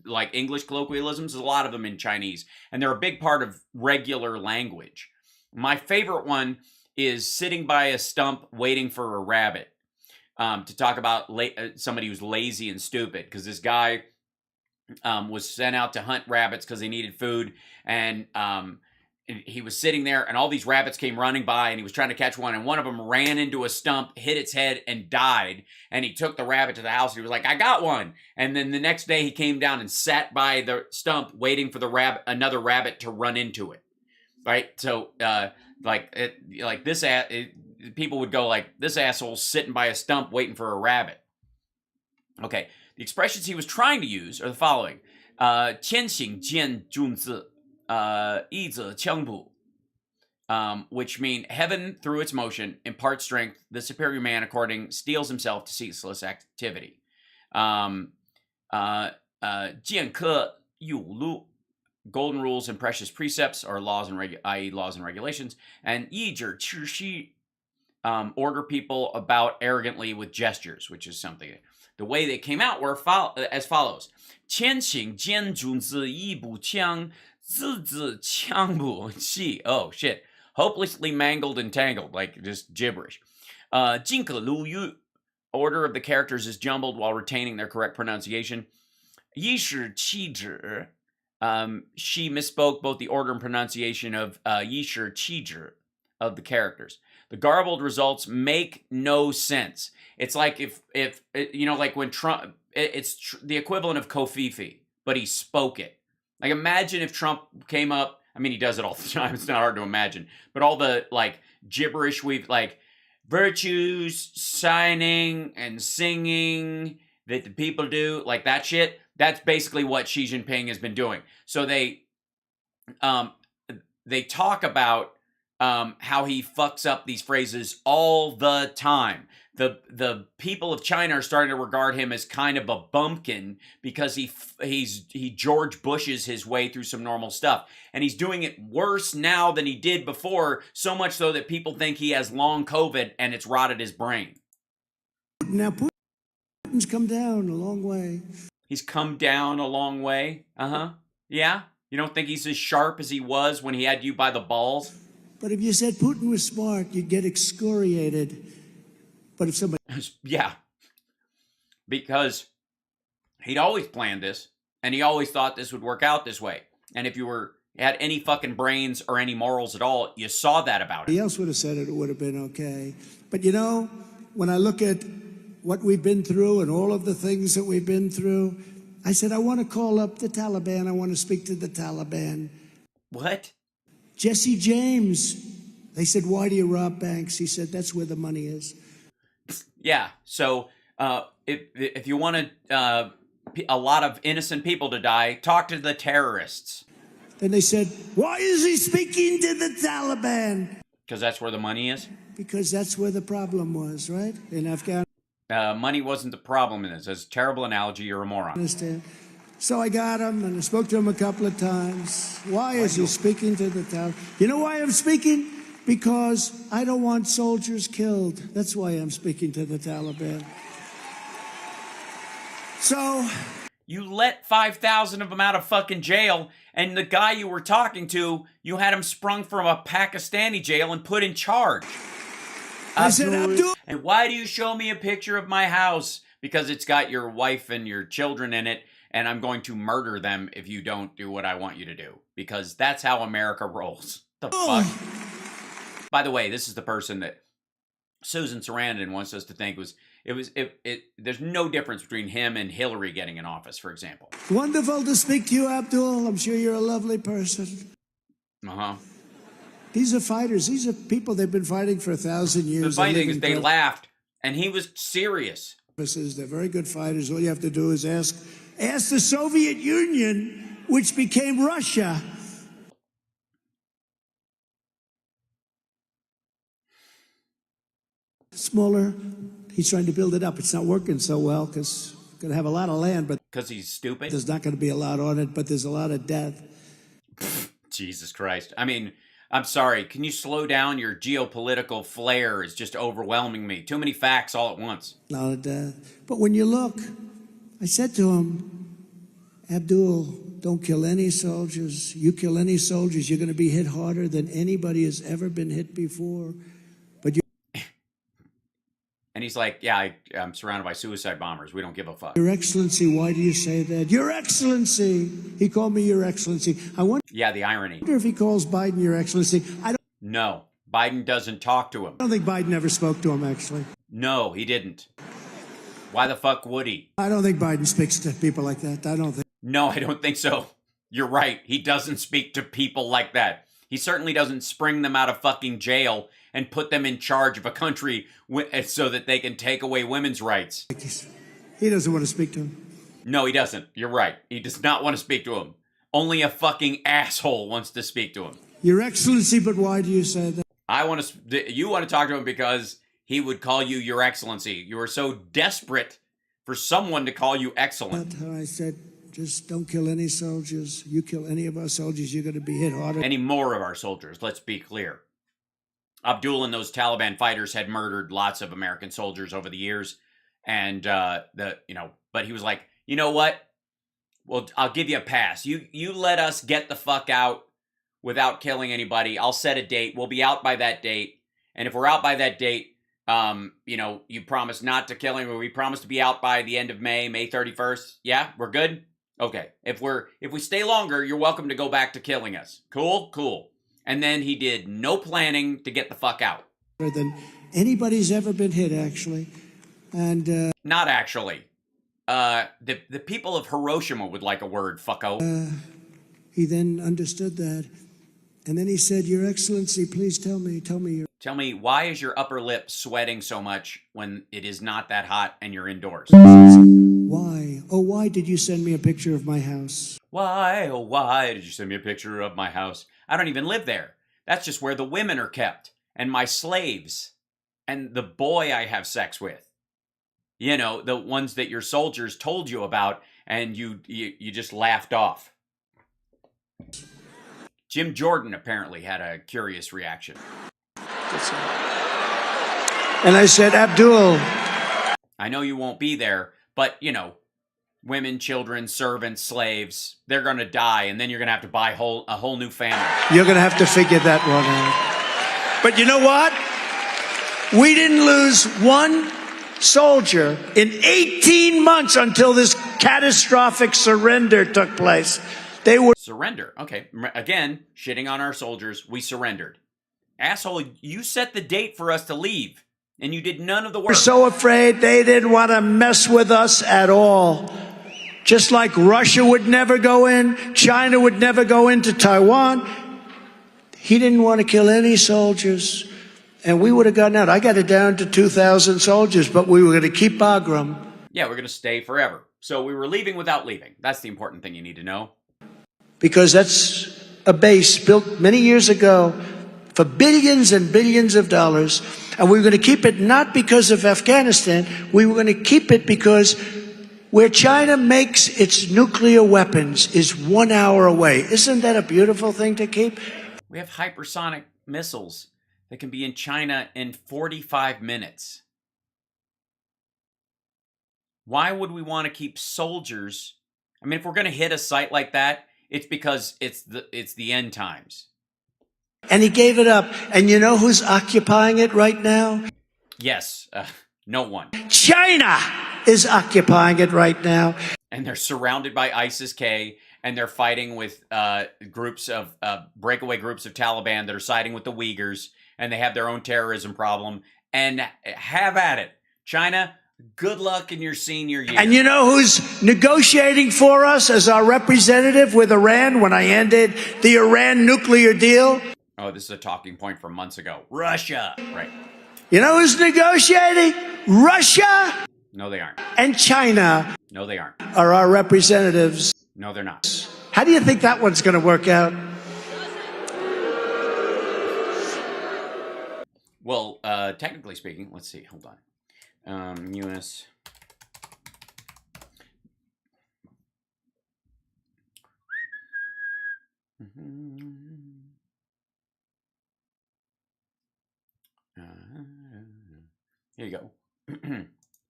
Speaker 1: like English colloquialisms. There's a lot of them in Chinese, and they're a big part of regular language. My favorite one is sitting by a stump waiting for a rabbit. To talk about somebody who's lazy and stupid, because this guy was sent out to hunt rabbits because he needed food, and he was sitting there, and all these rabbits came running by, and he was trying to catch one, and one of them ran into a stump, hit its head, and died. And he took the rabbit to the house. He was like, I got one. And then the next day he came down and sat by the stump waiting for the another rabbit to run into it. Right? So people would go like, this asshole's sitting by a stump waiting for a rabbit. Okay, the expressions he was trying to use are the following. 千行见君子, 一则强补, which mean heaven through its motion imparts strength. The superior man, according, steels himself to ceaseless activity. 剑客有路, golden rules and precious precepts, or laws and i.e. laws and regulations. And 一者持虚, order people about arrogantly with gestures, which is something. The way they came out were as follows. 千行见君子一步枪, 字字枪不细. Oh, shit. Hopelessly mangled and tangled, like just gibberish. 尽可路语, order of the characters is jumbled while retaining their correct pronunciation. 一时气质, she misspoke both the order and pronunciation of 一时气质 of the characters. The garbled results make no sense. It's like if you know, like when Trump, it's the equivalent of Kofifi, but he spoke it. Like, imagine if Trump came up. I mean, he does it all the time. It's not hard to imagine. But all the, like, gibberish we've, like, virtues, signing, and singing that the people do, like that shit, that's basically what Xi Jinping has been doing. So they talk about how he fucks up these phrases all the time. The people of China are starting to regard him as kind of a bumpkin because he George Bushes his way through some normal stuff. And he's doing it worse now than he did before, so much so that people think he has long COVID and it's rotted his brain.
Speaker 4: Now, Putin's come down a long way.
Speaker 1: He's come down a long way? Uh-huh. Yeah? You don't think he's as sharp as he was when he had you by the balls?
Speaker 4: But if you said Putin was smart, you'd get excoriated. But if somebody...
Speaker 1: Yeah. Because he'd always planned this, and he always thought this would work out this way. And if you had any fucking brains or any morals at all, you saw that about him.
Speaker 4: Somebody else would have said it, it would have been okay. But you know, when I look at what we've been through and all of the things that we've been through, I said, I want to call up the Taliban. I want to speak to the Taliban.
Speaker 1: What?
Speaker 4: Jesse James. They said, why do you rob banks? He said, that's where the money is.
Speaker 1: Yeah. So if you wanted a lot of innocent people to die, talk to the terrorists.
Speaker 4: Then they said, why is he speaking to the Taliban?
Speaker 1: Because that's where the money is?
Speaker 4: Because that's where the problem was, right? In Afghanistan.
Speaker 1: Money wasn't the problem in this. It's a terrible analogy. You're a moron.
Speaker 4: So I got him, and I spoke to him a couple of times. Why is he speaking to the Taliban? You know why I'm speaking? Because I don't want soldiers killed. That's why I'm speaking to the Taliban. So...
Speaker 1: You let 5,000 of them out of fucking jail, and the guy you were talking to, you had him sprung from a Pakistani jail and put in charge.
Speaker 4: I said, Abdul...
Speaker 1: And why do you show me a picture of my house? Because it's got your wife and your children in it, and I'm going to murder them if you don't do what I want you to do. Because that's how America rolls. The fuck? By the way, this is the person that Susan Sarandon wants us to think there's no difference between him and Hillary getting in office, for example.
Speaker 4: Wonderful to speak to you, Abdul. I'm sure you're a lovely person.
Speaker 1: Uh-huh.
Speaker 4: These are fighters. These are people they've been fighting for 1,000 years.
Speaker 1: The funny thing is they laughed, and he was serious.
Speaker 4: They're very good fighters. All you have to do is ask the Soviet Union, which became Russia. Smaller. He's trying to build it up. It's not working so well because we're going to have a lot of land, but
Speaker 1: because he's stupid.
Speaker 4: There's not going to be a lot on it, but there's a lot of death.
Speaker 1: Jesus Christ. I mean, I'm sorry. Can you slow down? Your geopolitical flair is just overwhelming me. Too many facts all at once.
Speaker 4: A lot of death. But when you look, I said to him, Abdul, don't kill any soldiers. You kill any soldiers, you're going to be hit harder than anybody has ever been hit before.
Speaker 1: And he's like, yeah, I'm surrounded by suicide bombers. We don't give a fuck.
Speaker 4: Your Excellency, why do you say that? Your Excellency. He called me Your Excellency.
Speaker 1: Yeah, the irony.
Speaker 4: I wonder if he calls Biden Your Excellency.
Speaker 1: No, Biden doesn't talk to him.
Speaker 4: I don't think Biden ever spoke to him, actually.
Speaker 1: No, he didn't. Why the fuck would he?
Speaker 4: I don't think Biden speaks to people like that. I don't think.
Speaker 1: No, I don't think so. You're right. He doesn't speak to people like that. He certainly doesn't spring them out of fucking jail and put them in charge of a country so that they can take away women's rights.
Speaker 4: He doesn't want to speak to him.
Speaker 1: No, he doesn't. You're right. He does not want to speak to him. Only a fucking asshole wants to speak to him.
Speaker 4: Your Excellency, but why do you say that?
Speaker 1: You want to talk to him because he would call you Your Excellency. You are so desperate for someone to call you excellent.
Speaker 4: I said, just don't kill any soldiers. You kill any of our soldiers, you're going to be hit harder.
Speaker 1: Any more of our soldiers, let's be clear. Abdul and those Taliban fighters had murdered lots of American soldiers over the years. And, but he was like, you know what? Well, I'll give you a pass. You let us get the fuck out without killing anybody. I'll set a date. We'll be out by that date. And if we're out by that date, you promise not to kill him. We promise to be out by the end of May 31st. Yeah, we're good? Okay. If we stay longer, you're welcome to go back to killing us. Cool? Cool. And then he did no planning to get the fuck out.
Speaker 4: Than anybody's ever been hit, actually. And
Speaker 1: not actually. The people of Hiroshima would like a word, fucko.
Speaker 4: He then understood that. And then he said, Your Excellency, please tell me.
Speaker 1: Tell me, why is your upper lip sweating so much when it is not that hot and you're indoors?
Speaker 4: Why? Oh, why did you send me a picture of my house?
Speaker 1: Why, oh, why did you send me a picture of my house? I don't even live there. That's just where the women are kept, and my slaves, and the boy I have sex with. You know, the ones that your soldiers told you about, and you just laughed off. Jim Jordan apparently had a curious reaction.
Speaker 4: And I said, Abdul.
Speaker 1: I know you won't be there, but, you know, women, children, servants, slaves, they're going to die, and then you're going to have to buy a whole new family.
Speaker 4: You're going to have to figure that one out. But you know what? We didn't lose one soldier in 18 months until this catastrophic surrender took place. They were...
Speaker 1: Surrender. Okay. Again, shitting on our soldiers. We surrendered. Asshole, you set the date for us to leave, and you did none of the work.
Speaker 4: We're so afraid they didn't want to mess with us at all. Just like Russia would never go in, China would never go into Taiwan. He didn't want to kill any soldiers, and we would have gotten out. I got it down to 2,000 soldiers, but we were going to keep Bagram.
Speaker 1: Yeah, we're going to stay forever. So we were leaving without leaving. That's the important thing you need to know.
Speaker 4: Because that's a base built many years ago for billions and billions of dollars. And we were going to keep it not because of Afghanistan. We were going to keep it because where China makes its nuclear weapons is 1 hour away. Isn't that a beautiful thing to keep?
Speaker 1: We have hypersonic missiles that can be in China in 45 minutes. Why would we want to keep soldiers? I mean, if we're going to hit a site like that, it's because it's the end times.
Speaker 4: And he gave it up. And you know who's occupying it right now?
Speaker 1: Yes, no one.
Speaker 4: China is occupying it right now.
Speaker 1: And they're surrounded by ISIS-K, and they're fighting with groups of breakaway groups of Taliban that are siding with the Uyghurs, and they have their own terrorism problem. And have at it. China, good luck in your senior year.
Speaker 4: And you know who's negotiating for us as our representative with Iran when I ended the Iran nuclear deal?
Speaker 1: Oh, this is a talking point from months ago. Russia. Right.
Speaker 4: You know who's negotiating? Russia
Speaker 1: No, they aren't.
Speaker 4: and China
Speaker 1: No, they aren't.
Speaker 4: are our representatives.
Speaker 1: No, they're not.
Speaker 4: How do you think that one's going to work out?
Speaker 1: Well, technically speaking, let's see. Hold on. U.S. Here you go.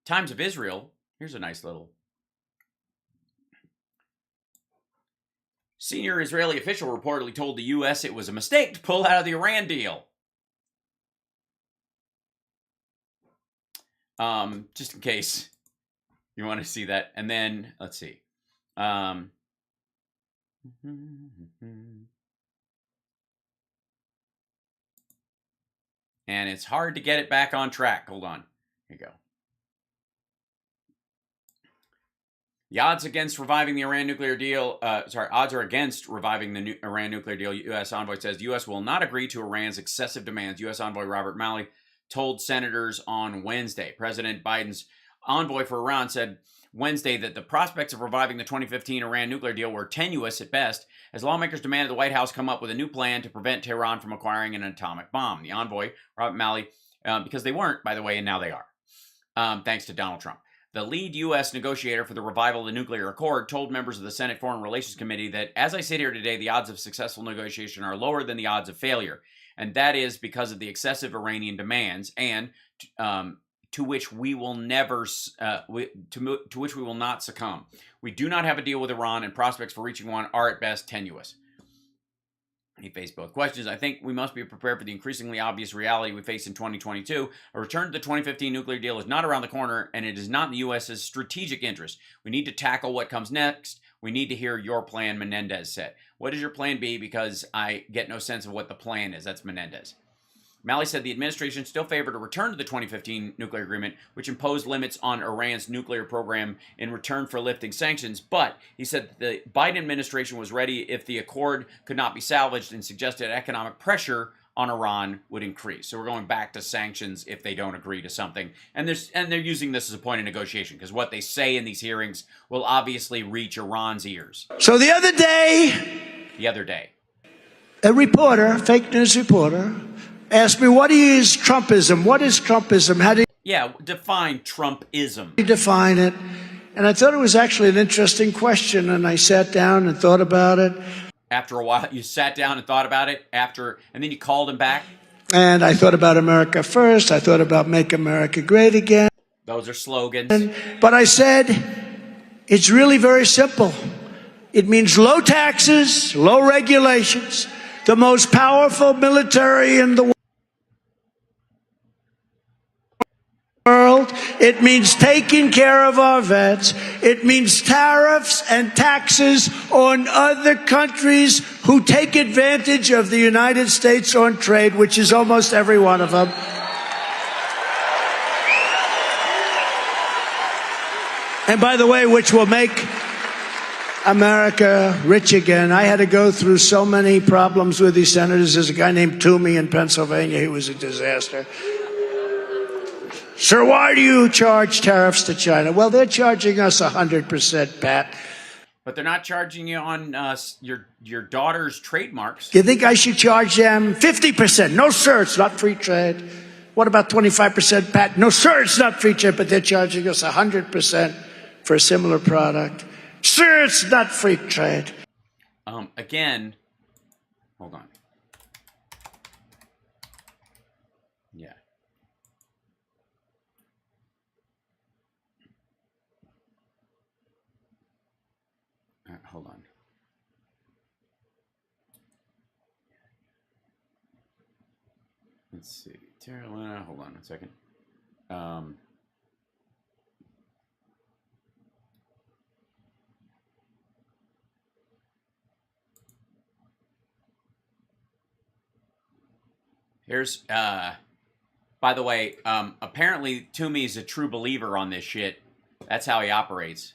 Speaker 1: Times of Israel. Here's a nice little. Senior Israeli official reportedly told the U.S. it was a mistake to pull out of the Iran deal. Just in case you want to see that. And then, let's see. And it's hard to get it back on track. Hold on. Here you go. The odds against reviving the Iran nuclear deal, odds are against reviving the Iran nuclear deal. U.S. envoy says the U.S. will not agree to Iran's excessive demands. U.S. envoy Robert Malley told senators on Wednesday. President Biden's envoy for Iran said Wednesday that the prospects of reviving the 2015 Iran nuclear deal were tenuous at best, as lawmakers demanded the White House come up with a new plan to prevent Tehran from acquiring an atomic bomb. The envoy, Robert Malley, because they weren't, by the way, and now they are, thanks to Donald Trump. The lead U.S. negotiator for the revival of the nuclear accord told members of the Senate Foreign Relations Committee that, as I sit here today, the odds of successful negotiation are lower than the odds of failure. And that is because of the excessive Iranian demands and to which we will never, to which we will not succumb. We do not have a deal with Iran, and prospects for reaching one are at best tenuous. He faced both questions. I think we must be prepared for the increasingly obvious reality we face in 2022. A return to the 2015 nuclear deal is not around the corner, and it is not in the U.S.'s strategic interest. We need to tackle what comes next. We need to hear your plan, Menendez said. What is your plan B? Because I get no sense of what the plan is. That's Menendez. Malley said the administration still favored a return to the 2015 nuclear agreement, which imposed limits on Iran's nuclear program in return for lifting sanctions. But he said the Biden administration was ready if the accord could not be salvaged, and suggested economic pressure on Iran would increase. So we're going back to sanctions if they don't agree to something. And they're using this as a point of negotiation, because what they say in these hearings will obviously reach Iran's ears.
Speaker 4: So the other day, a reporter, fake news reporter, asked me, what is Trumpism? What is Trumpism? How do
Speaker 1: Yeah, define Trumpism.
Speaker 4: you define it? And I thought it was actually an interesting question, and I sat down and thought about it.
Speaker 1: After a while, you sat down and thought about it, and then you called him back?
Speaker 4: And I thought about America first. I thought about Make America Great Again.
Speaker 1: Those are slogans.
Speaker 4: But I said, it's really very simple. It means low taxes, low regulations, the most powerful military in the world. It means taking care of our vets. It means tariffs and taxes on other countries who take advantage of the United States on trade, which is almost every one of them. And by the way, which will make America rich again. I had to go through so many problems with these senators. There's a guy named Toomey in Pennsylvania. He was a disaster. Sir, why do you charge tariffs to China? Well, they're charging us 100%, Pat.
Speaker 1: But they're not charging you on your daughter's trademarks.
Speaker 4: Do you think I should charge them 50%? No, sir, it's not free trade. What about 25%, Pat? No, sir, it's not free trade, but they're charging us 100% for a similar product. Sir, it's not free trade.
Speaker 1: Again, hold on. Yeah. Hold on. Let's see. Carolina, hold on a second. Here's, by the way, apparently Toomey is a true believer on this shit. That's how he operates.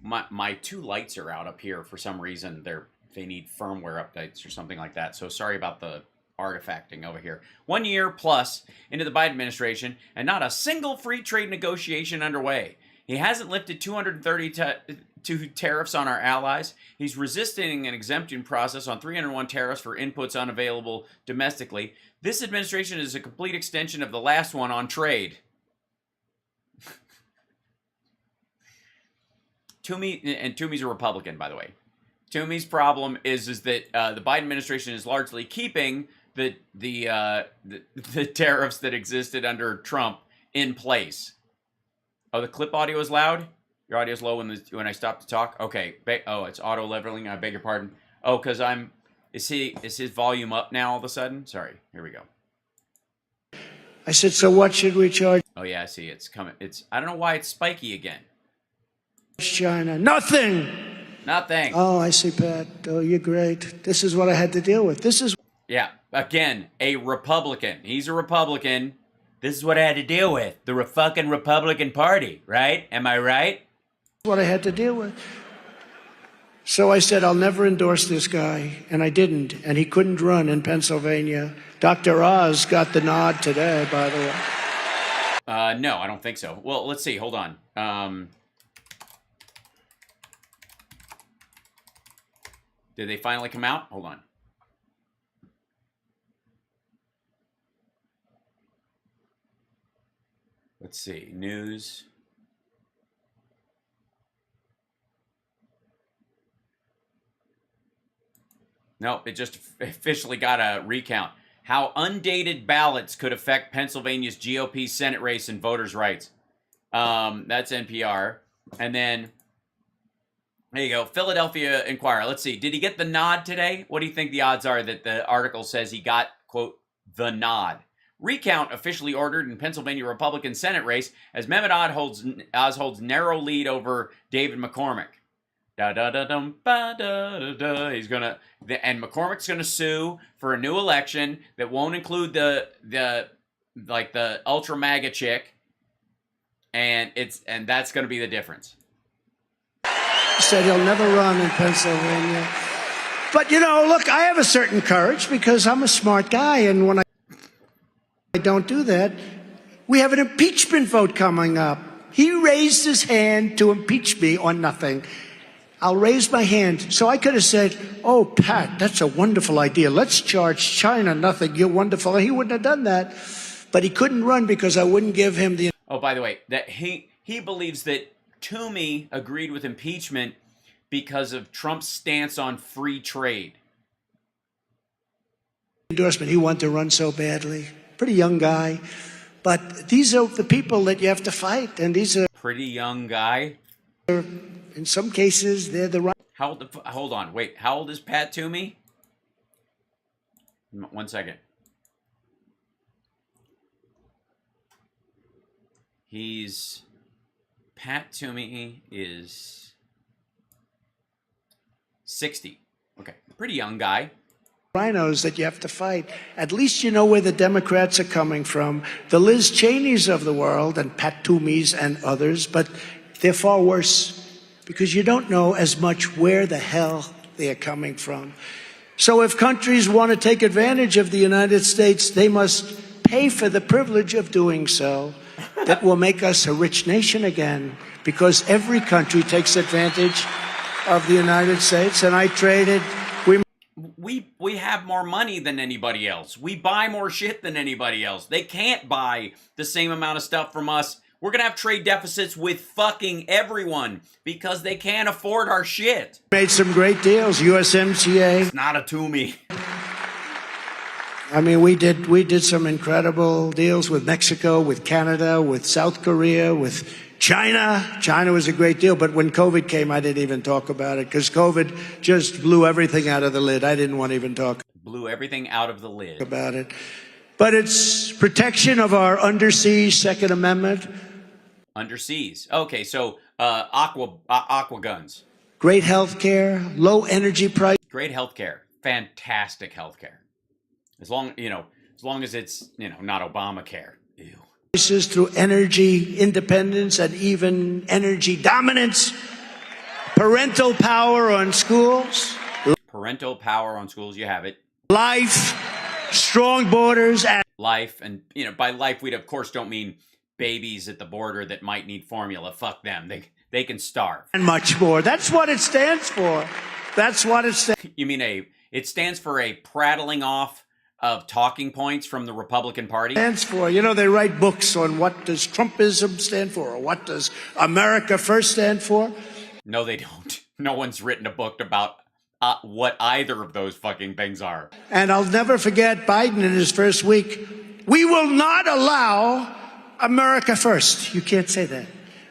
Speaker 1: My two lights are out up here for some reason. They need firmware updates or something like that. So sorry about the artifacting over here. 1 year plus into the Biden administration, and not a single free trade negotiation underway. He hasn't lifted 232 tariffs on our allies. He's resisting an exemption process on 301 tariffs for inputs unavailable domestically. This administration is a complete extension of the last one on trade. Toomey's a Republican, by the way. Toomey's problem is that the Biden administration is largely keeping the tariffs that existed under Trump in place. Oh, the clip audio is loud? Your audio is low when I stop to talk? Okay. Oh, it's auto leveling. I beg your pardon. Oh, because is his volume up now all of a sudden? Sorry. Here we go.
Speaker 4: I said, so what should we charge
Speaker 1: Oh, yeah, I see. It's coming. I don't know why it's spiky again.
Speaker 4: China? Nothing.
Speaker 1: Nothing.
Speaker 4: Oh, I see, Pat. Oh, you're great. This is what I had to deal with.
Speaker 1: Yeah. Again, a Republican. He's a Republican. This is what I had to deal with. The fucking Republican Party, right? Am I right?
Speaker 4: What I had to deal with. So I said, I'll never endorse this guy, and I didn't, and he couldn't run in Pennsylvania. Dr. Oz got the nod today, by the way.
Speaker 1: No, I don't think so. Well, let's see. Hold on. Did they finally come out? Hold on. Let's see. News. Nope, it just officially got a recount. How undated ballots could affect Pennsylvania's GOP Senate race and voters' rights. That's NPR. And then, there you go, Philadelphia Inquirer. Let's see, did he get the nod today? What do you think the odds are that the article says he got, quote, the nod? Recount officially ordered in Pennsylvania Republican Senate race as Mehmet Oz holds narrow lead over David McCormick. Da da da dum ba da da da. He's gonna and McCormick's gonna sue for a new election that won't include the ultra MAGA chick, and that's gonna be the difference.
Speaker 4: Said he'll never run in Pennsylvania. But you know, look, I have a certain courage because I'm a smart guy, and when I don't do that, we have an impeachment vote coming up. He raised his hand to impeach me on nothing. I'll raise my hand. So I could have said, oh, Pat, that's a wonderful idea. Let's charge China nothing. You're wonderful. He wouldn't have done that. But he couldn't run because I wouldn't give him the...
Speaker 1: Oh, by the way, that he believes that Toomey agreed with impeachment because of Trump's stance on free trade.
Speaker 4: Endorsement. He wanted to run so badly. Pretty young guy. But these are the people that you have to fight. And these are...
Speaker 1: Pretty young guy?
Speaker 4: In some cases, they're the right...
Speaker 1: Hold on, wait. How old is Pat Toomey? 1 second. Pat Toomey is 60. Okay, pretty young guy.
Speaker 4: Rhinos that you have to fight. At least you know where the Democrats are coming from. The Liz Cheneys of the world and Pat Toomeys and others, but they're far worse because you don't know as much where the hell they are coming from. So if countries want to take advantage of the United States, they must pay for the privilege of doing so. That will make us a rich nation again, because every country takes advantage of the United States. And I traded.
Speaker 1: We have more money than anybody else. We buy more shit than anybody else. They can't buy the same amount of stuff from us. We're going to have trade deficits with fucking everyone because they can't afford our shit.
Speaker 4: Made some great deals. USMCA.
Speaker 1: It's not a Toomey.
Speaker 4: I mean, we did some incredible deals with Mexico, with Canada, with South Korea, with China. China was a great deal, but when COVID came, I didn't even talk about it because COVID just blew everything out of the lid. I didn't want to even talk.
Speaker 1: Blew everything out of the lid.
Speaker 4: About it. But it's protection of our undersea Second Amendment.
Speaker 1: Underseas. Okay, so aqua guns.
Speaker 4: Great health care, low energy price.
Speaker 1: Great health care. Fantastic health care. As long as it's, not Obamacare. Ew.
Speaker 4: Through energy independence and even energy dominance. Parental power on schools.
Speaker 1: Parental power on schools, you have it.
Speaker 4: Life, strong borders. And
Speaker 1: life, and, by life, we of course don't mean babies at the border that might need formula. Fuck them. They can starve.
Speaker 4: And much more. That's what it stands for. That's what it stands for.
Speaker 1: You mean it stands for a prattling off of talking points from the Republican Party?
Speaker 4: Stands for, they write books on what does Trumpism stand for or what does America First stand for.
Speaker 1: No, they don't. No one's written a book about what either of those fucking things are.
Speaker 4: And I'll never forget Biden in his first week. We will not allow America First. You can't say that.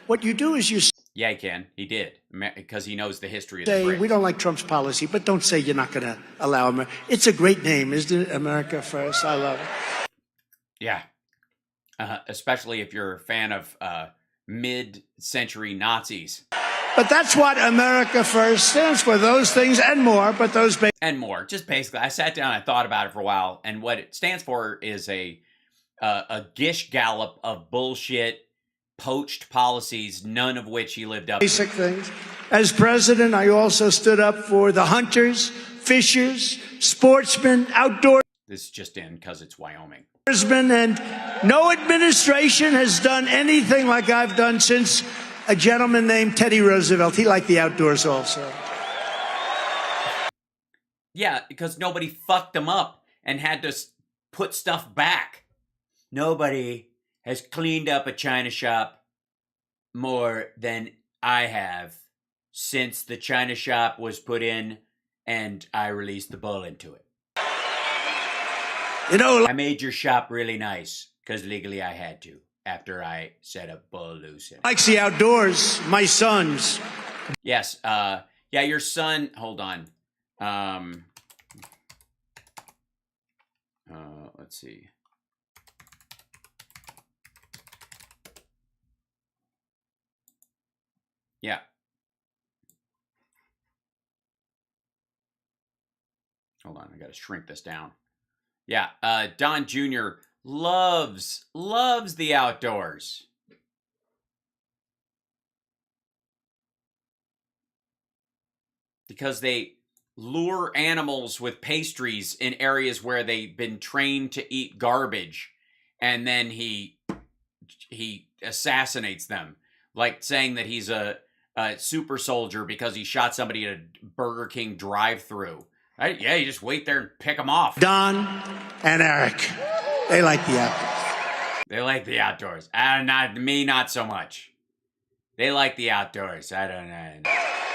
Speaker 4: What you do is you
Speaker 1: Yeah, he can. He did. Because he knows the history of
Speaker 4: say,
Speaker 1: the phrase.
Speaker 4: we don't like Trump's policy, but don't say you're not going to allow America. It's a great name, isn't it? America First. I love it.
Speaker 1: Yeah. Especially if you're a fan of mid-century Nazis.
Speaker 4: But that's what America First stands for. Those things and more, but those...
Speaker 1: And more. Just basically, I sat down and I thought about it for a while, and what it stands for is a gish gallop of bullshit, poached policies, none of which he lived up to.
Speaker 4: Basic things. As president, I also stood up for the hunters, fishers, sportsmen, outdoors.
Speaker 1: This is just in because it's Wyoming.
Speaker 4: And no administration has done anything like I've done since a gentleman named Teddy Roosevelt. He liked the outdoors also.
Speaker 1: Yeah, because nobody fucked him up and had to put stuff back. Nobody has cleaned up a china shop more than I have since the china shop was put in and I released the bull into it. I made your shop really nice because legally I had to after I set a bull loose in it.
Speaker 4: Likes the outdoors, my sons.
Speaker 1: Yes, yeah, your son, hold on. Let's see. Yeah. Hold on, I got to shrink this down. Yeah, Don Jr. loves the outdoors. Because they lure animals with pastries in areas where they've been trained to eat garbage, and then he assassinates them, like saying that he's a super soldier because he shot somebody at a Burger King drive-thru. Right? Yeah, you just wait there and pick them off.
Speaker 4: Don and Eric, they like the outdoors.
Speaker 1: They like the outdoors. Not so much. They like the outdoors. I don't know.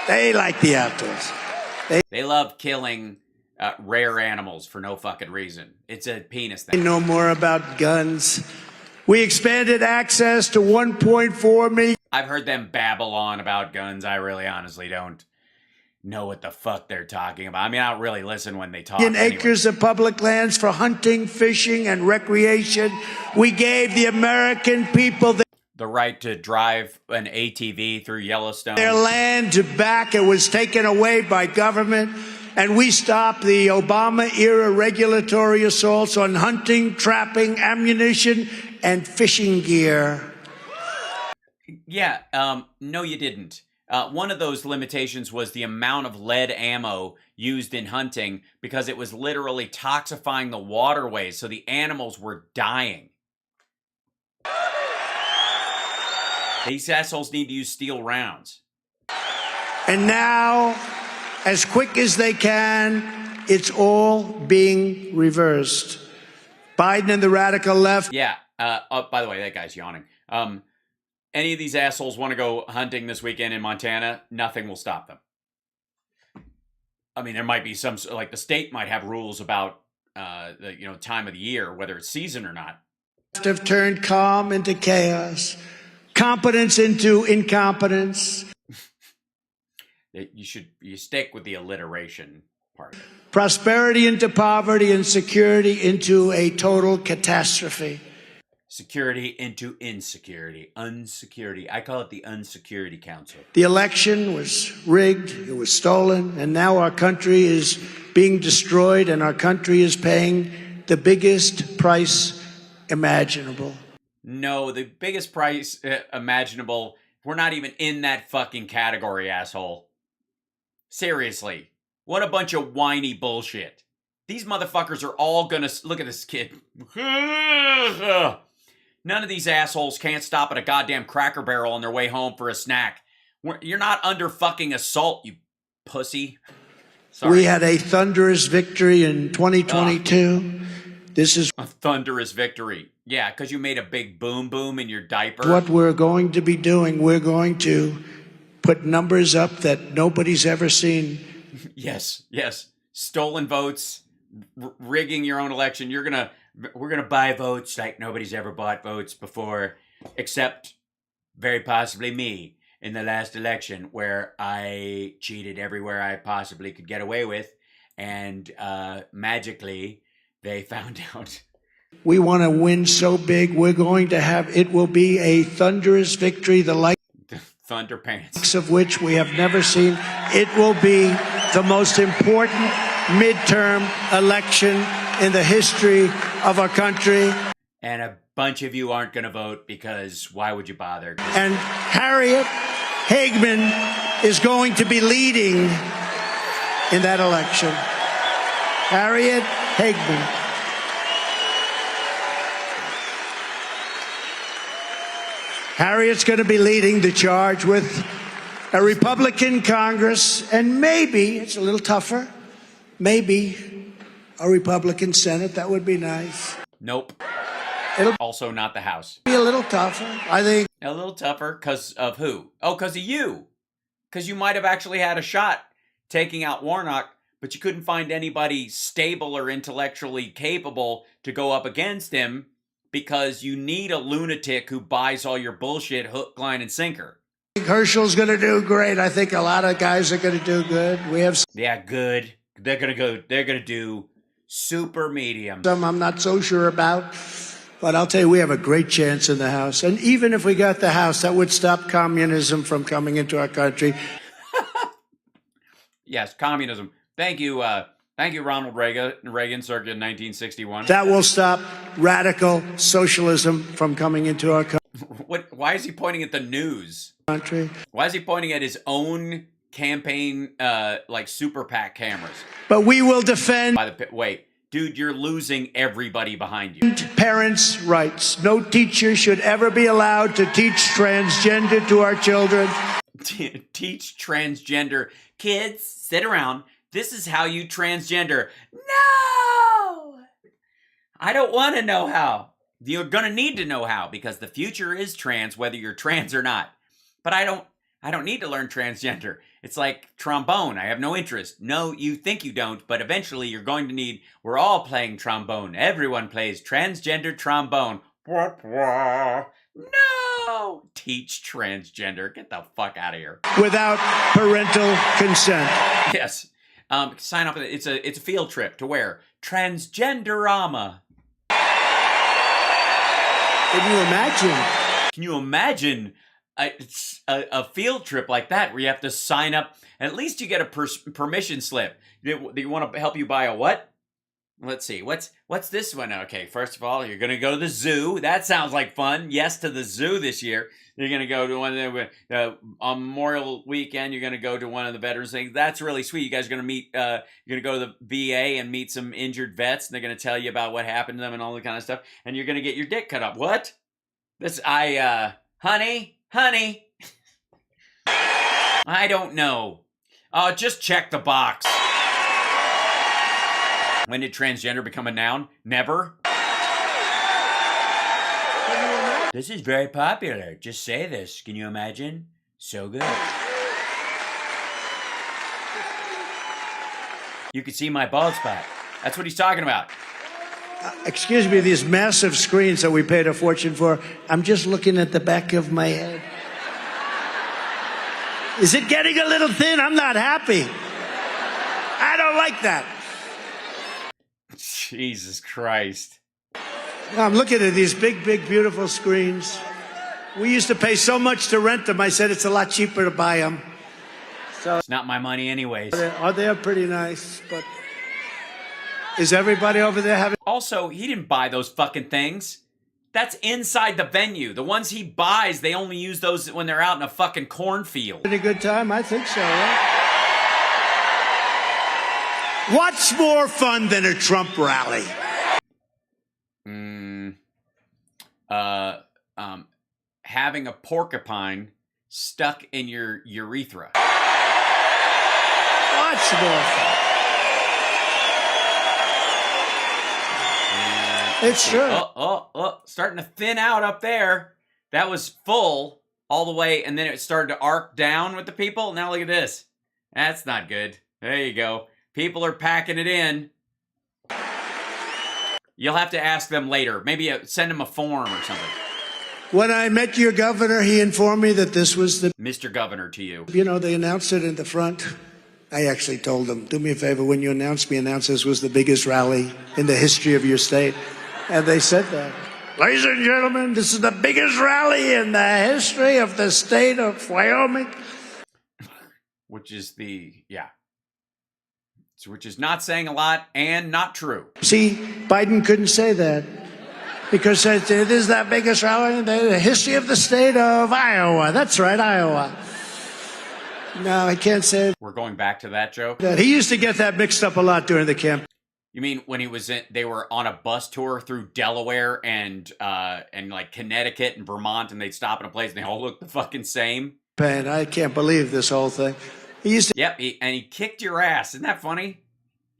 Speaker 4: They like the outdoors.
Speaker 1: They love killing rare animals for no fucking reason. It's a penis thing.
Speaker 4: They know more about guns. We expanded access to 1.4 million.
Speaker 1: I've heard them babble on about guns. I really honestly don't know what the fuck they're talking about. I mean, I don't really listen when they talk.
Speaker 4: Acres of public lands for hunting, fishing, and recreation. We gave the American people
Speaker 1: the right to drive an ATV through Yellowstone.
Speaker 4: Their land back. It was taken away by government. And we stopped the Obama-era regulatory assaults on hunting, trapping, ammunition, and fishing gear.
Speaker 1: Yeah, no you didn't. One of those limitations was the amount of lead ammo used in hunting because it was literally toxifying the waterways, so the animals were dying. These assholes need to use steel rounds.
Speaker 4: And now, as quick as they can, it's all being reversed. Biden and the radical left.
Speaker 1: Yeah. By the way, that guy's yawning. Any of these assholes want to go hunting this weekend in Montana, nothing will stop them. I mean, there might be some, like the state might have rules about the time of the year, whether it's season or not.
Speaker 4: Have turned calm into chaos, competence into incompetence.
Speaker 1: You stick with the alliteration part.
Speaker 4: Prosperity into poverty and security into a total catastrophe.
Speaker 1: Security into insecurity, unsecurity. I call it the Unsecurity Council.
Speaker 4: The election was rigged, it was stolen, and now our country is being destroyed and our country is paying the biggest price imaginable.
Speaker 1: No, the biggest price imaginable. We're not even in that fucking category, asshole. Seriously. What a bunch of whiny bullshit. These motherfuckers are all gonna... Look at this kid. None of these assholes can't stop at a goddamn Cracker Barrel on their way home for a snack. You're not under fucking assault, you pussy. Sorry.
Speaker 4: We had a thunderous victory in 2022. This is
Speaker 1: a thunderous victory. Yeah, because you made a big boom boom in your diaper.
Speaker 4: What we're going to be doing, we're going to put numbers up that nobody's ever seen.
Speaker 1: Yes. Stolen votes, rigging your own election. We're gonna buy votes like nobody's ever bought votes before, except very possibly me in the last election, where I cheated everywhere I possibly could get away with, and magically they found out.
Speaker 4: We want to win so big, we're going to have, it will be a thunderous victory, the like
Speaker 1: Thunder pants
Speaker 4: of which we have never seen. It will be the most important midterm election in the history of our country.
Speaker 1: And a bunch of you aren't going to vote because why would you bother?
Speaker 4: And Harriet Hageman is going to be leading in that election. Harriet Hageman. Harriet's going to be leading the charge with a Republican Congress and maybe, it's a little tougher, maybe a Republican Senate. That would be nice.
Speaker 1: Nope.
Speaker 4: It'll
Speaker 1: also not the House.
Speaker 4: Be a little tougher, I think.
Speaker 1: A little tougher because of who? Oh, because of you. Because you might have actually had a shot taking out Warnock, but you couldn't find anybody stable or intellectually capable to go up against him because you need a lunatic who buys all your bullshit hook, line, and sinker.
Speaker 4: I think Herschel's going to do great. I think a lot of guys are going to do good. We have...
Speaker 1: Yeah, good. They're going to do super medium.
Speaker 4: Some I'm not so sure about, but I'll tell you, we have a great chance in the House. And even if we got the House, that would stop communism from coming into our country.
Speaker 1: Yes, communism. Thank you, Thank you, Ronald Reagan, circa 1961.
Speaker 4: That will stop radical socialism from coming into our
Speaker 1: Why is he pointing at the news?
Speaker 4: country.
Speaker 1: Why is he pointing at his own campaign, like super PAC cameras?
Speaker 4: But we will defend
Speaker 1: Wait, dude, you're losing everybody behind you.
Speaker 4: parents' rights. No teacher should ever be allowed to teach transgender to our children.
Speaker 1: Teach transgender. Kids, sit around. This is how you transgender. No! I don't want to know how. You're going to need to know how, because the future is trans, whether you're trans or not. But I don't need to learn transgender. It's like trombone. I have no interest. No, you think you don't, but eventually you're going to need. We're all playing trombone. Everyone plays transgender trombone. No! Teach transgender. Get the fuck out of here.
Speaker 4: Without parental consent.
Speaker 1: Yes. Sign up. It's a field trip to where? Transgenderama.
Speaker 4: Can you imagine?
Speaker 1: Can you imagine a field trip like that where you have to sign up? At least you get a permission slip. They want to help you buy a what? Let's see. What's this one? Okay, first of all, you're going to go to the zoo. That sounds like fun. Yes to the zoo this year. You're going to go to one of the, on Memorial Weekend, you're going to go to one of the veterans things. That's really sweet. You guys are going to meet, you're going to go to the VA and meet some injured vets, and they're going to tell you about what happened to them and all that kind of stuff. And you're going to get your dick cut up. What? Honey, I don't know. Just check the box. When did transgender become a noun? Never. This is very popular. Just say this. Can you imagine? So good. You can see my bald spot. That's what he's talking about.
Speaker 4: Excuse me, these massive screens that we paid a fortune for, I'm just looking at the back of my head. Is it getting a little thin? I'm not happy. I don't like that.
Speaker 1: Jesus Christ.
Speaker 4: I'm looking at these big, beautiful screens. We used to pay so much to rent them. I said it's a lot cheaper to buy them. So
Speaker 1: it's not my money anyways.
Speaker 4: They're pretty nice, but is everybody over there having...
Speaker 1: Also, he didn't buy those fucking things. That's inside the venue. The ones he buys, they only use those when they're out in a fucking cornfield.
Speaker 4: A good time? I think so, right? What's more fun than a Trump rally?
Speaker 1: Having a porcupine stuck in your urethra.
Speaker 4: What's more fun? It's true.
Speaker 1: Starting to thin out up there. That was full all the way, and then it started to arc down with the people. Now look at this. That's not good. There you go. People are packing it in. You'll have to ask them later. Maybe send them a form or something.
Speaker 4: When I met your governor, he informed me that this was the...
Speaker 1: Mr. Governor to you.
Speaker 4: You know, they announced it in the front. I actually told them, do me a favor, when you announce this was the biggest rally in the history of your state. And they said that. Ladies and gentlemen, this is the biggest rally in the history of the state of Wyoming.
Speaker 1: Which is which is not saying a lot and not true.
Speaker 4: See, Biden couldn't say that because this is the biggest rally in the history of the state of Iowa. That's right, Iowa. No, I can't say it.
Speaker 1: We're going back to that joke?
Speaker 4: He used to get that mixed up a lot during the campaign.
Speaker 1: You mean when they were on a bus tour through Delaware and like Connecticut and Vermont, and they'd stop in a place and they all looked the fucking same?
Speaker 4: I can't believe this whole thing.
Speaker 1: Yep, and he kicked your ass. Isn't that funny?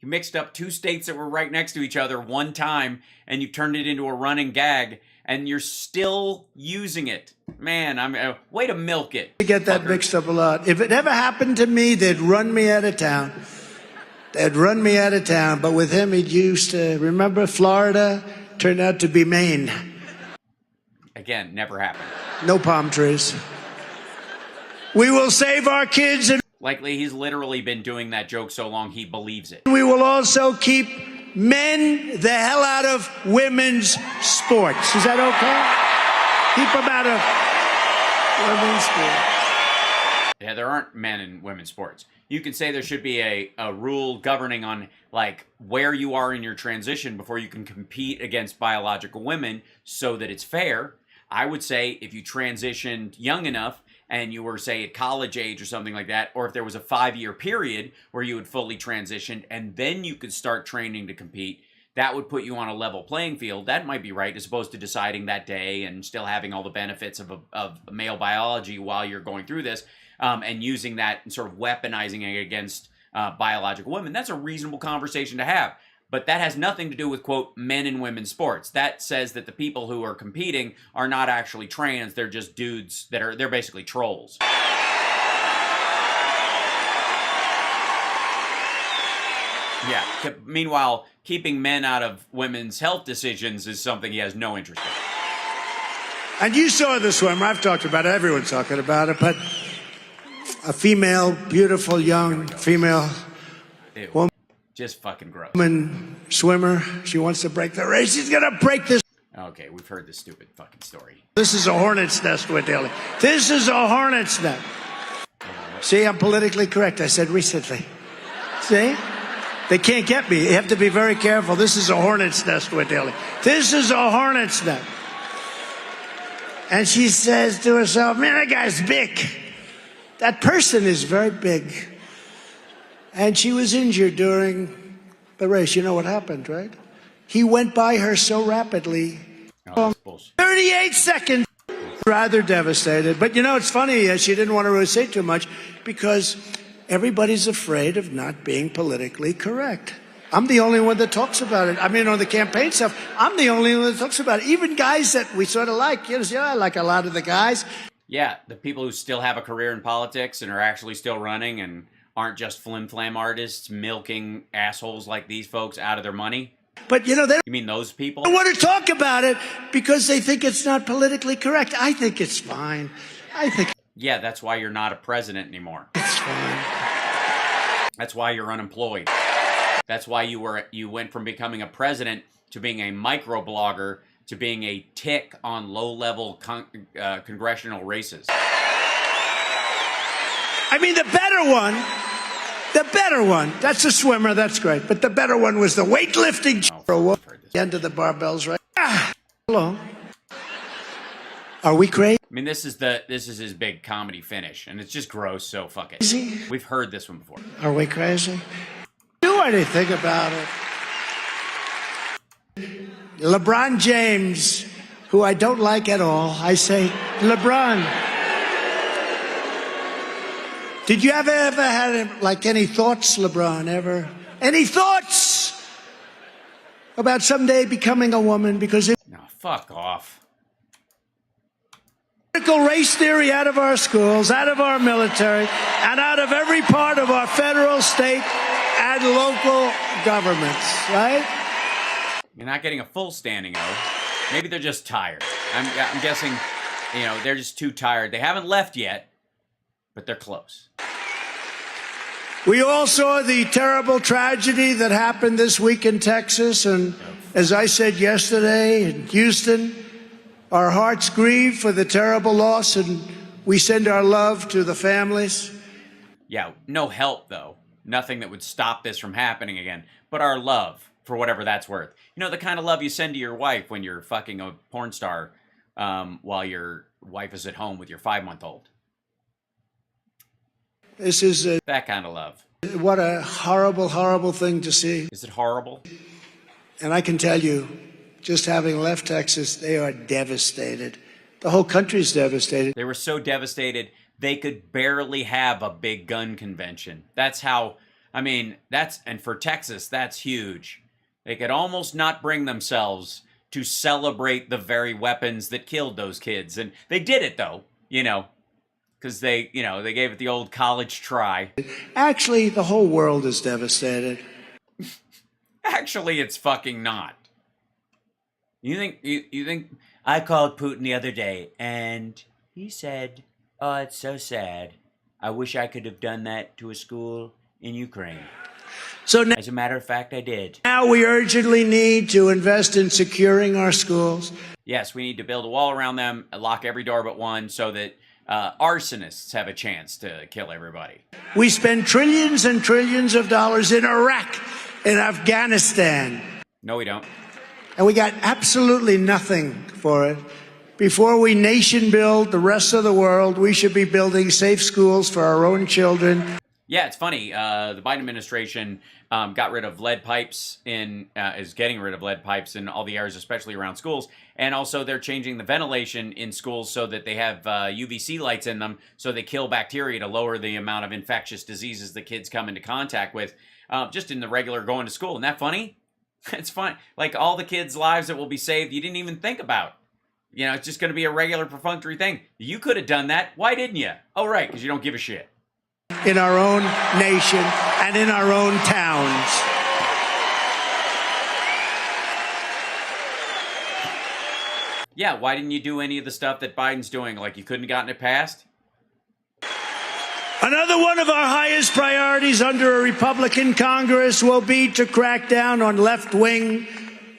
Speaker 1: You mixed up two states that were right next to each other one time, and you turned it into a running gag, and you're still using it. Man, way to milk it.
Speaker 4: You get that mixed up a lot. If it ever happened to me, they'd run me out of town. They'd run me out of town. But with him, he used to, remember Florida? Turned out to be Maine.
Speaker 1: Again, never happened.
Speaker 4: No palm trees. We will save our kids and
Speaker 1: likely he's literally been doing that joke so long he believes it.
Speaker 4: we will also keep men the hell out of women's sports. Is that okay? Keep them out of women's sports.
Speaker 1: Yeah, there aren't men in women's sports. You could say there should be a rule governing on like where you are in your transition before you can compete against biological women so that it's fair. I would say if you transitioned young enough and you were, say, at college age or something like that, or if there was a 5-year period where you had fully transitioned and then you could start training to compete, that would put you on a level playing field. That might be right, as opposed to deciding that day and still having all the benefits of male biology while you're going through this, and using that and sort of weaponizing it against biological women. That's a reasonable conversation to have. But that has nothing to do with, quote, men and women's sports. That says that the people who are competing are not actually trans. They're just dudes they're basically trolls. Yeah. Meanwhile, keeping men out of women's health decisions is something he has no interest in.
Speaker 4: And you saw the swimmer. I've talked about it. Everyone's talking about it. But a female, beautiful, young female woman.
Speaker 1: Just fucking gross.
Speaker 4: Woman swimmer. She wants to break the race. She's going to break this.
Speaker 1: Okay, we've heard this stupid fucking story.
Speaker 4: This is a hornet's nest we're dealing. This is a hornet's nest. See, I'm politically correct. I said recently. See? They can't get me. You have to be very careful. This is a hornet's nest we're dealing. This is a hornet's nest. And she says to herself, man, that guy's big. That person is very big. And she was injured during the race. You know what happened, right? He went by her so rapidly.
Speaker 1: Oh,
Speaker 4: 38 seconds. Rather devastated. But you know, it's funny. She didn't want to really say too much because everybody's afraid of not being politically correct. I'm the only one that talks about it. I mean, on the campaign stuff, I'm the only one that talks about it. Even guys that we sort of like. You know, I like a lot of the guys.
Speaker 1: Yeah, the people who still have a career in politics and are actually still running and aren't just flim-flam artists milking assholes like these folks out of their money.
Speaker 4: But, you know,
Speaker 1: You mean those people?
Speaker 4: don't want to talk about it because they think it's not politically correct. I think it's fine. I think
Speaker 1: Yeah, that's why you're not a president anymore.
Speaker 4: it's fine.
Speaker 1: That's why you're unemployed. That's why you went from becoming a president to being a microblogger to being a tick on low-level congressional races.
Speaker 4: I mean, the better one, that's a swimmer, that's great. But the better one was the weightlifting. The end of the barbells, right? Hello. Are we crazy?
Speaker 1: I mean, this is his big comedy finish, and it's just gross, so fuck it. We've heard this one before.
Speaker 4: Are we crazy? Do anything about it. LeBron James, who I don't like at all, I say, LeBron, did you ever have like any thoughts, LeBron, ever? Any thoughts about someday becoming a woman? Because if
Speaker 1: No, fuck off.
Speaker 4: critical race theory out of our schools, out of our military, and out of every part of our federal, state, and local governments, right?
Speaker 1: You're not getting a full standing O. Maybe they're just tired. I'm guessing, you know, they're just too tired. They haven't left yet, but they're close.
Speaker 4: We all saw the terrible tragedy that happened this week in Texas, and as I said yesterday in Houston, our hearts grieve for the terrible loss, and we send our love to the families.
Speaker 1: Yeah, no help, though. Nothing that would stop this from happening again, but our love, for whatever that's worth. You know, the kind of love you send to your wife when you're fucking a porn star while your wife is at home with your 5-month-old.
Speaker 4: This is
Speaker 1: That kind of love.
Speaker 4: what a horrible, horrible thing to see.
Speaker 1: Is it horrible?
Speaker 4: And I can tell you, just having left Texas, they are devastated. The whole country's devastated.
Speaker 1: They were so devastated, they could barely have a big gun convention. That's how, I mean, and for Texas, that's huge. They could almost not bring themselves to celebrate the very weapons that killed those kids. And they did it, though, you know, because they gave it the old college try.
Speaker 4: Actually, the whole world is devastated.
Speaker 1: Actually, it's fucking not. You think I called Putin the other day and he said, "Oh, it's so sad. I wish I could have done that to a school in Ukraine."
Speaker 4: So now,
Speaker 1: As a matter of fact, I did.
Speaker 4: now we urgently need to invest in securing our schools.
Speaker 1: Yes, we need to build a wall around them, lock every door but one, so that arsonists have a chance to kill everybody.
Speaker 2: We spend trillions and trillions of dollars in Iraq, in Afghanistan,
Speaker 1: No, we don't.
Speaker 2: and we got absolutely nothing for it. Before we nation build the rest of the world, we should be building safe schools for our own children.
Speaker 1: Yeah, it's funny. The Biden administration got rid of lead pipes is getting rid of lead pipes in all the areas, especially around schools. And also they're changing the ventilation in schools so that they have UVC lights in them so they kill bacteria to lower the amount of infectious diseases the kids come into contact with just in the regular going to school. Isn't that funny? It's fun. Like all the kids' lives that will be saved you didn't even think about. You know, it's just going to be a regular perfunctory thing. You could have done that. Why didn't you? Oh, right, because you don't give a shit.
Speaker 2: In our own nation and in our own towns.
Speaker 1: Yeah, why didn't you do any of the stuff that Biden's doing? Like you couldn't have gotten it passed?
Speaker 2: Another one of our highest priorities under a Republican Congress will be to crack down on left-wing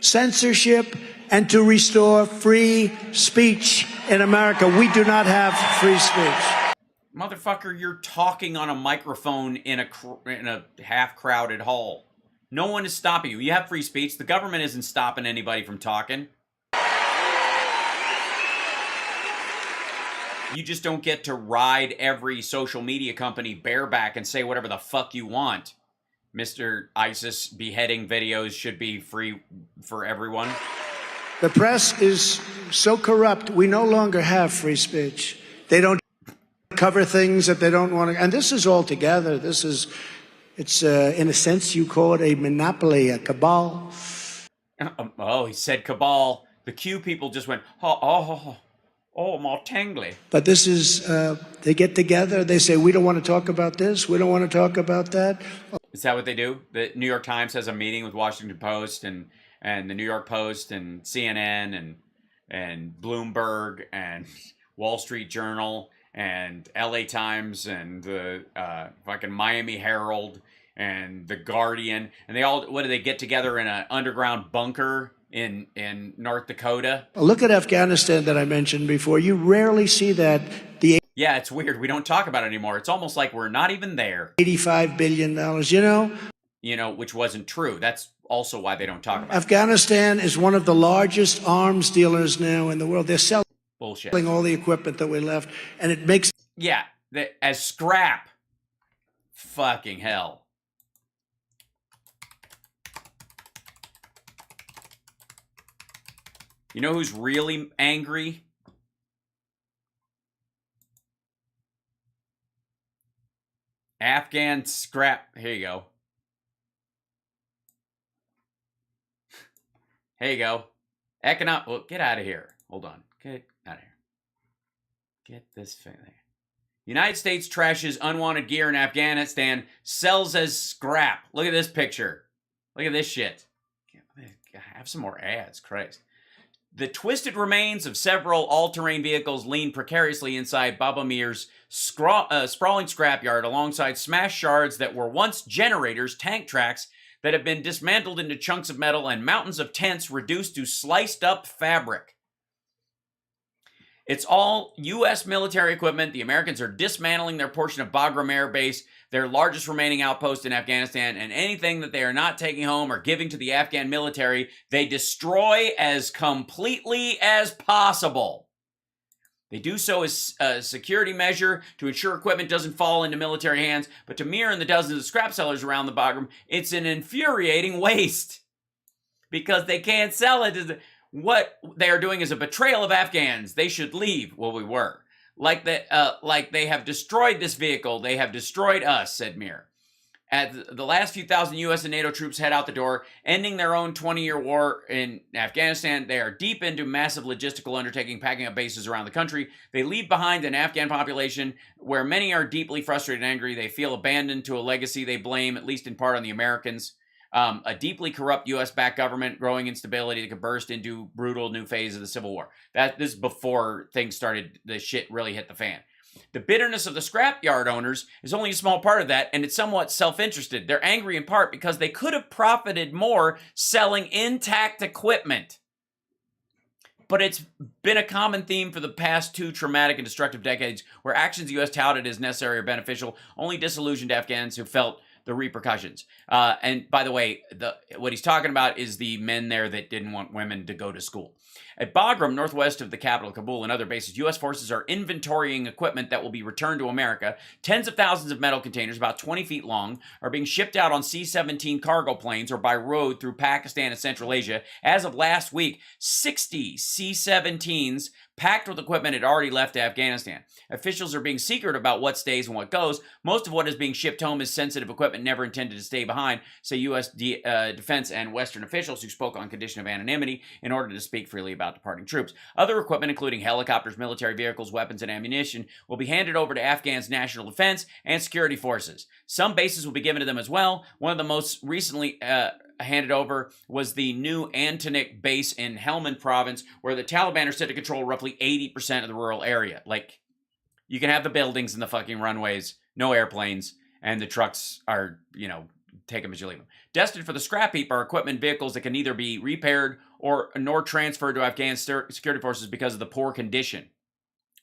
Speaker 2: censorship and to restore free speech in America. We do not have free speech.
Speaker 1: Motherfucker, you're talking on a microphone in a half-crowded hall. No one is stopping you. You have free speech. The government isn't stopping anybody from talking. You just don't get to ride every social media company bareback and say whatever the fuck you want. Mr. ISIS beheading videos should be free for everyone.
Speaker 2: The press is so corrupt, we no longer have free speech. They don't cover things that they don't want to. And this is all together. It's in a sense, you call it a monopoly, a cabal.
Speaker 1: Oh, he said cabal. The Q people just went, oh, more tangly.
Speaker 2: But this is, they get together, they say, we don't want to talk about this, we don't want to talk about that.
Speaker 1: Is that what they do? The New York Times has a meeting with Washington Post and the New York Post and CNN and Bloomberg and Wall Street Journal and LA Times and the fucking Miami Herald and the Guardian. And they all, what do they get together in an underground bunker in North Dakota?
Speaker 2: Look at Afghanistan that I mentioned before. You rarely see that.
Speaker 1: Yeah, it's weird. We don't talk about it anymore. It's almost like we're not even there.
Speaker 2: $85 billion,
Speaker 1: You know, which wasn't true. That's also why they don't talk about it.
Speaker 2: Afghanistan is one of the largest arms dealers now in the world. They're selling
Speaker 1: Bullshit.
Speaker 2: all the equipment that we left, and it makes...
Speaker 1: Yeah, as scrap. Fucking hell. You know who's really angry? Afghan scrap. Here you go. Here you go. Well, get out of here. Hold on. Get out of here. Get this thing there. United States trashes unwanted gear in Afghanistan, sells as scrap. Look at this picture. Look at this shit. Have some more ads, Christ. The twisted remains of several all-terrain vehicles lean precariously inside Baba Mir's sprawling scrapyard alongside smashed shards that were once generators, tank tracks that have been dismantled into chunks of metal and mountains of tents reduced to sliced-up fabric. It's all U.S. military equipment. The Americans are dismantling their portion of Bagram Air Base, their largest remaining outpost in Afghanistan, and anything that they are not taking home or giving to the Afghan military, they destroy as completely as possible. They do so as a security measure to ensure equipment doesn't fall into military hands, but to Mir and the dozens of scrap sellers around the Bagram, it's an infuriating waste because they can't sell it. What they are doing is a betrayal of Afghans. They should leave. Well, we were. Like they have destroyed this vehicle. They have destroyed us, said Mir. As the last few thousand U.S. and NATO troops head out the door, ending their own 20-year war in Afghanistan, they are deep into massive logistical undertaking, packing up bases around the country. They leave behind an Afghan population where many are deeply frustrated and angry. They feel abandoned to a legacy they blame, at least in part, on the Americans. A deeply corrupt U.S.-backed government, growing instability that could burst into brutal new phase of the Civil War. This is before things started, the shit really hit the fan. The bitterness of the scrapyard owners is only a small part of that, and it's somewhat self-interested. They're angry in part because they could have profited more selling intact equipment. But it's been a common theme for the past 2 traumatic and destructive decades where actions the U.S. touted as necessary or beneficial only disillusioned Afghans who felt the repercussions. And by the way, what he's talking about is the men there that didn't want women to go to school. At Bagram, northwest of the capital, Kabul, and other bases, U.S. forces are inventorying equipment that will be returned to America. Tens of thousands of metal containers, about 20 feet long, are being shipped out on C-17 cargo planes or by road through Pakistan and Central Asia. As of last week, 60 C-17s packed with equipment had already left Afghanistan. Officials are being secret about what stays and what goes. Most of what is being shipped home is sensitive equipment never intended to stay behind, say U.S. defense and Western officials who spoke on condition of anonymity in order to speak freely about departing troops. Other equipment, including helicopters, military vehicles, weapons, and ammunition, will be handed over to Afghans' national defense and security forces. Some bases will be given to them as well. One of the most recently handed over was the new Antonik base in Helmand province, where the Taliban are said to control roughly 80% of the rural area. Like, you can have the buildings and the fucking runways, no airplanes, and the trucks are, you know, take them as you leave them. Destined for the scrap heap are equipment vehicles that can neither be repaired nor transferred to Afghan security forces because of the poor condition.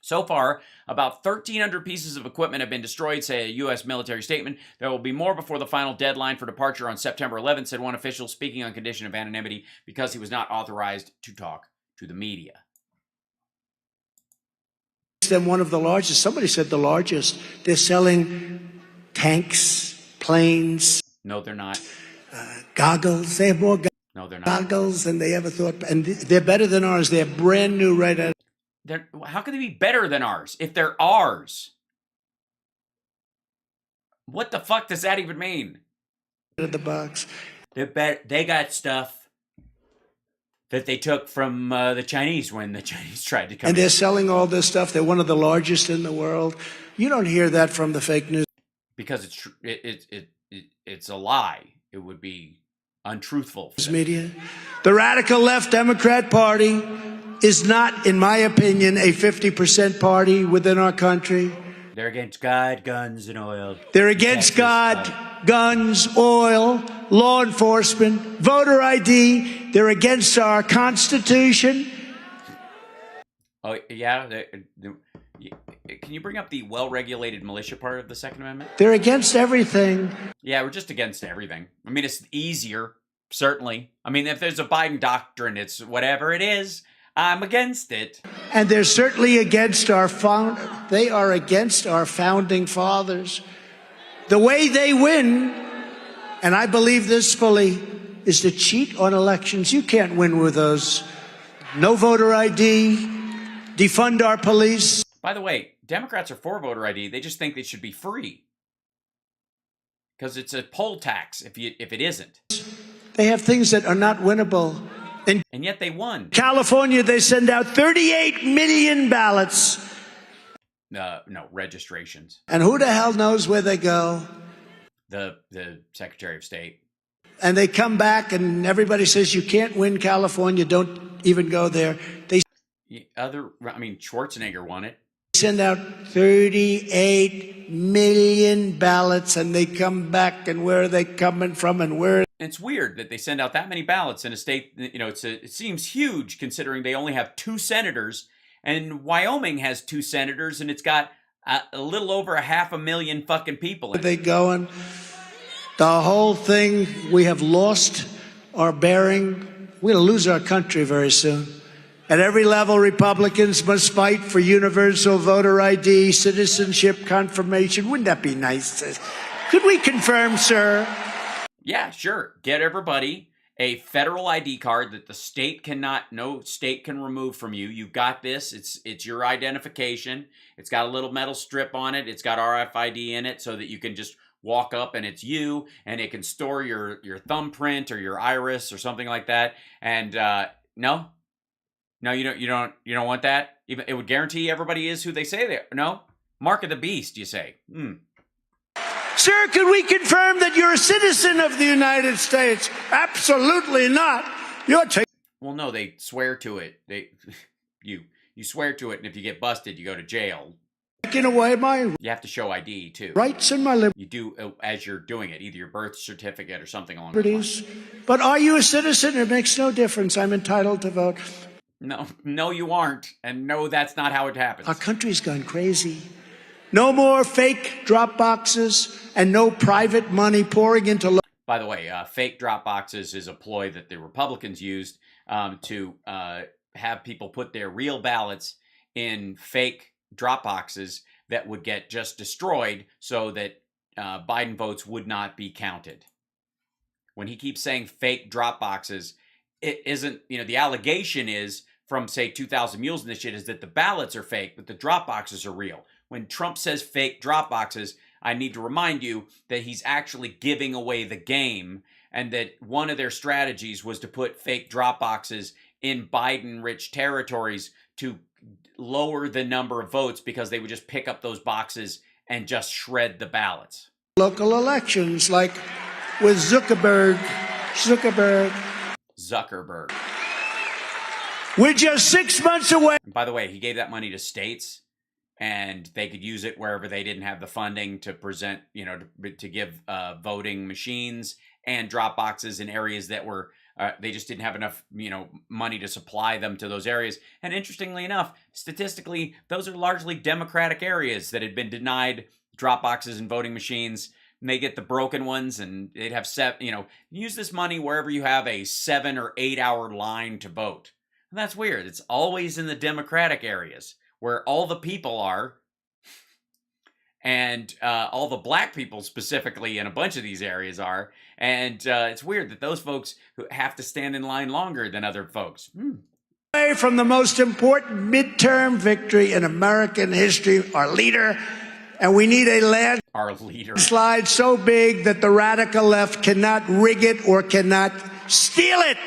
Speaker 1: So far, about 1,300 pieces of equipment have been destroyed, say a U.S. military statement. There will be more before the final deadline for departure on September 11th, said one official speaking on condition of anonymity because he was not authorized to talk to the media.
Speaker 4: Them one of the largest, somebody said the largest. They're selling tanks, planes.
Speaker 1: No, they're not.
Speaker 4: Goggles. They have more
Speaker 1: No, they're not.
Speaker 4: goggles than they ever thought. And they're better than ours. They're brand new right out.
Speaker 1: How can they be better than ours if they're ours? What the fuck does that even mean?
Speaker 4: Of the box.
Speaker 1: They got stuff that they took from the Chinese when the Chinese tried to come
Speaker 4: And
Speaker 1: in.
Speaker 4: they're selling all this stuff. They're one of the largest in the world. You don't hear that from the fake news.
Speaker 1: Because it's a lie. It would be untruthful.
Speaker 4: Media. The radical left Democrat Party is not, in my opinion, a 50% party within our country.
Speaker 1: They're against God, guns, and oil.
Speaker 4: They're against God, guns, oil, law enforcement, voter ID. They're against our Constitution.
Speaker 1: Oh, yeah? Can you bring up the well-regulated militia part of the Second Amendment?
Speaker 4: They're against everything.
Speaker 1: Yeah, we're just against everything. I mean, it's easier, certainly. I mean, if there's a Biden doctrine, it's whatever it is, I'm against it.
Speaker 4: And they're certainly against they are against our founding fathers. The way they win, and I believe this fully, is to cheat on elections. You can't win with those. No voter ID, defund our police.
Speaker 1: By the way, Democrats are for voter ID. They just think it should be free. Because it's a poll tax if it isn't.
Speaker 4: They have things that are not winnable.
Speaker 1: And yet they won.
Speaker 4: California, they send out 38 million ballots.
Speaker 1: No, registrations.
Speaker 4: And who the hell knows where they go?
Speaker 1: The Secretary of State.
Speaker 4: And they come back and everybody says, you can't win California, don't even go there.
Speaker 1: Schwarzenegger won it.
Speaker 4: Send out 38 million ballots and they come back, and where are they coming from and where?
Speaker 1: It's weird that they send out that many ballots in a state, it seems huge considering they only have 2 senators, and Wyoming has 2 senators, and it's got a little over 500,000 fucking people in it.
Speaker 4: Where are they going? The whole thing, we have lost our bearing. We're going to lose our country very soon. At every level, Republicans must fight for universal voter ID, citizenship confirmation. Wouldn't that be nice? Could we confirm, sir?
Speaker 1: Yeah, sure. Get everybody a federal ID card that no state can remove from you. You've got this. It's your identification. It's got a little metal strip on it. It's got RFID in it so that you can just walk up and it's you, and it can store your thumbprint or your iris or something like that. And no, you don't want that. Even it would guarantee everybody is who they say they are. No, mark of the beast. You say.
Speaker 4: Sir, can we confirm that you're a citizen of the United States? Absolutely not.
Speaker 1: Well, no, they swear to it. You swear to it, and if you get busted, you go to jail.
Speaker 4: Taking away my
Speaker 1: You have to show ID too.
Speaker 4: rights and my
Speaker 1: You do as you're doing it, either your birth certificate or something along those lines.
Speaker 4: liberties. But are you a citizen? It makes no difference. I'm entitled to vote.
Speaker 1: No, no, you aren't. And no, that's not how it happens.
Speaker 4: Our country's gone crazy. No more fake drop boxes and no private money pouring into...
Speaker 1: By the way, fake drop boxes is a ploy that the Republicans used to have people put their real ballots in fake drop boxes that would get just destroyed so that Biden votes would not be counted. When he keeps saying fake drop boxes, it isn't, the allegation is from, say, 2,000 Mules and this shit is that the ballots are fake, but the drop boxes are real. When Trump says fake drop boxes, I need to remind you that he's actually giving away the game and that one of their strategies was to put fake drop boxes in Biden-rich territories to lower the number of votes because they would just pick up those boxes and just shred the ballots.
Speaker 4: Local elections, like with Zuckerberg. We're just 6 months away.
Speaker 1: And by the way, he gave that money to states and they could use it wherever they didn't have the funding to present, to give voting machines and drop boxes in areas that were, they just didn't have enough, money to supply them to those areas. And interestingly enough, statistically, those are largely Democratic areas that had been denied drop boxes and voting machines. And they get the broken ones and they'd have use this money wherever you have a 7 or 8 hour line to vote. And that's weird. It's always in the Democratic areas where all the people are, and all the black people specifically in a bunch of these areas are. And it's weird that those folks who have to stand in line longer than other folks.
Speaker 4: Away from the most important midterm victory in American history, our leader, and we need a landslide so big that the radical left cannot rig it or cannot steal it.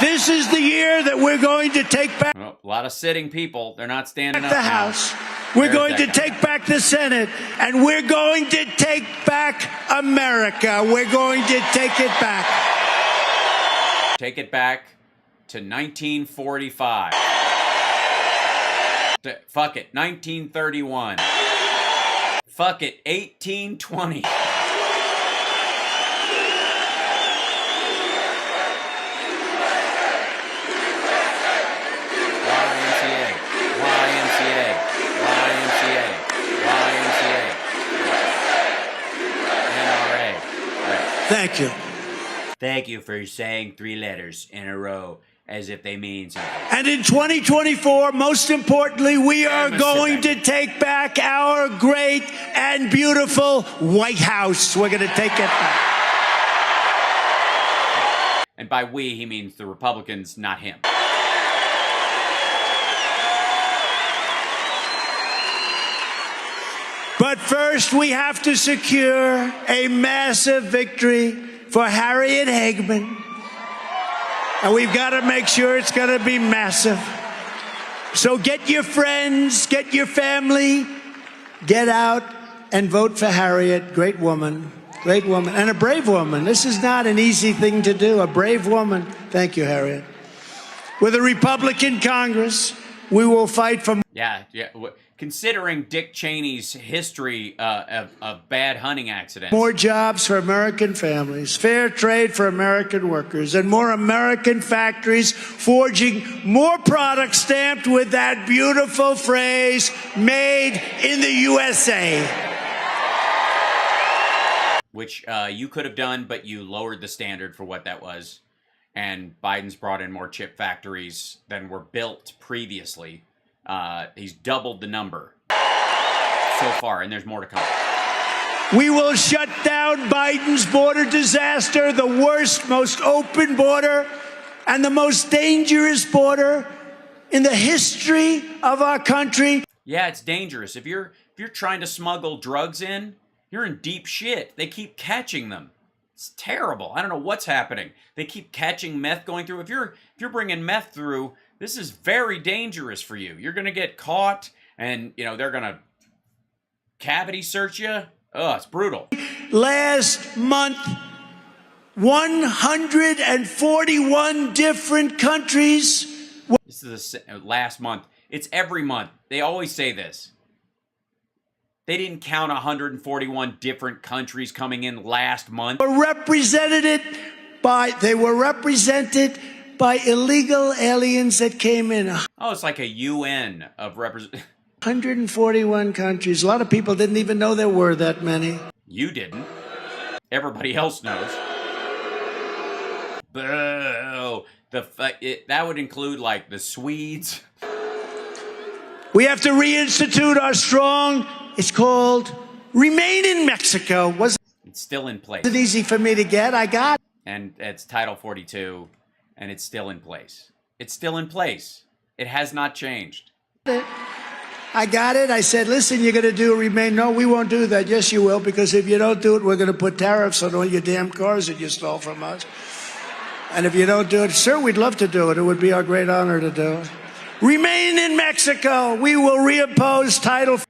Speaker 4: This is the year that we're going to take back
Speaker 1: a lot of sitting people. They're not standing up
Speaker 4: the
Speaker 1: now.
Speaker 4: House. We're going to take back the Senate, and we're going to take back America. We're going to take it back.
Speaker 1: Take it back to 1945. Fuck it, 1931. Fuck it, 1820.
Speaker 4: Thank you.
Speaker 1: Thank you for saying 3 letters in a row as if they mean something.
Speaker 4: And in 2024, most importantly, we are going to take back our great and beautiful White House. We're going to take it back.
Speaker 1: And by we, he means the Republicans, not him.
Speaker 4: But first, we have to secure a massive victory for Harriet Hageman. And we've got to make sure it's going to be massive. So get your friends, get your family, get out and vote for Harriet. Great woman, and a brave woman. This is not an easy thing to do, a brave woman. Thank you, Harriet. With a Republican Congress, we will fight for...
Speaker 1: Yeah. Considering Dick Cheney's history of bad hunting accidents.
Speaker 4: More jobs for American families, fair trade for American workers, and more American factories forging more products stamped with that beautiful phrase, made in the USA.
Speaker 1: Which you could have done, but you lowered the standard for what that was. And Biden's brought in more chip factories than were built previously. He's doubled the number so far, and there's more to come.
Speaker 4: We will shut down Biden's border disaster, the worst, most open border, and the most dangerous border in the history of our country.
Speaker 1: Yeah, it's dangerous. If you're trying to smuggle drugs in, you're in deep shit. They keep catching them. It's terrible. I don't know what's happening. They keep catching meth going through. If you're bringing meth through, this is very dangerous for you. You're going to get caught and, they're going to cavity search you. Oh, it's brutal.
Speaker 4: Last month, 141 different countries.
Speaker 1: This is last month. It's every month. They always say this. They didn't count 141 different countries coming in last month.
Speaker 4: Represented they were represented by illegal aliens that came in.
Speaker 1: Oh, it's like a UN of
Speaker 4: 141 countries. A lot of people didn't even know there were that many.
Speaker 1: You didn't. Everybody else knows. Boo. That would include like the Swedes.
Speaker 4: We have to reinstitute our strong, it's called Remain in Mexico.
Speaker 1: It's still in place.
Speaker 4: Wasn't easy for me to get. I got it.
Speaker 1: And it's Title 42, and it's still in place. It's still in place. It has not changed.
Speaker 4: I got it. I said, listen, you're going to do Remain. No, we won't do that. Yes, you will, because if you don't do it, we're going to put tariffs on all your damn cars that you stole from us. And if you don't do it, sir, we'd love to do it. It would be our great honor to do it. Remain in Mexico. We will reimpose Title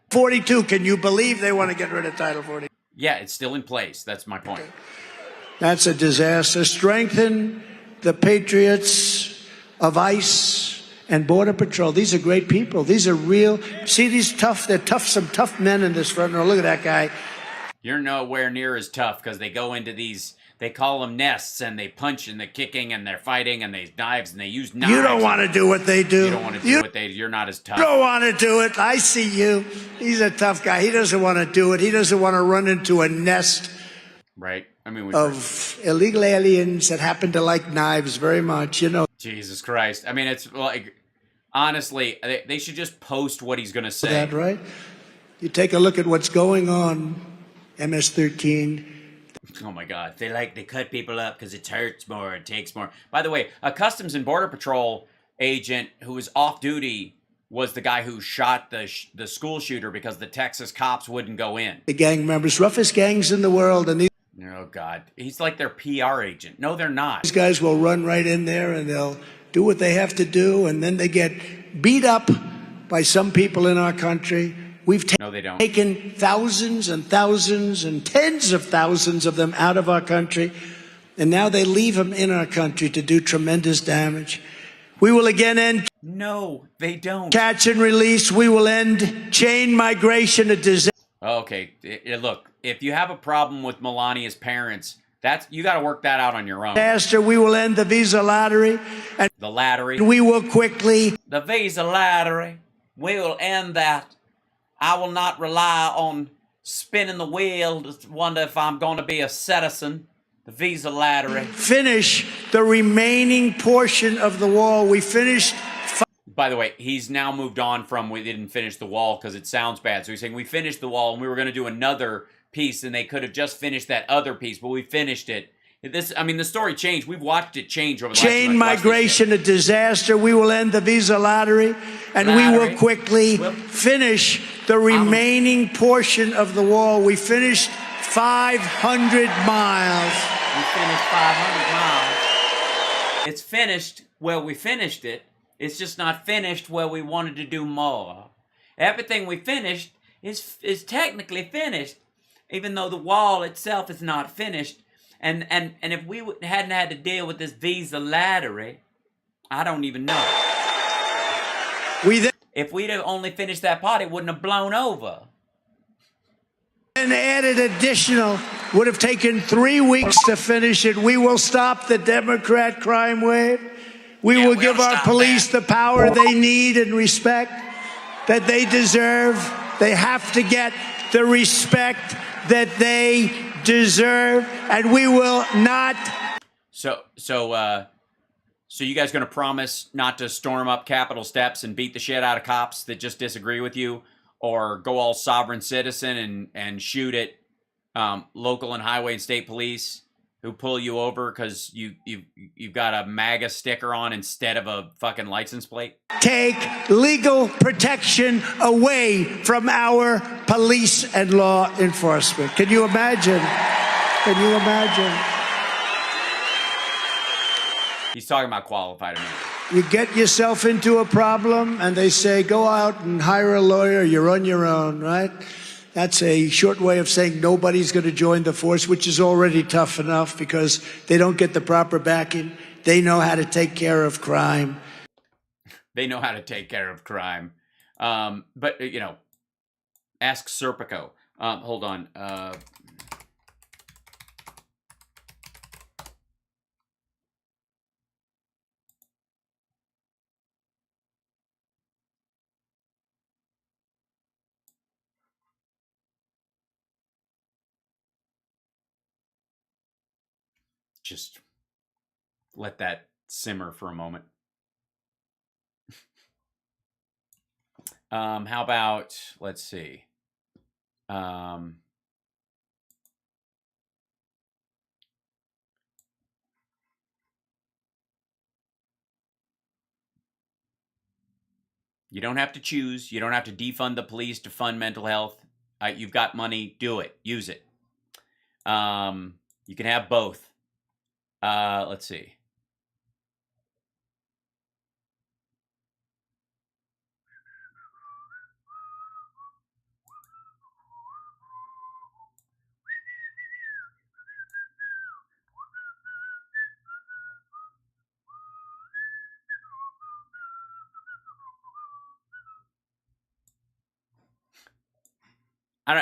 Speaker 4: 42. Can you believe they want to get rid of Title 42?
Speaker 1: Yeah, it's still in place. That's my point.
Speaker 4: That's a disaster. Strengthen the patriots of ICE and Border Patrol. These are great people. These are real. See these they're tough, some tough men in this front row. Look at that guy.
Speaker 1: You're nowhere near as tough because they go into these, they call them nests, and they punch and they're kicking and they're fighting and they knives and they use knives.
Speaker 4: You don't want to do what they do.
Speaker 1: You don't want to do what they do. You're not as tough.
Speaker 4: You don't want to do it. I see you. He's a tough guy. He doesn't want to do it. He doesn't want to run into a nest
Speaker 1: right. I mean,
Speaker 4: of illegal aliens that happen to like knives very much, you know.
Speaker 1: Jesus Christ. I mean, it's like, honestly, they should just post what he's going to say.
Speaker 4: That right? You take a look at what's going on, MS-13.
Speaker 1: Oh my God. They cut people up because it hurts more, it takes more. By the way, a Customs and Border Patrol agent who was off duty was the guy who shot the school shooter because the Texas cops wouldn't go in.
Speaker 4: The gang members, roughest gangs in the world, and these...
Speaker 1: Oh, God. He's like their PR agent. No, they're not.
Speaker 4: These guys will run right in there and they'll do what they have to do, and then they get beat up by some people in our country. We've
Speaker 1: no, they don't.
Speaker 4: taken thousands and thousands and tens of thousands of them out of our country, and now they leave them in our country to do tremendous damage. We will again end...
Speaker 1: No, they don't.
Speaker 4: Catch and release. We will end chain migration to disaster.
Speaker 1: Okay, look, if you have a problem with Melania's parents, you got to work that out on your own.
Speaker 4: We will end the visa lottery. And
Speaker 1: the lottery.
Speaker 4: We will quickly...
Speaker 1: The visa lottery. We will end that. I will not rely on spinning the wheel to wonder if I'm going to be a citizen. The visa lottery.
Speaker 4: Finish the remaining portion of the wall. We finished...
Speaker 1: By the way, he's now moved on from we didn't finish the wall because it sounds bad. So he's saying we finished the wall and we were going to do another piece and they could have just finished that other piece, but we finished it. I mean, the story changed. We've watched it change over the last
Speaker 4: chain migration a disaster. We will end the visa lottery, and we will quickly finish the remaining portion of the wall. We finished 500 miles.
Speaker 1: We finished 500 miles. It's finished where we finished it. It's just not finished where we wanted to do more. Everything we finished is technically finished, even though the wall itself is not finished. And if we hadn't had to deal with this visa lottery, I don't even know. If we'd have only finished that part, it wouldn't have blown over.
Speaker 4: And added additional, would have taken 3 weeks to finish it. We will stop the Democrat crime wave. We will give our police the power they need and respect that they deserve. They have to get the respect that they deserve, and we will not. So you guys going to promise not to storm up Capitol steps and beat the shit out of cops that just disagree with you, or go all sovereign citizen and shoot at local and highway and state police who pull you over because you've got a MAGA sticker on instead of a fucking license plate? Take legal protection away from our police and law enforcement. Can you imagine? Can you imagine? He's talking about qualified immunity. You get yourself into a problem and they say, go out and hire a lawyer, you're on your own, right? That's a short way of saying nobody's going to join the force, which is already tough enough because they don't get the proper backing. They know how to take care of crime. They know how to take care of crime. But, you know, ask Serpico. Hold on.
Speaker 1: just let that simmer for a moment. How about, let's see. You don't have to choose. You don't have to defund the police to fund mental health. You've got money, do it. Use it. You can have both. Let's see.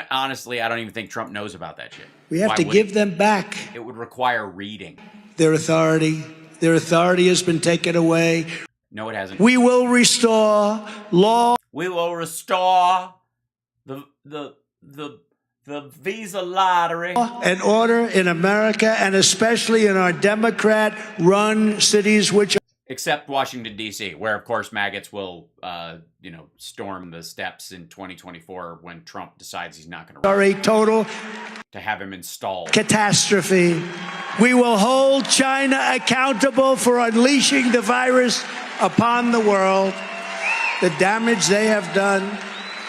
Speaker 1: Honestly, I don't even think Trump knows about that shit.
Speaker 4: We have to give them back
Speaker 1: It would require reading.
Speaker 4: their authority. Their authority has been taken away.
Speaker 1: No, it hasn't.
Speaker 4: We will restore law.
Speaker 1: We will restore the visa lottery
Speaker 4: And order in America, and especially in our Democrat-run cities, which
Speaker 1: except Washington, D.C., where, of course, maggots will, storm the steps in 2024 when Trump decides he's not going
Speaker 4: are a total
Speaker 1: to have him installed.
Speaker 4: catastrophe. We will hold China accountable for unleashing the virus upon the world, the damage they have done.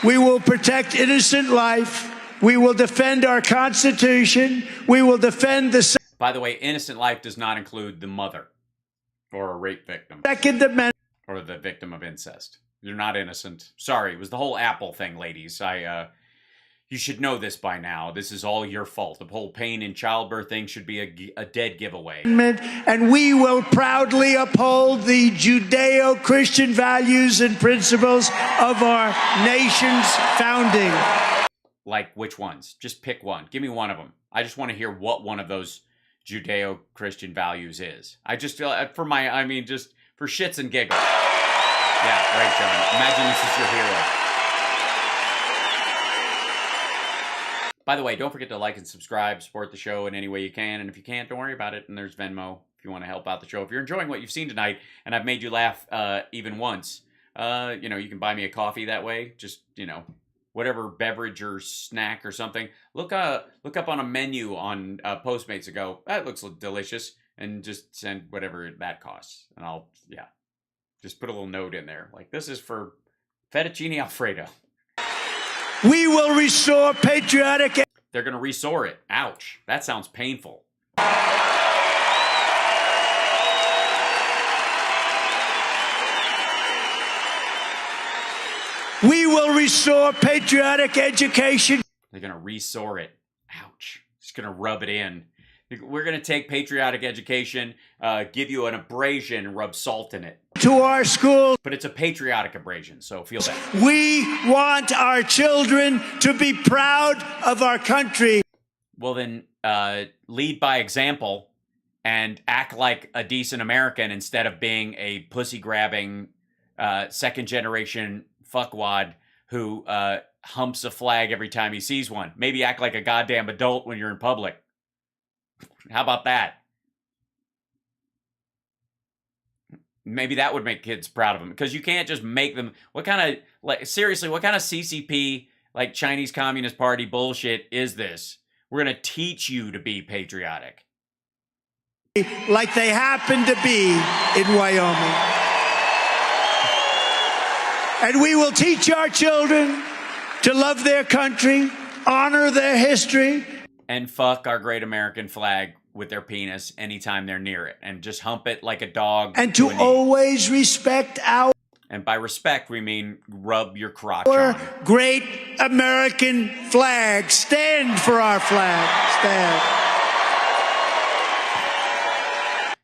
Speaker 4: We will protect innocent life. We will defend our Constitution. We will defend the
Speaker 1: By the way, innocent life does not include the mother or a rape victim
Speaker 4: Second Amendment.
Speaker 1: or the victim of incest. You're not innocent. Sorry, it was the whole Apple thing, ladies. You should know this by now. This is all your fault. The whole pain in childbirth thing should be a dead giveaway.
Speaker 4: And we will proudly uphold the Judeo-Christian values and principles of our nation's founding.
Speaker 1: Like which ones? Just pick one. Give me one of them. I just want to hear what one of those Judeo-Christian values is. I just feel just for shits and giggles. Yeah, right, John. Imagine this is your hero. By the way, don't forget to like and subscribe, support the show in any way you can. And if you can't, don't worry about it. And there's Venmo if you want to help out the show. If you're enjoying what you've seen tonight and I've made you laugh even once, you can buy me a coffee that way. Just, whatever beverage or snack or something. Look up on a menu on Postmates and go, that looks delicious. And just send whatever that costs. And I'll, just put a little note in there. Like, this is for fettuccine Alfredo.
Speaker 4: We will restore patriotic.
Speaker 1: They're going to restore it. Ouch. That sounds painful.
Speaker 4: We will restore patriotic education.
Speaker 1: They're going to restore it. Ouch. Just going to rub it in. We're going to take patriotic education, give you an abrasion, and rub salt in it.
Speaker 4: To our schools.
Speaker 1: But it's a patriotic abrasion, so feel that.
Speaker 4: We want our children to be proud of our country.
Speaker 1: Well, then lead by example and act like a decent American instead of being a pussy-grabbing second-generation fuckwad who humps a flag every time he sees one. Maybe act like a goddamn adult when you're in public. How about that? Maybe that would make kids proud of them, because you can't just make them. Seriously, what kind of CCP, like Chinese Communist Party bullshit is this? We're going to teach you to be patriotic.
Speaker 4: Like they happen to be in Wyoming. And we will teach our children to love their country, honor their history,
Speaker 1: and fuck our great American flag with their penis anytime they're near it. And just hump it like a dog.
Speaker 4: And to always respect our...
Speaker 1: And by respect, we mean rub your crotch on.
Speaker 4: Great American flag. Stand for our flag. Stand.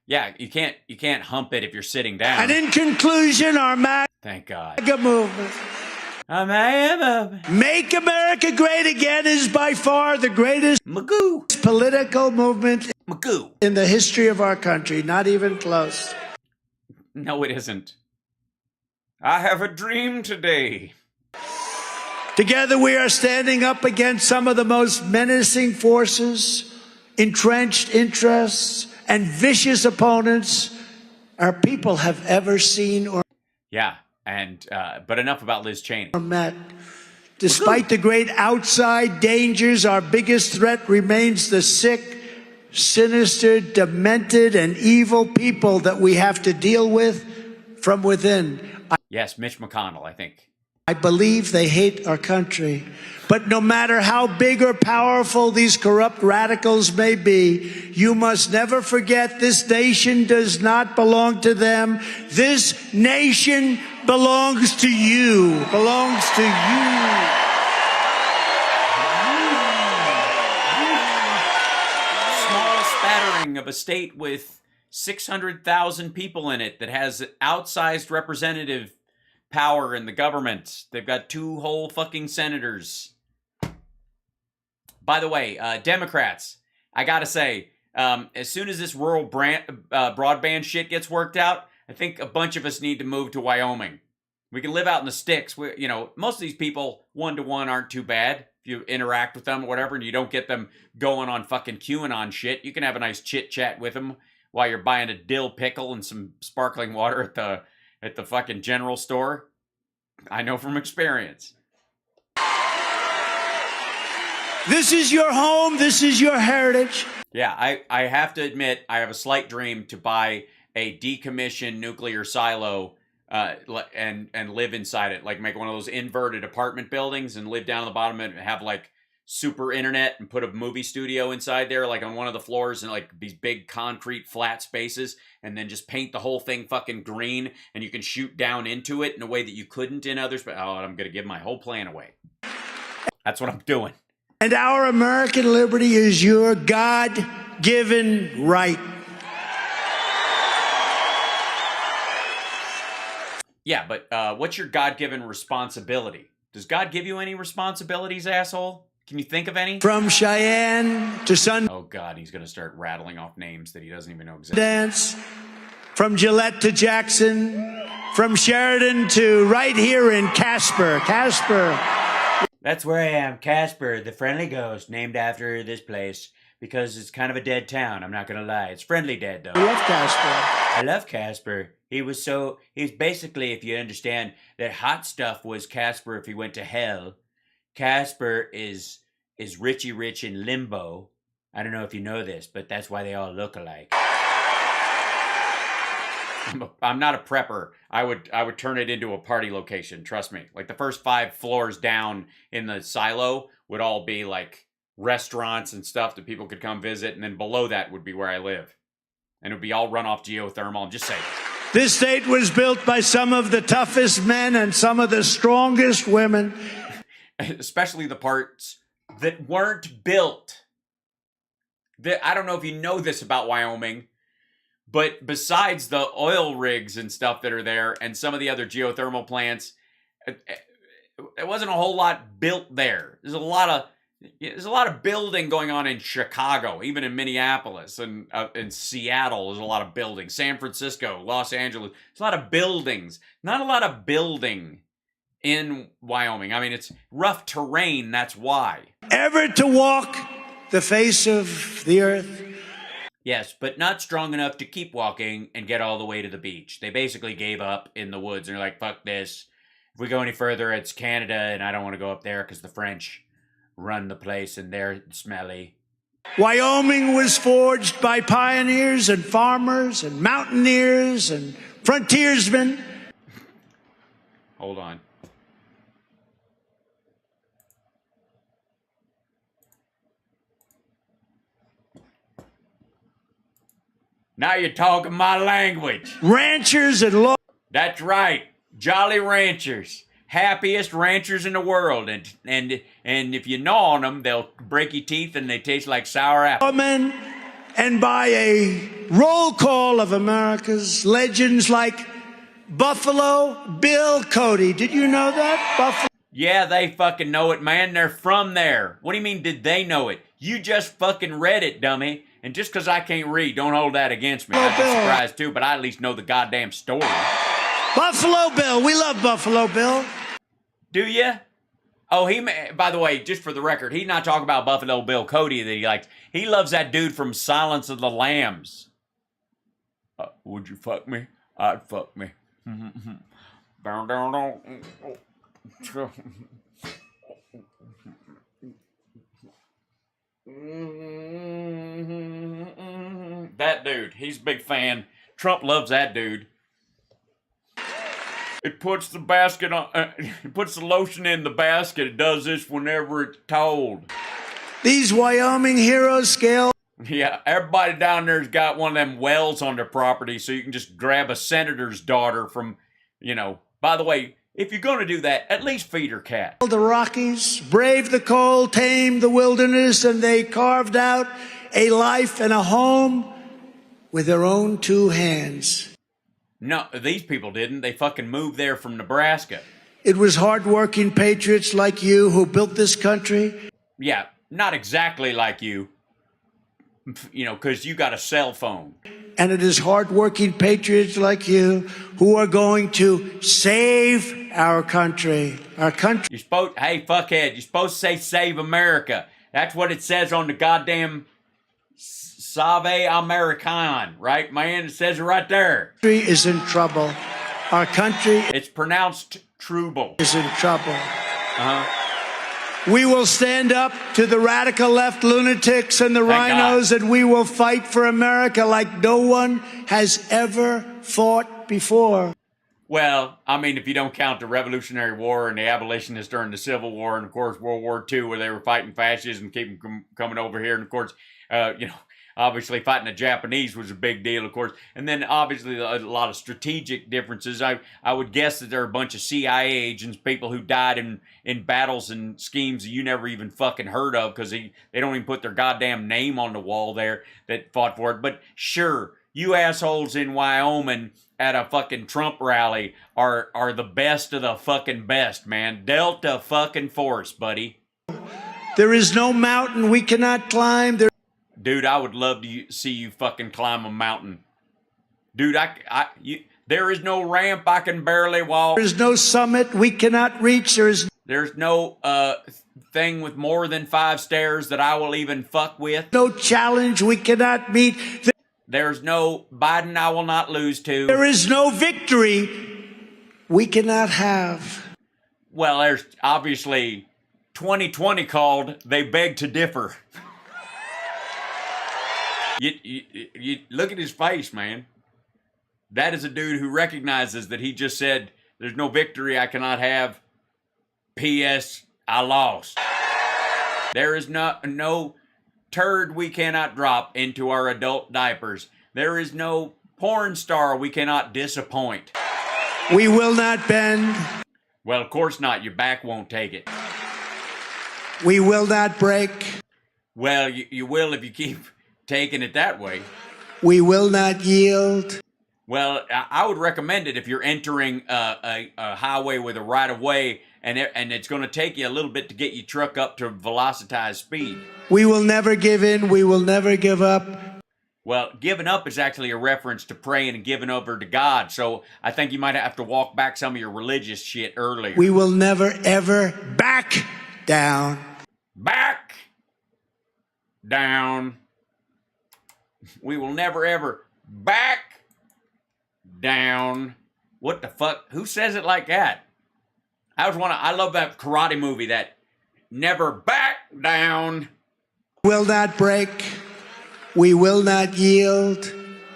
Speaker 1: Yeah, you can't hump it if you're sitting down.
Speaker 4: And in conclusion, our
Speaker 1: Thank God.
Speaker 4: movement. Make America Great Again is by far the greatest political movement in the history of our country. Not even close.
Speaker 1: No, it isn't. I have a dream today.
Speaker 4: Together we are standing up against some of the most menacing forces, entrenched interests, and vicious opponents our people have ever seen or
Speaker 1: Yeah, and but enough about Liz Cheney.
Speaker 4: met. Despite the great outside dangers, our biggest threat remains the sick, sinister, demented, and evil people that we have to deal with from within.
Speaker 1: Yes, Mitch McConnell, I think.
Speaker 4: I believe they hate our country. But no matter how big or powerful these corrupt radicals may be, you must never forget this nation does not belong to them. This nation belongs to you. Belongs to you.
Speaker 1: Small spattering of a state with 600,000 people in it that has outsized representative power in the government. They've got 2 whole fucking senators. By the way, Democrats, I gotta say, as soon as this rural broadband shit gets worked out, I think a bunch of us need to move to Wyoming. We can live out in the sticks. You know, most of these people, one-to-one, aren't too bad. If you interact with them or whatever, and you don't get them going on fucking QAnon shit, you can have a nice chit-chat with them while you're buying a dill pickle and some sparkling water at the fucking general store. I know from experience.
Speaker 4: This is your home. This is your heritage.
Speaker 1: Yeah, I have to admit, I have a slight dream to buy a decommissioned nuclear silo and live inside it. Like make one of those inverted apartment buildings and live down on the bottom of it and have like super internet and put a movie studio inside there, like on one of the floors, and like these big concrete flat spaces, and then just paint the whole thing fucking green, and you can shoot down into it in a way that you couldn't in others. But I'm gonna give my whole plan away. That's what I'm doing.
Speaker 4: And our American liberty is your God-given right.
Speaker 1: Yeah, but what's your God-given responsibility? Does God give you any responsibilities, asshole? Can you think of any?
Speaker 4: From Cheyenne to Sundance.
Speaker 1: Oh, God, he's going to start rattling off names that he doesn't even know exist.
Speaker 4: From Gillette to Jackson. From Sheridan to right here in Casper. Casper.
Speaker 6: That's where I am, Casper, the friendly ghost, named after this place, because it's kind of a dead town, I'm not gonna lie. It's friendly dead, though.
Speaker 4: I love Casper.
Speaker 6: I love Casper. He's basically, if you understand, that hot stuff was Casper if he went to hell. Casper is Richie Rich in limbo. I don't know if you know this, but that's why they all look alike.
Speaker 1: I'm not a prepper. I would turn it into a party location. Trust me. Like the first 5 floors down in the silo would all be like restaurants and stuff that people could come visit, and then below that would be where I live, and it would be all run off geothermal. I'm just saying.
Speaker 4: This state was built by some of the toughest men and some of the strongest women,
Speaker 1: especially the parts that weren't built. I don't know if you know this about Wyoming. But besides the oil rigs and stuff that are there and some of the other geothermal plants, there wasn't a whole lot built there. There's a lot of building going on in Chicago, even in Minneapolis, and in Seattle. There's a lot of building. San Francisco, Los Angeles. There's a lot of buildings. Not a lot of building in Wyoming. I mean, it's rough terrain. That's why.
Speaker 4: ever to walk the face of the earth.
Speaker 1: Yes, but not strong enough to keep walking and get all the way to the beach. They basically gave up in the woods and they're like, fuck this. If we go any further, it's Canada, and I don't want to go up there because the French run the place and they're smelly.
Speaker 4: Wyoming was forged by pioneers and farmers and mountaineers and frontiersmen.
Speaker 1: Hold on. Now you're talking my language.
Speaker 4: Ranchers and
Speaker 1: That's right. Jolly ranchers. Happiest ranchers in the world. And if you gnaw on them, they'll break your teeth and they taste like sour apples.
Speaker 4: lawmen, and by a roll call of America's legends like Buffalo Bill Cody. Did you know that? Buffalo.
Speaker 1: Yeah, they fucking know it, man. They're from there. What do you mean, did they know it? You just fucking read it, dummy. And just because I can't read, don't hold that against me. I'd be surprised too, but I at least know the goddamn story.
Speaker 4: Buffalo Bill. We love Buffalo Bill.
Speaker 1: Do you? Oh, by the way, just for the record, he's not talking about Buffalo Bill Cody that he likes. He loves that dude from Silence of the Lambs. Would you fuck me? I'd fuck me. Down, down, down. That dude, he's a big fan. Trump loves that dude. It puts the basket on. It puts the lotion in the basket. It does this whenever it's told.
Speaker 4: These Wyoming heroes scale.
Speaker 1: Yeah, everybody down there's got one of them wells on their property, so you can just grab a senator's daughter from, you know. By the way, if you're going to do that, at least feed her cat.
Speaker 4: The Rockies braved the cold, tamed the wilderness, and they carved out a life and a home with their own two hands.
Speaker 1: No, these people didn't. They fucking moved there from Nebraska.
Speaker 4: It was hardworking patriots like you who built this country.
Speaker 1: Yeah, not exactly like you. You know, because you got a cell phone.
Speaker 4: And it is hardworking patriots like you who are going to save our country. Our country.
Speaker 1: You're supposed, hey, fuckhead, you're supposed to say save America. That's what it says on the goddamn Save American, right, man? It says it right there.
Speaker 4: Our country is in trouble. Our country
Speaker 1: It's pronounced Trouble.
Speaker 4: is in trouble.
Speaker 1: Uh-huh.
Speaker 4: We will stand up to the radical left lunatics and the
Speaker 1: Thank
Speaker 4: rhinos, and we will fight for America like no one has ever fought before.
Speaker 1: Well, I mean, if you don't count the Revolutionary War and the abolitionists during the Civil War, and of course World War II, where they were fighting fascists and keep them coming over here, and of course, you know, obviously fighting the Japanese was a big deal, of course, and then obviously a lot of strategic differences. I would guess that there are a bunch of CIA agents, people who died in battles and schemes that you never even fucking heard of because they don't even put their goddamn name on the wall there that fought for it. But sure, you assholes in Wyoming at a fucking Trump rally are the best of the fucking best, man. Delta fucking force, buddy.
Speaker 4: There is no mountain we cannot climb.
Speaker 1: Dude, I would love to see you fucking climb a mountain. Dude, there is no ramp I can barely walk.
Speaker 4: There is no summit we cannot reach.
Speaker 1: There's no thing with more than 5 stairs that I will even fuck with.
Speaker 4: No challenge we cannot meet.
Speaker 1: There's no Biden I will not lose to.
Speaker 4: There is no victory we cannot have.
Speaker 1: Well, there's obviously 2020 called They Beg to Differ. You look at his face, man. That is a dude who recognizes that he just said, there's no victory I cannot have. P.S. I lost. There is no turd we cannot drop into our adult diapers. There is no porn star we cannot disappoint.
Speaker 4: We will not bend.
Speaker 1: Well, of course not. Your back won't take it.
Speaker 4: We will not break.
Speaker 1: Well, you will if you keep taking it that way.
Speaker 4: We will not yield.
Speaker 1: Well, I would recommend it if you're entering a highway with a right-of-way and it's going to take you a little bit to get your truck up to velocitized speed.
Speaker 4: We will never give in. We will never give up.
Speaker 1: Well, giving up is actually a reference to praying and giving over to God, so I think you might have to walk back some of your religious shit earlier.
Speaker 4: We will never, ever back down.
Speaker 1: Back down. We will never, ever back down. What the fuck? Who says it like that? I love that karate movie, that never back down.
Speaker 4: Will not break. We will not yield.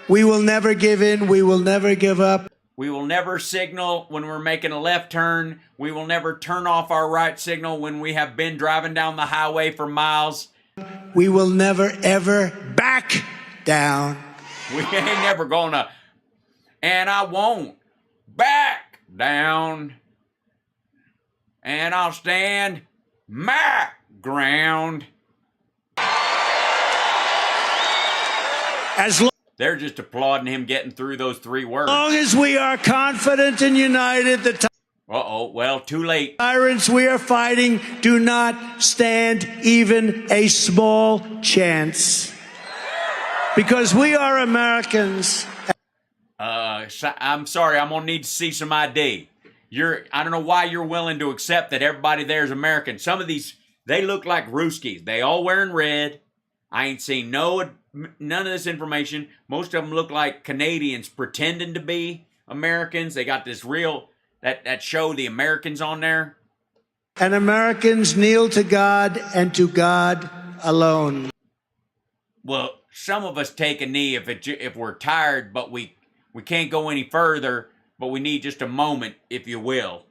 Speaker 4: We will never give in. We will never give up.
Speaker 1: We will never signal when we're making a left turn. We will never turn off our right signal when we have been driving down the highway for miles.
Speaker 4: We will never, ever back down.
Speaker 1: We ain't never gonna, and I won't back down. And I'll stand my ground.
Speaker 4: As
Speaker 1: They're just applauding him getting through those 3 words.
Speaker 4: long as we are confident and united, the
Speaker 1: Uh-oh, well, too late.
Speaker 4: tyrants we are fighting do not stand even a small chance. Because we are Americans.
Speaker 1: I'm sorry, I'm gonna need to see some ID. I don't know why you're willing to accept that everybody there is American. Some of these, they look like Ruskies. They all wearing red. I ain't seen none of this information. Most of them look like Canadians pretending to be Americans. They got this real, that show, The Americans, on there.
Speaker 4: And Americans kneel to God and to God alone.
Speaker 1: Well, some of us take a knee if we're tired, but we can't go any further, but we need just a moment, if you will.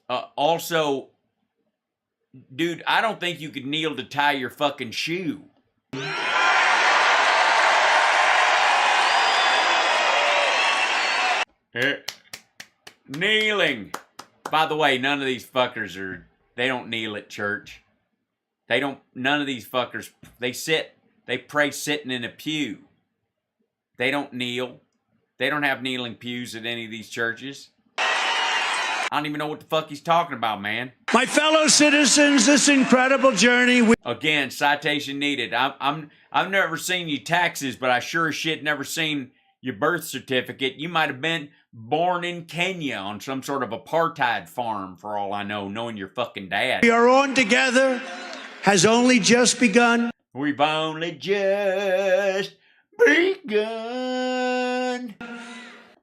Speaker 1: Also, dude, I don't think you could kneel to tie your fucking shoe. Kneeling. By the way, none of these fuckers they don't kneel at church. None of these fuckers, they pray sitting in a pew. They don't kneel. They don't have kneeling pews at any of these churches. I don't even know what the fuck he's talking about, man.
Speaker 4: My fellow citizens, this incredible journey.
Speaker 1: Again, citation needed. I've never seen your taxes, but I sure as shit never seen your birth certificate. You might have been born in Kenya on some sort of apartheid farm, for all I know, knowing your fucking dad.
Speaker 4: We are on together has only just begun.
Speaker 1: We've only just begun.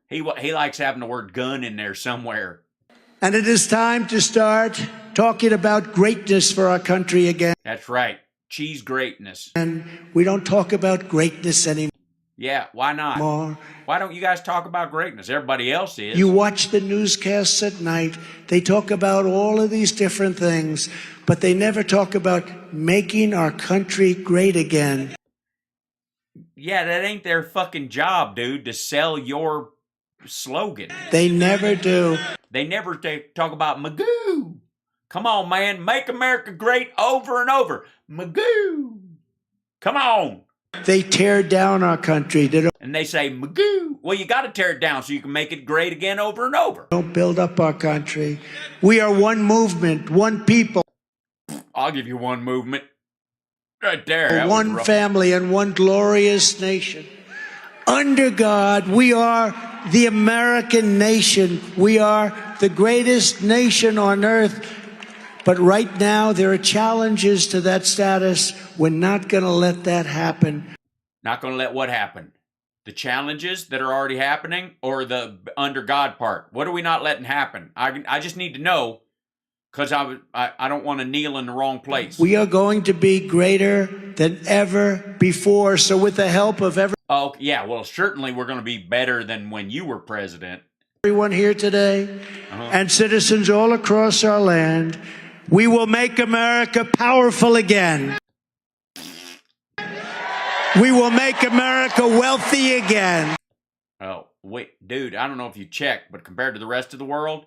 Speaker 1: He likes having the word gun in there somewhere.
Speaker 4: And it is time to start talking about greatness for our country again.
Speaker 1: That's right. Cheese greatness.
Speaker 4: And we don't talk about greatness anymore.
Speaker 1: Yeah, why not? Why don't you guys talk about greatness? Everybody else is.
Speaker 4: You watch the newscasts at night. They talk about all of these different things, but they never talk about making our country great again.
Speaker 1: Yeah, that ain't their fucking job, dude, to sell your slogan.
Speaker 4: They never do.
Speaker 1: They never talk about Magoo. Come on, man. Make America great over and over. Magoo. Come on.
Speaker 4: They tear down our country. They
Speaker 1: And they say, Magoo. Well, you got to tear it down so you can make it great again over and over.
Speaker 4: don't build up our country. We are one movement, one people,
Speaker 1: I'll give you one movement. Right there. That was
Speaker 4: one
Speaker 1: rough.
Speaker 4: family, and one glorious nation. Under God, we are the American nation. We are the greatest nation on earth. But right now, there are challenges to that status. We're not going to let that happen.
Speaker 1: Not going to let what happen? The challenges that are already happening, or the under God part? What are we not letting happen? I just need to know, because I don't want to kneel in the wrong place.
Speaker 4: We are going to be greater than ever before. So with the help of
Speaker 1: Oh, yeah, well, certainly we're going to be better than when you were president.
Speaker 4: everyone here today and citizens all across our land, we will make America powerful again. We will make America wealthy again.
Speaker 1: Oh, wait, dude, I don't know if you checked, but compared to the rest of the world,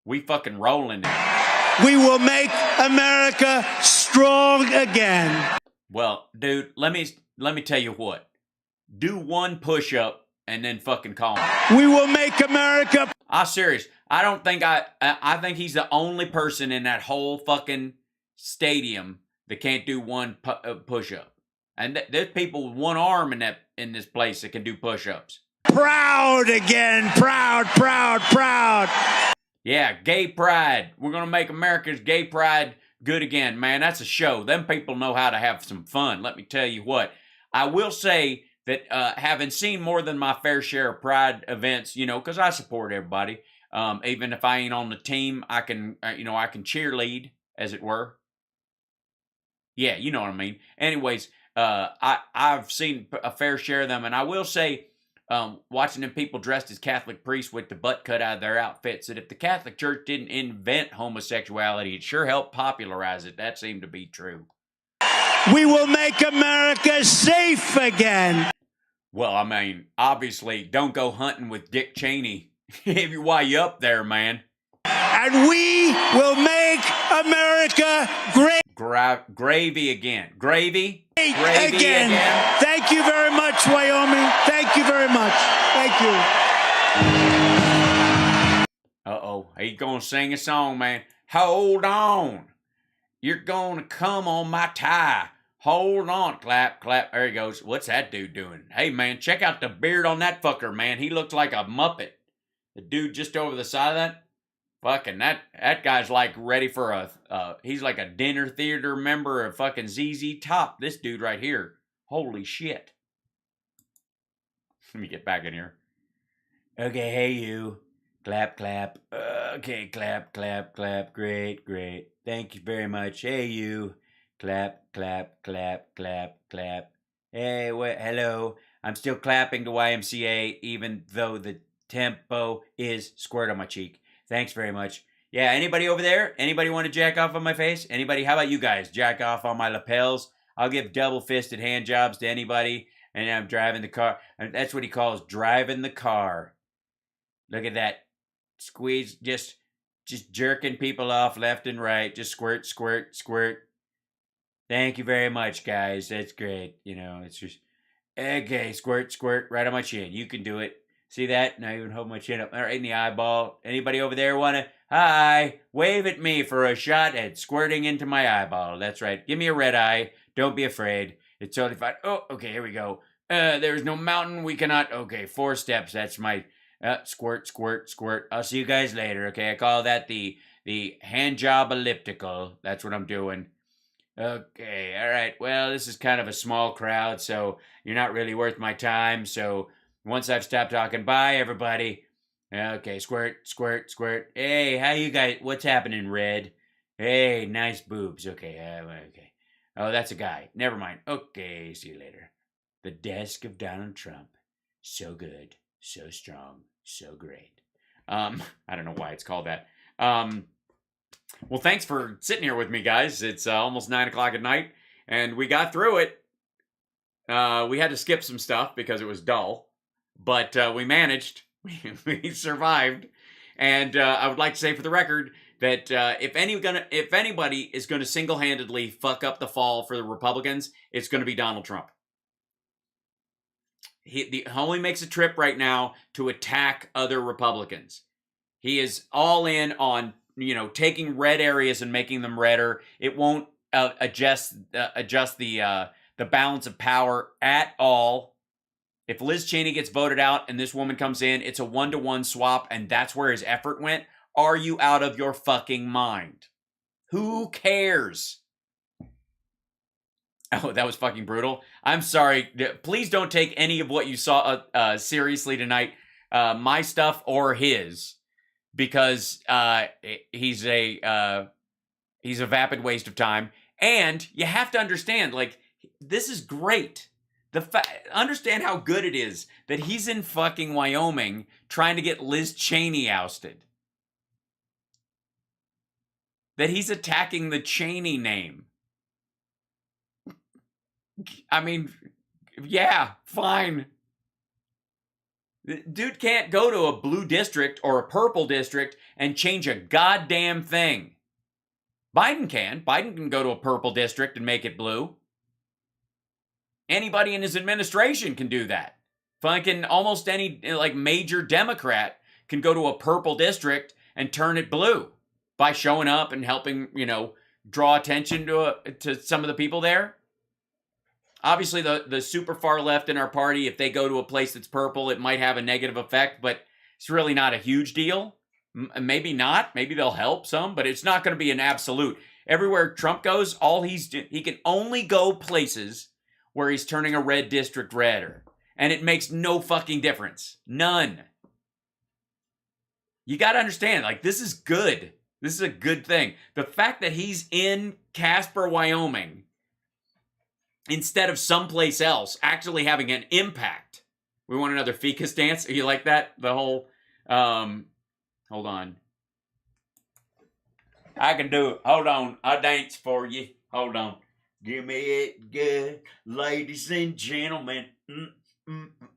Speaker 1: we fucking rolling now.
Speaker 4: We will make America strong again.
Speaker 1: Well, dude, let me tell you what. Do one push-up and then fucking call me.
Speaker 4: We will make America.
Speaker 1: I'm serious. I don't think I think he's the only person in that whole fucking stadium that can't do one push-up. And there's people with one arm in this place that can do push-ups.
Speaker 4: Proud again. Proud, proud, proud.
Speaker 1: Yeah, gay pride. We're going to make America's gay pride good again, man. That's a show. Them people know how to have some fun. Let me tell you what. I will say that having seen more than my fair share of pride events, because I support everybody. Even if I ain't on the team, I can cheerlead, as it were. Yeah, you know what I mean. Anyways, I've seen a fair share of them, and I will say, watching them people dressed as Catholic priests with the butt cut out of their outfits, that if the Catholic Church didn't invent homosexuality, it sure helped popularize it. That seemed to be true.
Speaker 4: We will make America safe again.
Speaker 1: Well, I mean, obviously, don't go hunting with Dick Cheney while you're up there, man.
Speaker 4: And we will make America great
Speaker 1: Gravy again. Gravy?
Speaker 4: again. Thank you very much, Wyoming. Thank you very much. Thank you.
Speaker 1: Uh-oh. He's going to sing a song, man. Hold on. You're going to come on my tie. Hold on. Clap, clap. There he goes. What's that dude doing? Hey, man, check out the beard on that fucker, man. He looks like a Muppet. The dude just over the side of that. Fucking that guy's like ready for he's like a dinner theater member of fucking ZZ Top. This dude right here. Holy shit. Let me get back in here.
Speaker 6: Okay, hey you. Clap, clap. Okay, clap, clap, clap. Great, great. Thank you very much. Hey you. Clap, clap, clap, clap, clap. Hey, hello. I'm still clapping to YMCA even though the tempo is squirt on my cheek. Thanks very much. Yeah, anybody over there? Anybody want to jack off on my face? Anybody? How about you guys? Jack off on my lapels? I'll give double-fisted hand jobs to anybody. And I'm driving the car. And that's what he calls driving the car. Look at that. Squeeze, just jerking people off left and right. Just squirt, squirt, squirt. Thank you very much, guys. That's great. You know, it's just, okay, squirt, squirt, right on my chin. You can do it. See that? Now even hold my chin up right in the eyeball. Anybody over there want to, hi, wave at me for a shot at squirting into my eyeball. That's right. Give me a red eye. Don't be afraid. It's totally fine. Oh, okay, here we go. There's no mountain. We cannot. Okay, 4 steps. That's my squirt, squirt, squirt. I'll see you guys later. Okay, I call that the hand job elliptical. That's what I'm doing. Okay, all right. Well, this is kind of a small crowd, so you're not really worth my time. So once I've stopped talking, bye, everybody. Okay, squirt, squirt, squirt. Hey, how you guys? What's happening, Red? Hey, nice boobs. Okay, okay. Oh, that's a guy. Never mind. Okay, see you later. The desk of Donald Trump. So good, so strong, so great. I don't know why it's called that. Well, thanks for sitting here with me, guys. It's almost 9 o'clock at night, and we got through it. We had to skip some stuff because it was dull, but we managed. We survived. And I would like to say for the record that if anybody is going to single-handedly fuck up the fall for the Republicans, it's going to be Donald Trump. He only makes a trip right now to attack other Republicans. He is all in on, taking red areas and making them redder. It won't adjust the balance of power at all. If Liz Cheney gets voted out and this woman comes in, it's a 1-to-1 swap, and that's where his effort went. Are you out of your fucking mind? Who cares? Oh, that was fucking brutal. I'm sorry. Please don't take any of what you saw seriously tonight, my stuff or his, because he's a vapid waste of time. And you have to understand, this is great. Understand how good it is that he's in fucking Wyoming trying to get Liz Cheney ousted. That he's attacking the Cheney name. I mean, yeah, fine. Dude can't go to a blue district or a purple district and change a goddamn thing. Biden can. Biden can go to a purple district and make it blue. Anybody in his administration can do that. Fucking almost any major Democrat can go to a purple district and turn it blue by showing up and helping, draw attention to some of the people there. Obviously, the super far left in our party, if they go to a place that's purple, it might have a negative effect, but it's really not a huge deal. Maybe not. Maybe they'll help some, but it's not going to be an absolute. Everywhere Trump goes, he can only go places where he's turning a red district redder. And it makes no fucking difference. None. You got to understand, this is good. This is a good thing. The fact that he's in Casper, Wyoming, instead of someplace else, actually having an impact. We want another ficus dance? You like that? The whole, hold on. I can do it. Hold on. I'll dance for you. Hold on. Give me it good, ladies and gentlemen.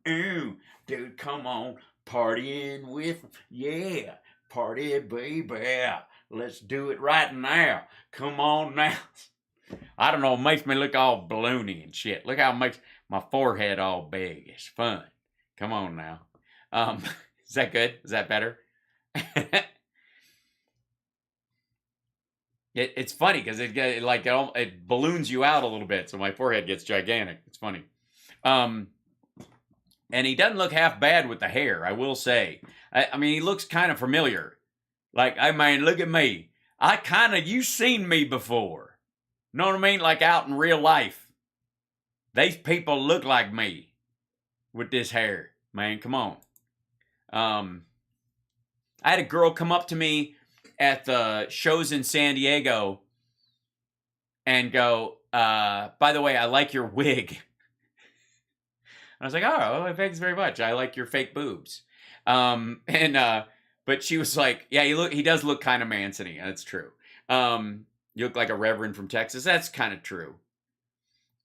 Speaker 6: Dude, come on. Partying with, yeah. Party, baby. Let's do it right now. Come on now. I don't know, it makes me look all balloony and shit. Look how it makes my forehead all big. It's fun. Come on now. Is that good? Is that better? It's funny because it balloons you out a little bit, so my forehead gets gigantic. It's funny. And he doesn't look half bad with the hair, I will say. I mean, he looks kind of familiar.
Speaker 1: Like, hey man, look at me. You've seen me before. Know what I mean? Like out in real life. These people look like me with this hair. Man, come on. I had a girl come up to me at the shows in San Diego and go, by the way, I like your wig. I was like, oh, thanks very much. I like your fake boobs. But she was like, yeah, he does look kind of Manson-y. That's true. You look like a reverend from Texas. That's kind of true.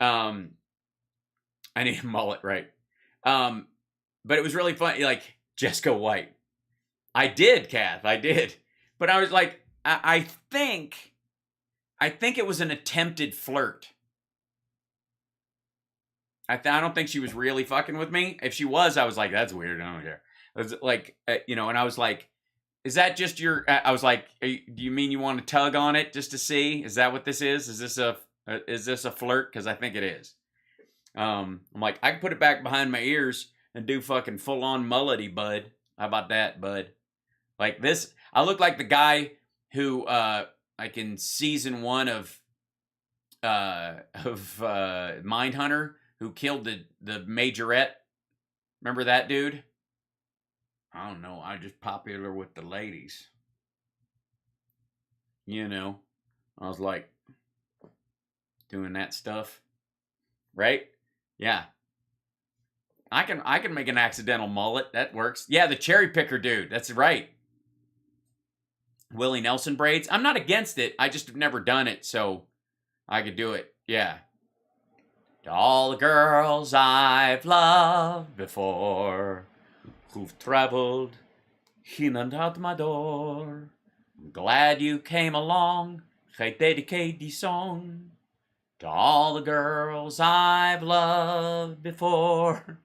Speaker 1: I need a mullet, right? But it was really fun. Like Jessica White. I did, Kath. I did. But I was like, I think it was an attempted flirt. I don't think she was really fucking with me. If she was, I was like, that's weird. I don't care. It was like, and I was like, is that just your? I was like, do you mean you want to tug on it just to see? Is that what this is? Is this a flirt? Because I think it is. I'm like, I can put it back behind my ears and do fucking full on mullety, bud. How about that, bud? Like this, I look like the guy who, like in season 1 of Mindhunter, who killed the majorette. Remember that dude? I don't know. I'm just popular with the ladies. You know, I was like doing that stuff, right? Yeah. I can make an accidental mullet. That works. Yeah, the cherry picker dude. That's right. Willie Nelson braids. I'm not against it. I just have never done it, so I could do it. Yeah. To all the girls I've loved before, who've traveled in and out my door, I'm glad you came along. I dedicate this song to all the girls I've loved before.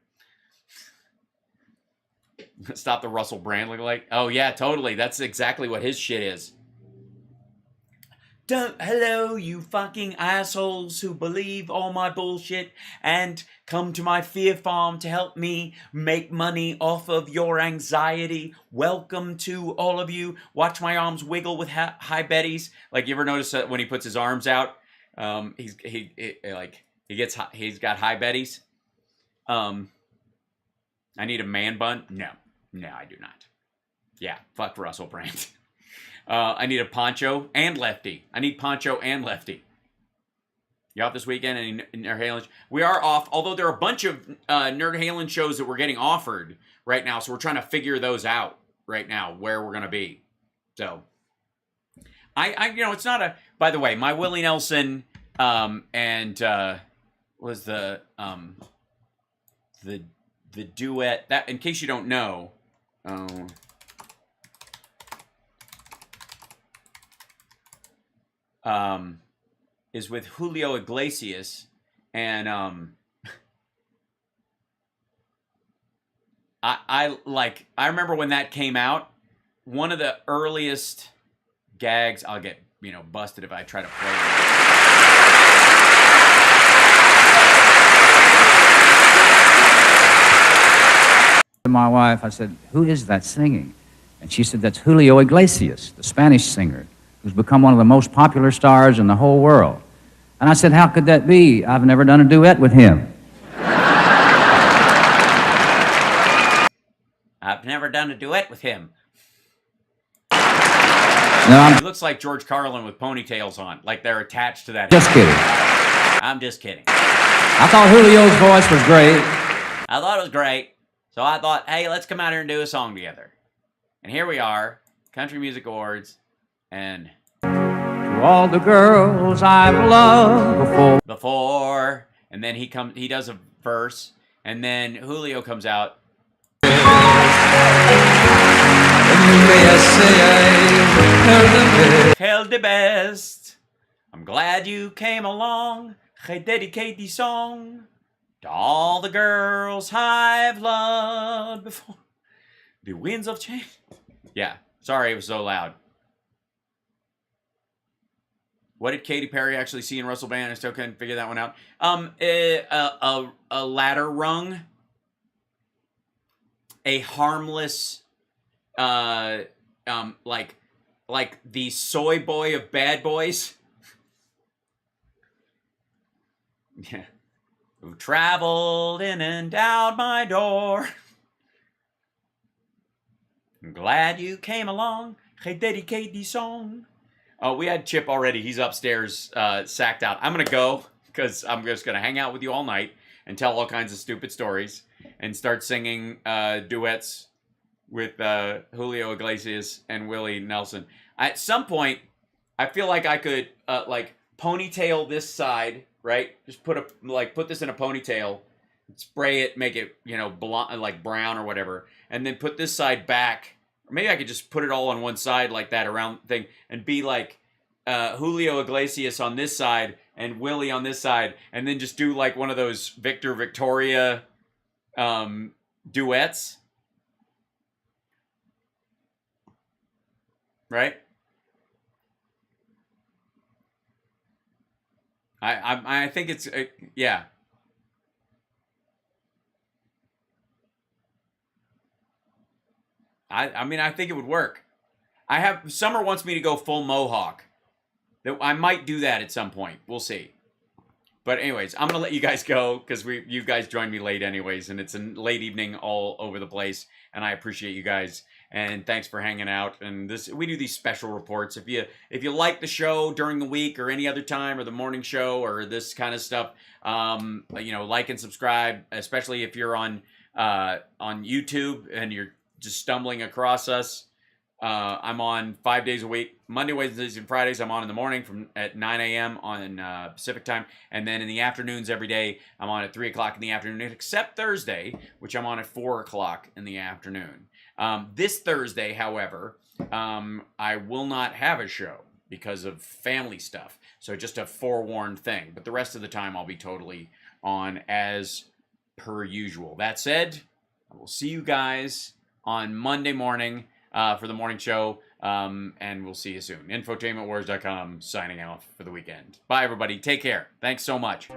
Speaker 1: Stop the Russell Brand look like. Oh yeah, totally. That's exactly what his shit is. Hello, you fucking assholes who believe all my bullshit and come to my fear farm to help me make money off of your anxiety. Welcome to all of you. Watch my arms wiggle with high betties. Like, you ever notice that when he puts his arms out, he's got high betties. I need a man bun. No, I do not. Yeah, fuck Russell Brand. I need a poncho and lefty. I need poncho and lefty. You off this weekend? Any Nerd Halen? We are off, although there are a bunch of Nerd Halen shows that we're getting offered right now, so we're trying to figure those out right now, where we're going to be. So, it's not a... By the way, my Willie Nelson was the duet... That, in case you don't know... is with Julio Iglesias, and I remember when that came out, one of the earliest gags. I'll get busted if I try to play it.
Speaker 7: To my wife, I said, "Who is that singing?" And she said, "That's Julio Iglesias, the Spanish singer, who's become one of the most popular stars in the whole world." And I said, "How could that be? I've never done a duet with him."
Speaker 1: I've never done a duet with him.
Speaker 7: No,
Speaker 1: He looks like George Carlin with ponytails on, like they're attached to that.
Speaker 7: Just kidding.
Speaker 1: I'm just kidding.
Speaker 7: I thought Julio's voice was great.
Speaker 1: I thought it was great. So I thought, hey, let's come out here and do a song together. And here we are, Country Music Awards, and...
Speaker 7: To all the girls I've loved
Speaker 1: before, and then he does a verse, and then Julio comes out. Held the best. I'm glad you came along. I dedicate the song to all the girls I've loved before. The winds of change. Yeah, sorry it was so loud. What did Katy Perry actually see in Russell Brand? I still couldn't figure that one out. A ladder rung. A harmless, like like the soy boy of bad boys. Yeah. Who traveled in and out my door. I'm glad you came along. I dedicate the song. Oh, we had Chip already. He's upstairs, sacked out. I'm going to go because I'm just going to hang out with you all night and tell all kinds of stupid stories and start singing duets with Julio Iglesias and Willie Nelson. At some point, I feel like I could like ponytail this side, right? Just put this in a ponytail, spray it, make it, you know, blonde, like brown or whatever, and then put this side back. Or maybe I could just put it all on one side like that around thing and be like Julio Iglesias on this side and Willie on this side, and then just do like one of those Victor Victoria duets. Right? I think it's yeah. I mean, I think it would work. Summer wants me to go full mohawk. I might do that at some point. We'll see. But anyways, I'm gonna let you guys go because you guys joined me late anyways, and it's a late evening all over the place, and I appreciate you guys. And thanks for hanging out. And we do these special reports. If you like the show during the week or any other time, or the morning show or this kind of stuff, you know, like and subscribe. Especially if you're on YouTube and you're just stumbling across us. I'm on 5 days a week. Monday, Wednesdays, and Fridays. I'm on in the morning at 9 a.m. on Pacific time, and then in the afternoons every day I'm on at 3 o'clock in the afternoon, except Thursday, which I'm on at 4 o'clock in the afternoon. This Thursday, however, I will not have a show because of family stuff. So just a forewarned thing. But the rest of the time I'll be totally on as per usual. That said, I will see you guys on Monday morning for the morning show. And we'll see you soon. Infotainmentwars.com signing off for the weekend. Bye, everybody. Take care. Thanks so much.